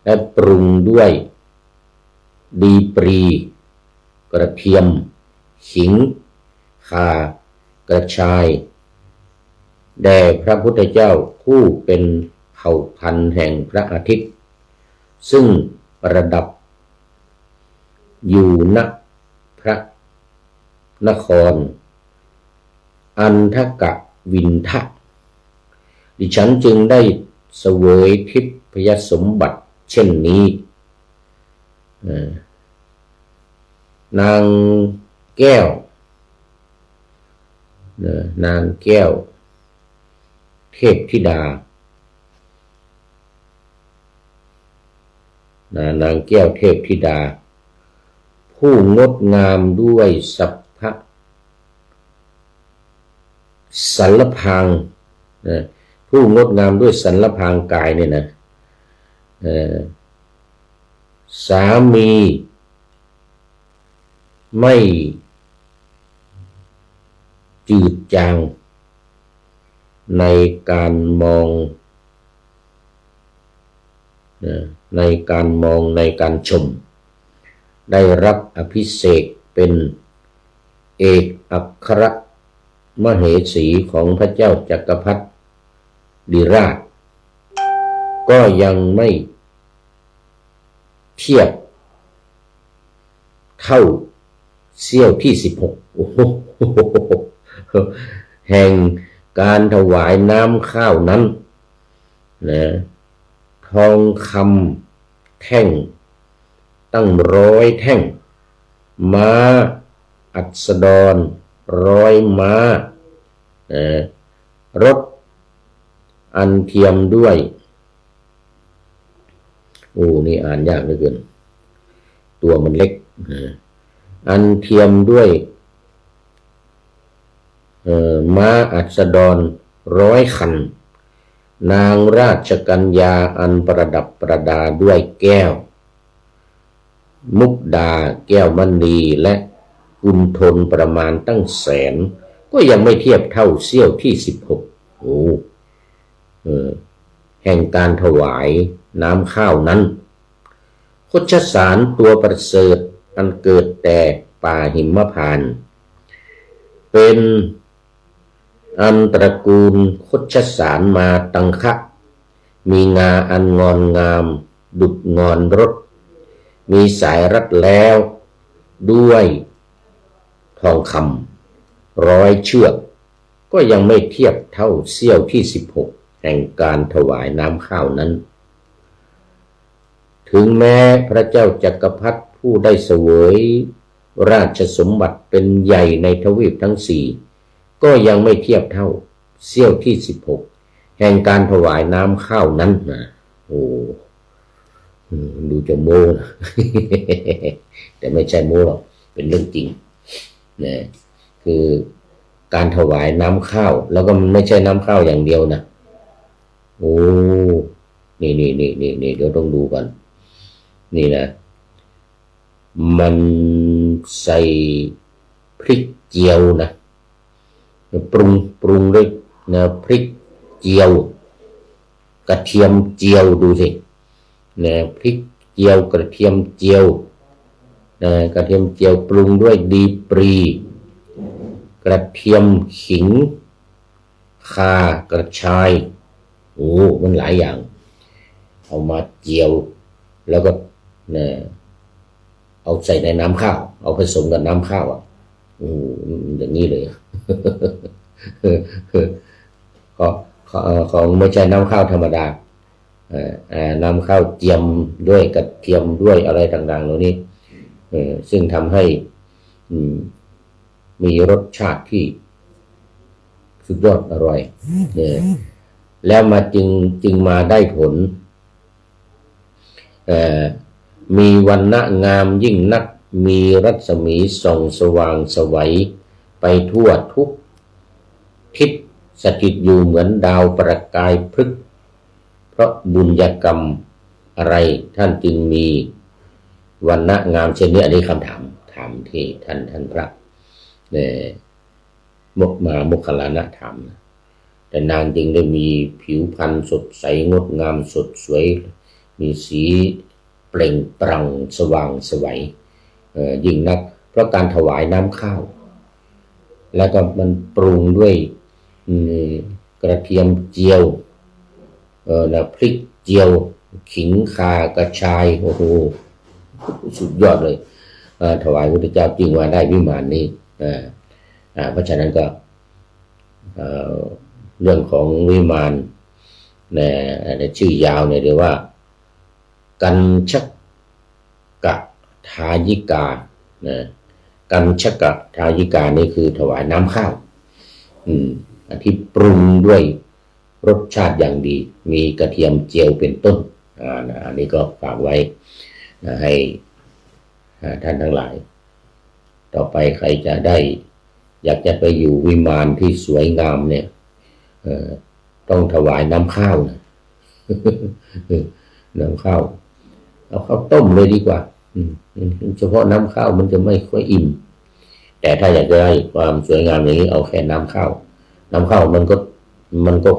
และปรุงด้วยดีปรีกระเทียมขิงข่ากระชายแด่พระพุทธเจ้าผู้เป็นเผ่าพันธุ์แห่งพระอาทิตย์ซึ่งประดับอยู่ณพระนครอันทกวินทะดิฉันจึงได้เสวยทิพยสมบัติเช่นนี้นางแก้วนางแก้วเทพธิดานางแก้วเทพธิดาผู้งดงามด้วยสัพพะสัลลพางผู้งดงามด้วยสัลลพางกายเนี่ยนะสามีไม่จืดจางในการมองในการชมได้รับอภิเษกเป็นเอกอัครมเหสีของพระเจ้าจักรพรรดิราชก็ยังไม่เทียบเท่าเสี้ยวที่16แห่งการถวายน้ำข้าวนั้นนะทองคำแท่งตั้ง100 แท่งม้าอัสดร100 ม้ารถอันเทียมด้วยนี่อ่านยากเหลือเกินตัวมันเล็กอันเทียมด้วยม้าอัสดร100 คันนางราชกัญญาอันประดับประดาด้วยแก้วมุกดาแก้วมณีและกุณฑลประมาณตั้งแสนก็ยังไม่เทียบเท่าเสี้ยวที่16แห่งการถวายน้ำข้าวนั้นโคชสารตัวประเสริฐอันเกิดแต่ป่าหิมพานต์เป็นอันตระกูลโคชสารมาตังคะมีงาอันงอนงามดุจงอนรถมีสายรัดแล้วด้วยทองคำ100 เชือกก็ยังไม่เทียบเท่าเสี้ยวที่16แห่งการถวายน้ำข้าวนั้นถึงแม้พระเจ้าจักรพรรดิผู้ได้เสวยราชสมบัติเป็นใหญ่ในทวีปทั้ง4ก็ยังไม่เทียบเท่าเสี้ยวที่16แห่งการถวายน้ำข้าวนั้นนะดูจะโม้นะ แต่ไม่ใช่โม้หรอกเป็นเรื่องจริงนะคือการถวายน้ำข้าวแล้วก็มันไม่ใช่น้ำข้าวอย่างเดียวนะนี่เดี๋ยวต้องดูก่อนนี่นะมันใส่พริกเจียวนะปรุงด้วยนะพริกเจียวกระเทียมเจียวดูสินะพริกเจียวกระเทียมเจียวกระเทียมเจียวปรุงด้วยดีปรีกระเทียมขิงข่ากระชายมันหลายอย่างเอามาเจียว แล้วก็เนี่ยเอาใส่ในน้ำข้าวเอาผสมกับน้ำข้าวอ่ะอย่างนี้เลย ของไม่ใช่น้ำข้าวธรรมดาน้ำข้าวเจียมด้วยกระเทียมด้วยอะไรต่างๆเหล่านี้ซึ่งทำให้มีรสชาติที่สุดยอดอร่อยแล้วมาจึงมาได้ผลมีวรรณะงามยิ่งนักมีรัศมีส่องสว่างไสวไปทั่วทุกทิศสถิตอยู่เหมือนดาวประกายพฤกษ์เพราะบุญญกรรมอะไรท่านจึงมีวรรณะงามเช่นนี้อันนี้คำถามที่ท่านพระมุขลานะถามแต่นางจึงได้มีผิวพรรณสดใสงดงามสดสวยมีสีเปล่งปลั่งสว่างไสวยิ่งนักเพราะการถวายน้ำข้าวแล้วก็มันปรุงด้วยกระเทียมเจียวพริกเจียวขิงข่ากระชายโอ้โหสุดยอดเลยถวายพระพุทธเจ้าจึงว่าได้วิมานนี้เพราะฉะนั้นก็เรื่องของวิมานในชื่อยาวเนี่ยเรียกว่ากัญชกทายิกากัญชกทายิกานี่คือถวายน้ำข้าวที่ปรุงด้วยรสชาติอย่างดีมีกระเทียมเจียวเป็นต้นอันนี้ก็ฝากไว้ให้ท่านทั้งหลายต่อไปใครจะได้อยากจะไปอยู่วิมานที่สวยงามเนี่ยต้องถวายน้ำข้าวนะ น้ำข้าวเอาข้าวต้มเลยดีกว่าเฉพาะน้ำข้าวมันจะไม่ค่อยอิ่มแต่ถ้าอยากจะได้ความสวยงามอย่างนี้เอาแค่น้ำข้าวมันก็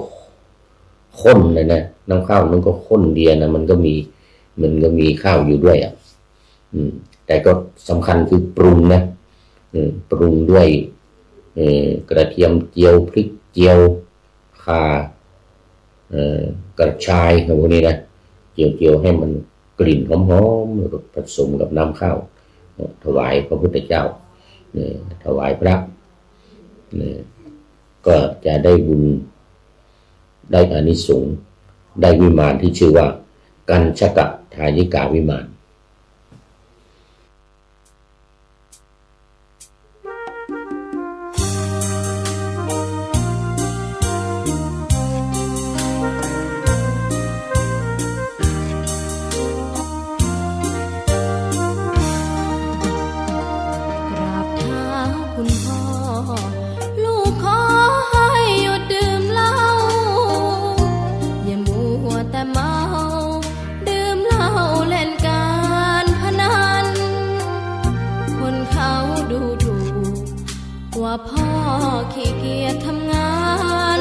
ข้นเลยนะน้ำข้าวมันก็ข้นเดียนะมันก็มีข้าวอยู่ด้วยแต่ก็สำคัญคือปรุงนะปรุงด้วยกระเทียมเจียวพริกเจียวข่ากระชายพวกนี้นะเจียวให้มันกลิ่นหอมๆแล้วก็ผสมกับน้ำข้าวถวายพระพุทธเจ้าถวายพระก็จะได้บุญได้อานิสงส์ได้วิมานที่ชื่อว่ากัญชกทายิกาวิมาน
ว่าพ่อขี้เกียจทำงาน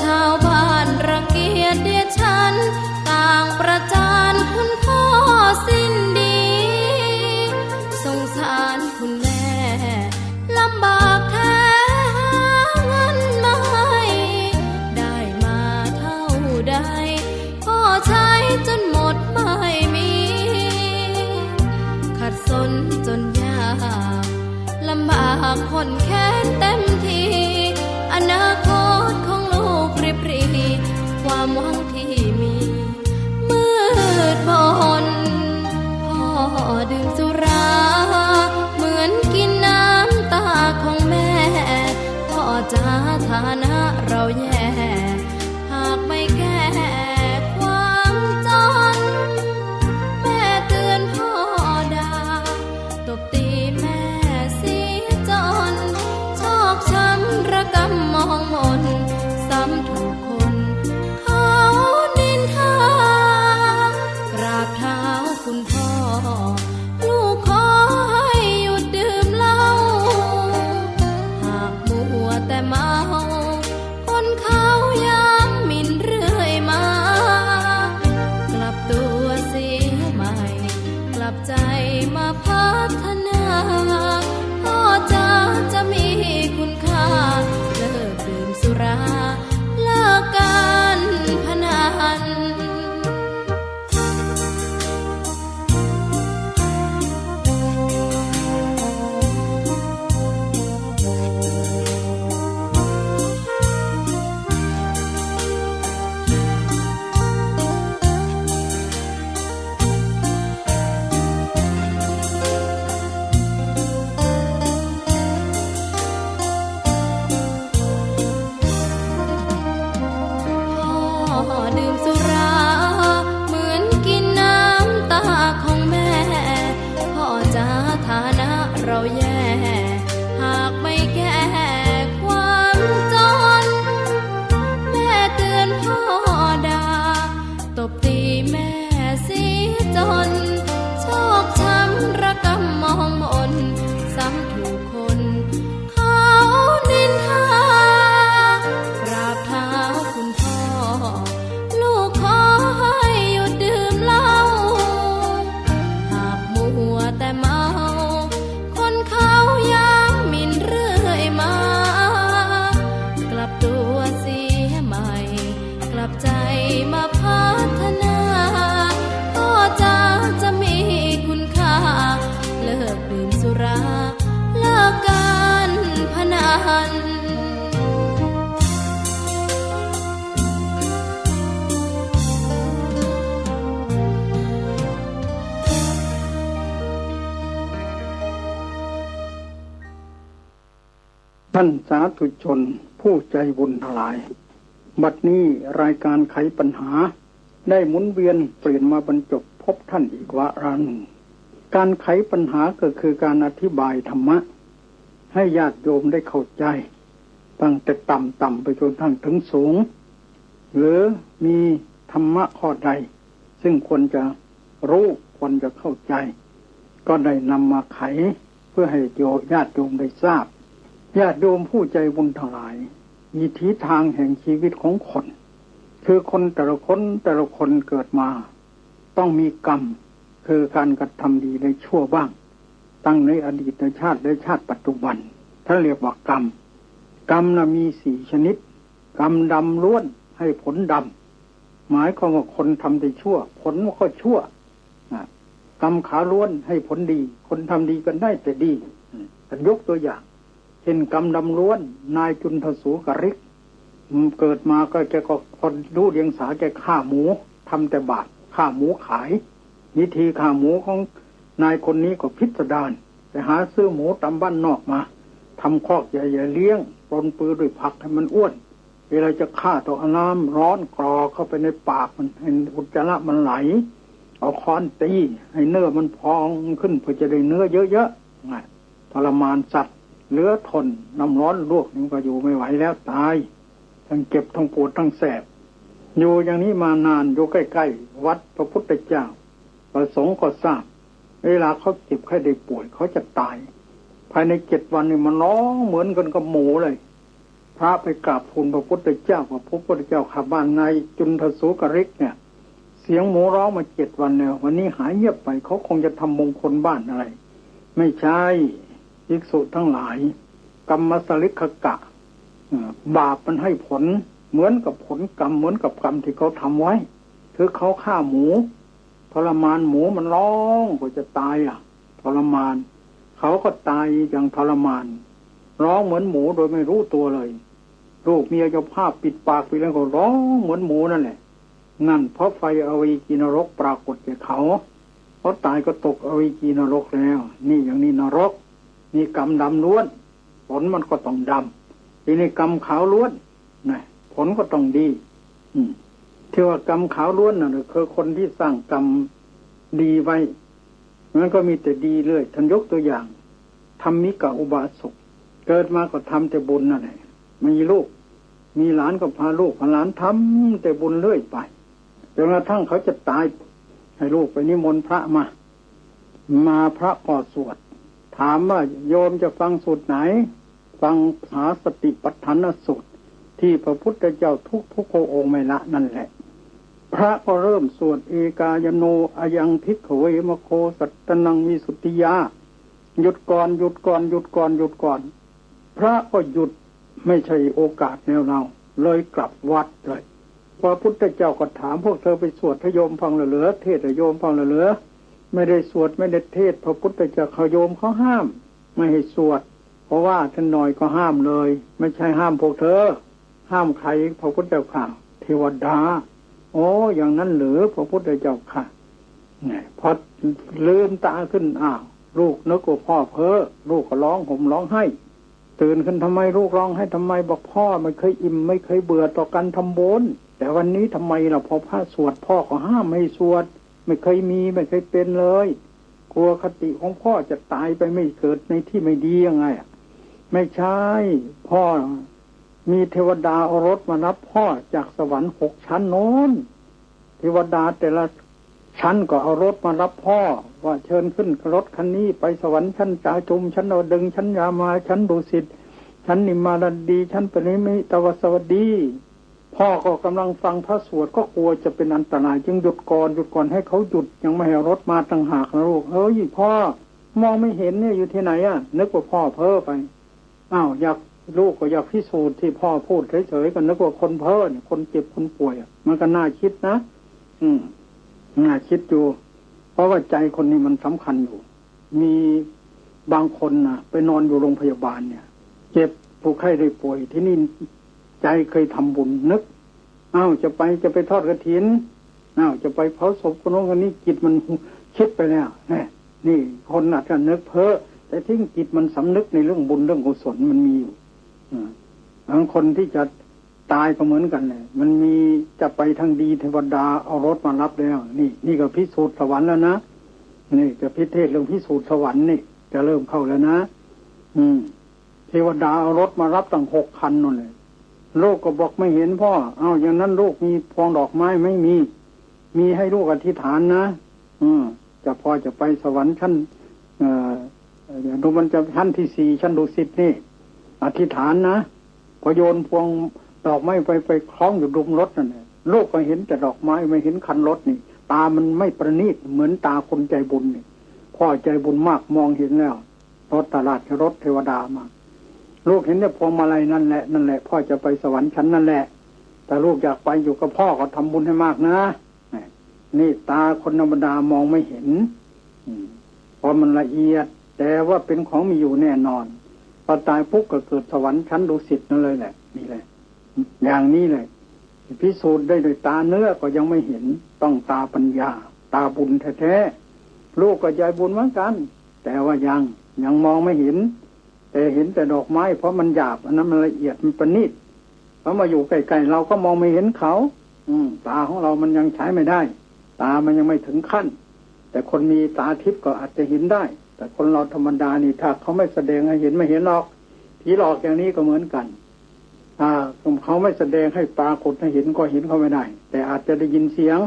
ชาวบ้านรังเกียจเดียฉันต่างประจานคุณพ่อสิ้นดีสงสารคุณแม่ลำบากแท้หาเงินมาให้ได้มาเท่าใดพ่อใช้จนหมดไม่มีขัดสนจนยากลำบากคนแค้นเต็มทีอนาคตของลูกริบหรี่ความหวังที่มีมืดมนพ่อดื่มสุราเหมือนกินน้ำตาของแม่พ่อจ๋าฐานะเราแย่หากไม่แก้ความจนแม่เตือนพ่อด่าตบตีแม่ช้ำระกำมองมนซ้ำถูกคนเขานินทากราบเท้าคุณพ่อลูกขอให้หยุดดื่มเหล้าหากมัวแต่เมาคนเขาย้ำหมิ่นเรื่อยมากลับตัวเสียใหม่กลับใจมาพัฒนาพ่อจะมีคุณค่าเลิกดื่มสุราเลิกการพนัน
ท่านสาธุชนผู้ใจบุญทั้งหลายบัดนี้รายการไขปัญหาได้หมุนเวียนเปลี่ยนมาบรรจบพบท่านอีกวาระหนึ่งการไขปัญหาก็คือการอธิบายธรรมะให้ญาติโยมได้เข้าใจตั้งแต่ต่ำไปจนถึงสูงหรือมีธรรมะข้อใดซึ่งควรจะรู้ควรจะเข้าใจก็ได้นำมาไขเพื่อให้ญาติโยมได้ทราบญาติโยมผู้ใจบุญทั้งหลายมีทิศทางแห่งชีวิตของคนคือคนแต่ละคนเกิดมาต้องมีกรรมคือการกระทำดีและชั่วบ้างตั้งในอดีตชาติและชาติปัจจุบันท่านเรียกว่ากรรมมี4 ชนิดกรรมดำล้วนให้ผลดำหมายความว่าคนทำแต่ชั่วผลก็ชั่วกรรมขาล้วนให้ผลดีคนทำดีกันได้แต่ดียกตัวอย่างเช่นกรรมดำล้วนนายจุนทสูกริกเกิดมาก็แกก็คนรู้เดียงสาแกฆ่าหมูทำแต่บาปฆ่าหมูขายวิธีฆ่าหมูของนายคนนี้ก็พิสดารไปหาซื้อหมูตามบ้านนอกมาทำคอกใหญ่ๆเลี้ยงปนปื้อด้วยผักให้มันอ้วนเวลาจะฆ่าต้องเอาน้ำร้อนกรอกเข้าไปในปากมันให้อุจจาระมันไหลเอาค้อนตีให้เนื้อมันพองขึ้นเพื่อจะได้เนื้อเยอะๆทรมานสัตว์เหลือทนน้ำร้อนลวกมันก็อยู่ไม่ไหวแล้วตายทั้งเจ็บทั้งปวดทั้งแสบอยู่อย่างนี้มานานอยู่ใกล้ๆวัดพระพุทธเจ้าประสงค์ก็ทราบเวลาเขาเจ็บไข้ได้ป่วยเขาจะตายภายใน7 วันนี่มันร้องเหมือนกันกับหมูเลยพระไปกราบทูลพระพุทธเจ้าว่าพระพุทธเจ้าข้าบ้านนายจุนทสูกริกเนี่ยเสียงหมูร้องมา7 วันแล้ววันนี้หายเงียบไปเขาคงจะทำมงคลบ้านอะไรไม่ใช่ภิกษุทั้งหลายกรรมสลิกกะบาปมันให้ผลเหมือนกับผลกรรมเหมือนกับกรรมที่เขาทำไว้คือเขาฆ่าหมูทรมานหมูมันร้องกว่าจะตายทรมานเขาก็ตายอย่างทรมานร้องเหมือนหมูโดยไม่รู้ตัวเลยลูกเมียเจ้าภาพปิดปากไปแล้วก็ร้องเหมือนหมูนั่นแหละนั่นเพราะไฟอเวจีนรกปรากฏแก่เขาเพราะตายก็ตกอเวจีนรกแล้วนี่อย่างนี้นรกนี่กรรมดำล้วนผลมันก็ต้องดำทีนี้กรรมขาวล้วนนะผลก็ต้องดีที่ว่ากรรมขาวล้วนน่ะคือคนที่สร้างกรรมดีไว้มันก็มีแต่ดีเรื่อยท่านยกตัวอย่างธรรมิกะอุบาสกเกิดมาก็ทำแต่บุญนั่นแหละมีลูกมีหลานก็พาลูกพาหลานทำแต่บุญเรื่อยไปจนกระทั่งเขาจะตายให้ลูกไปนิมนต์พระมาพระก็สวดถามว่าโยมจะฟังสูตรไหนฟังหาสติปัฏฐานสูตรที่พระพุทธเจ้าทุกองค์ไม่ละนั่นแหละพระก็เริ่มสวดเอกายโนอายังภิกขเวมโคสัตตนังวิสุทธิยาหยุดก่อนพระก็หยุดไม่ใช่โอกาสแนวเราเลยกลับวัดเลยพระพุทธเจ้าก็ถามพวกเธอไปสวดให้โยมฟังเหลือเทศให้โยมฟังเหลือไม่ได้สวดไม่ได้เทศพระพุทธเจ้าโยมเขาห้ามไม่ให้สวดเพราะว่าท่านหน่อยก็ห้ามเลยไม่ใช่ห้ามพวกเธอห้ามใครพระพุทธเจ้าค่ะเทวดาโอ้อย่างนั้นหรือพระพุทธเจ้าค่ะเนี่ยพอลืมตาขึ้นลูกนึกว่าพ่อเพ้อลูกก็ร้องห่มร้องไห้ตื่นขึ้นทำไมลูกร้องให้ทำไมบอกพ่อไม่เคยอิ่มไม่เคยเบื่อต่อการทำบุญแต่วันนี้ทำไมล่ะพอพระสวดพ่อก็ห้ามไม่สวดไม่เคยไม่เคยเป็นเลยกลัวคติของพ่อจะตายไปไม่เกิดในที่ไม่ดียังไงไม่ใช่พ่อมีเทวดาเอารถมารับพ่อจากสวรรค์6 ชั้นโน้นเทวดาแต่ละชั้นก็เอารถมารับพ่อว่าเชิญขึ้นรถคันนี้ไปสวรรค์ชั้นจาจุมชั้นอดึงชั้นยามาชั้นดุสิตชั้นนิมมารันดีชั้นปริมิตวสวัสดีพ่อก็กำลังฟังพระสวดก็กลัวจะเป็นอันตรายจึงหยุดก่อนให้เขาหยุดยังไม่ให้รถมาต่างหากนะลูกพ่อมองไม่เห็นเนี่ยอยู่ที่ไหนนึกว่าพ่อเพ้อไปอยากลูกก็อยากพิสูจน์ที่พ่อพูดเฉยๆกันนึกว่าคนเพ้อเนี่ยคนเจ็บคนป่วยมันก็น่าคิดนะน่าคิดอยู่เพราะว่าใจคนนี้มันสำคัญอยู่มีบางคนไปนอนอยู่โรงพยาบาลเนี่ยเจ็บผู้ไข้ได้ป่วยที่นี่ใจเคยทำบุญนึกจะไปทอดกฐินจะไปเผาศพคนโน้นคนนี้จิตมันคิดไปแล้วนี่คนอาจจะนึกเพ้อแต่ที่จิตมันสำนึกในเรื่องบุญเรื่องกุศลมันมีอยู่ บางคนที่จะตายก็เหมือนกันเนี่ยมันมีจะไปทางดีเทวดาเอารถมารับแล้วนี่ก็พิสูจน์สวรรค์แล้วนะนี่จะพิเทศเรื่องพิสูจน์สวรรค์นี่จะเริ่มเข้าแล้วนะเทวดาเอารถมารับตั้ง6 คันนั่นเลยลูกก็บอกไม่เห็นพ่อเอาอย่างนั้นลูกมีพวงดอกไม้ไม่มีให้ลูกอธิษฐานนะจะพอจะไปสวรรค์ชั้นดูมันจะชั้นที่4ชั้นดุสิตนี่อธิษฐานนะพอโยนพวงดอกไม้ไปคล้องอยู่ดุมรถนั่นแหละลูกก็เห็นแต่ดอกไม้ไม่เห็นคันรถนี่ตามันไม่ประณีตเหมือนตาคนใจบุญนี่พ่อใจบุญมากมองเห็นแล้วรถตลาดรถเทวดามาลูกเห็นแต่พวงมาลัยนั่นแหละพ่อจะไปสวรรค์ชั้นนั่นแหละแต่ลูกอยากไปอยู่กับพ่อก็ทำบุญให้มากนะนี่ตาคนธรรมดามองไม่เห็นเพราะมันละเอียดแต่ว่าเป็นของมีอยู่แน่นอนพอตายปุ๊บก็เกิดสวรรค์ชั้นดุสิตนั่นเลยแหละนี่แหละอย่างนี้เลยพิสูจน์ได้โดยตาเนื้อก็ยังไม่เห็นต้องตาปัญญาตาบุญแท้ๆลูกก็ใจบุญเหมือนกันแต่ว่ายังมองไม่เห็นแต่เห็นแต่ดอกไม้เพราะมันหยาบอันนั้นมันละเอียดมันประณีตเพราะมาอยู่ใกล้ๆเราก็มองไม่เห็นเขาตาของเรามันยังใช้ไม่ได้ตามันยังไม่ถึงขั้นแต่คนมีตาทิพย์ก็อาจจะเห็นได้แต่คนเราธรรมดานี่ถ้าเขาไม่แสดงให้เห็นไม่เห็นหรอกผีหลอกอย่างนี้ก็เหมือนกันเขาไม่แสดงให้ปรากฏให้เห็นก็เห็นเขาไม่ได้แต่อาจจะได้ยินเสียง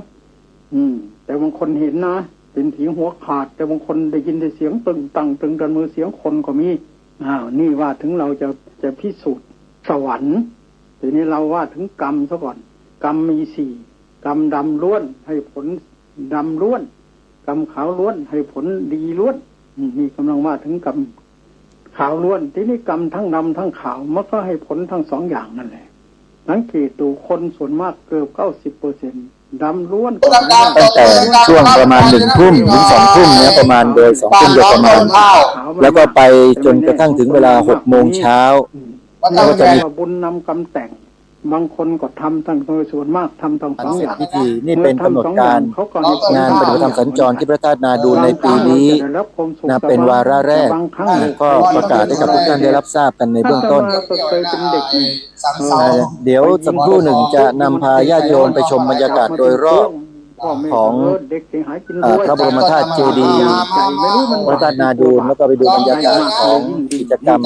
แต่บางคนเห็นนะเป็นผีหัวขาดแต่บางคนได้ยินแต่เสียงตึงตังตึงดันมือเสียงคนก็มีนี่ว่าถึงเราจะพิสูจน์สวรรค์ทีนี้เราว่าถึงกรรมซะก่อนกรรมมี4กรรมดำล้วนให้ผลดำล้วนกรรมขาวล้วนให้ผลดีล้วนนี่กำลังว่าถึงกรรมขาวล้วนทีนี้กรรมทั้งดำทั้งขาวมันก็ให้ผลทั้ง2 อย่างนั่นแหละสังเกตดูคนส่วนมากเกือบ 90%ดำล้วน
ตั้งแต่ช่วงประมาณ1 ทุ่มถึง2 ทุ่มเนี่ยประมาณโดย2 ทุ่มโดยประมาณแล้วก็ไปจนกระทั่งถึงเวลา6 โมงเช้า
แล้วก็จะมีบุญนำกรรมแต่งบางคนก็ทำทั้งโดยส่วนมากทำทั้ง2 อย่าง
พิธีนี่เป็นกำหนดการงานปฏิบัติธรรมสัญจรที่พระธาตุนาดูลในปีนี้เป็นวาระแรกก็ประกาศให้กับทุกท่านได้รับทราบกันในเบื้องต้นเดี๋ยวสักครู่หนึ่งจะนำพาญาติโยมไปชมบรรยากาศโดยรอบของพระบรมธาตุเจดีย์พระธาตุนาดูลแล้วก็ไปดูบรรยากาศของกิจกรรม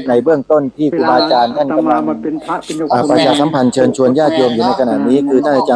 ในเบื้องต้นที่ครูบาอาจารย์ท่านกำลังประชาสัมพันธ์เชิญชวนญาติโยมอยู่ในขณะนี้คือท่านอาจารย์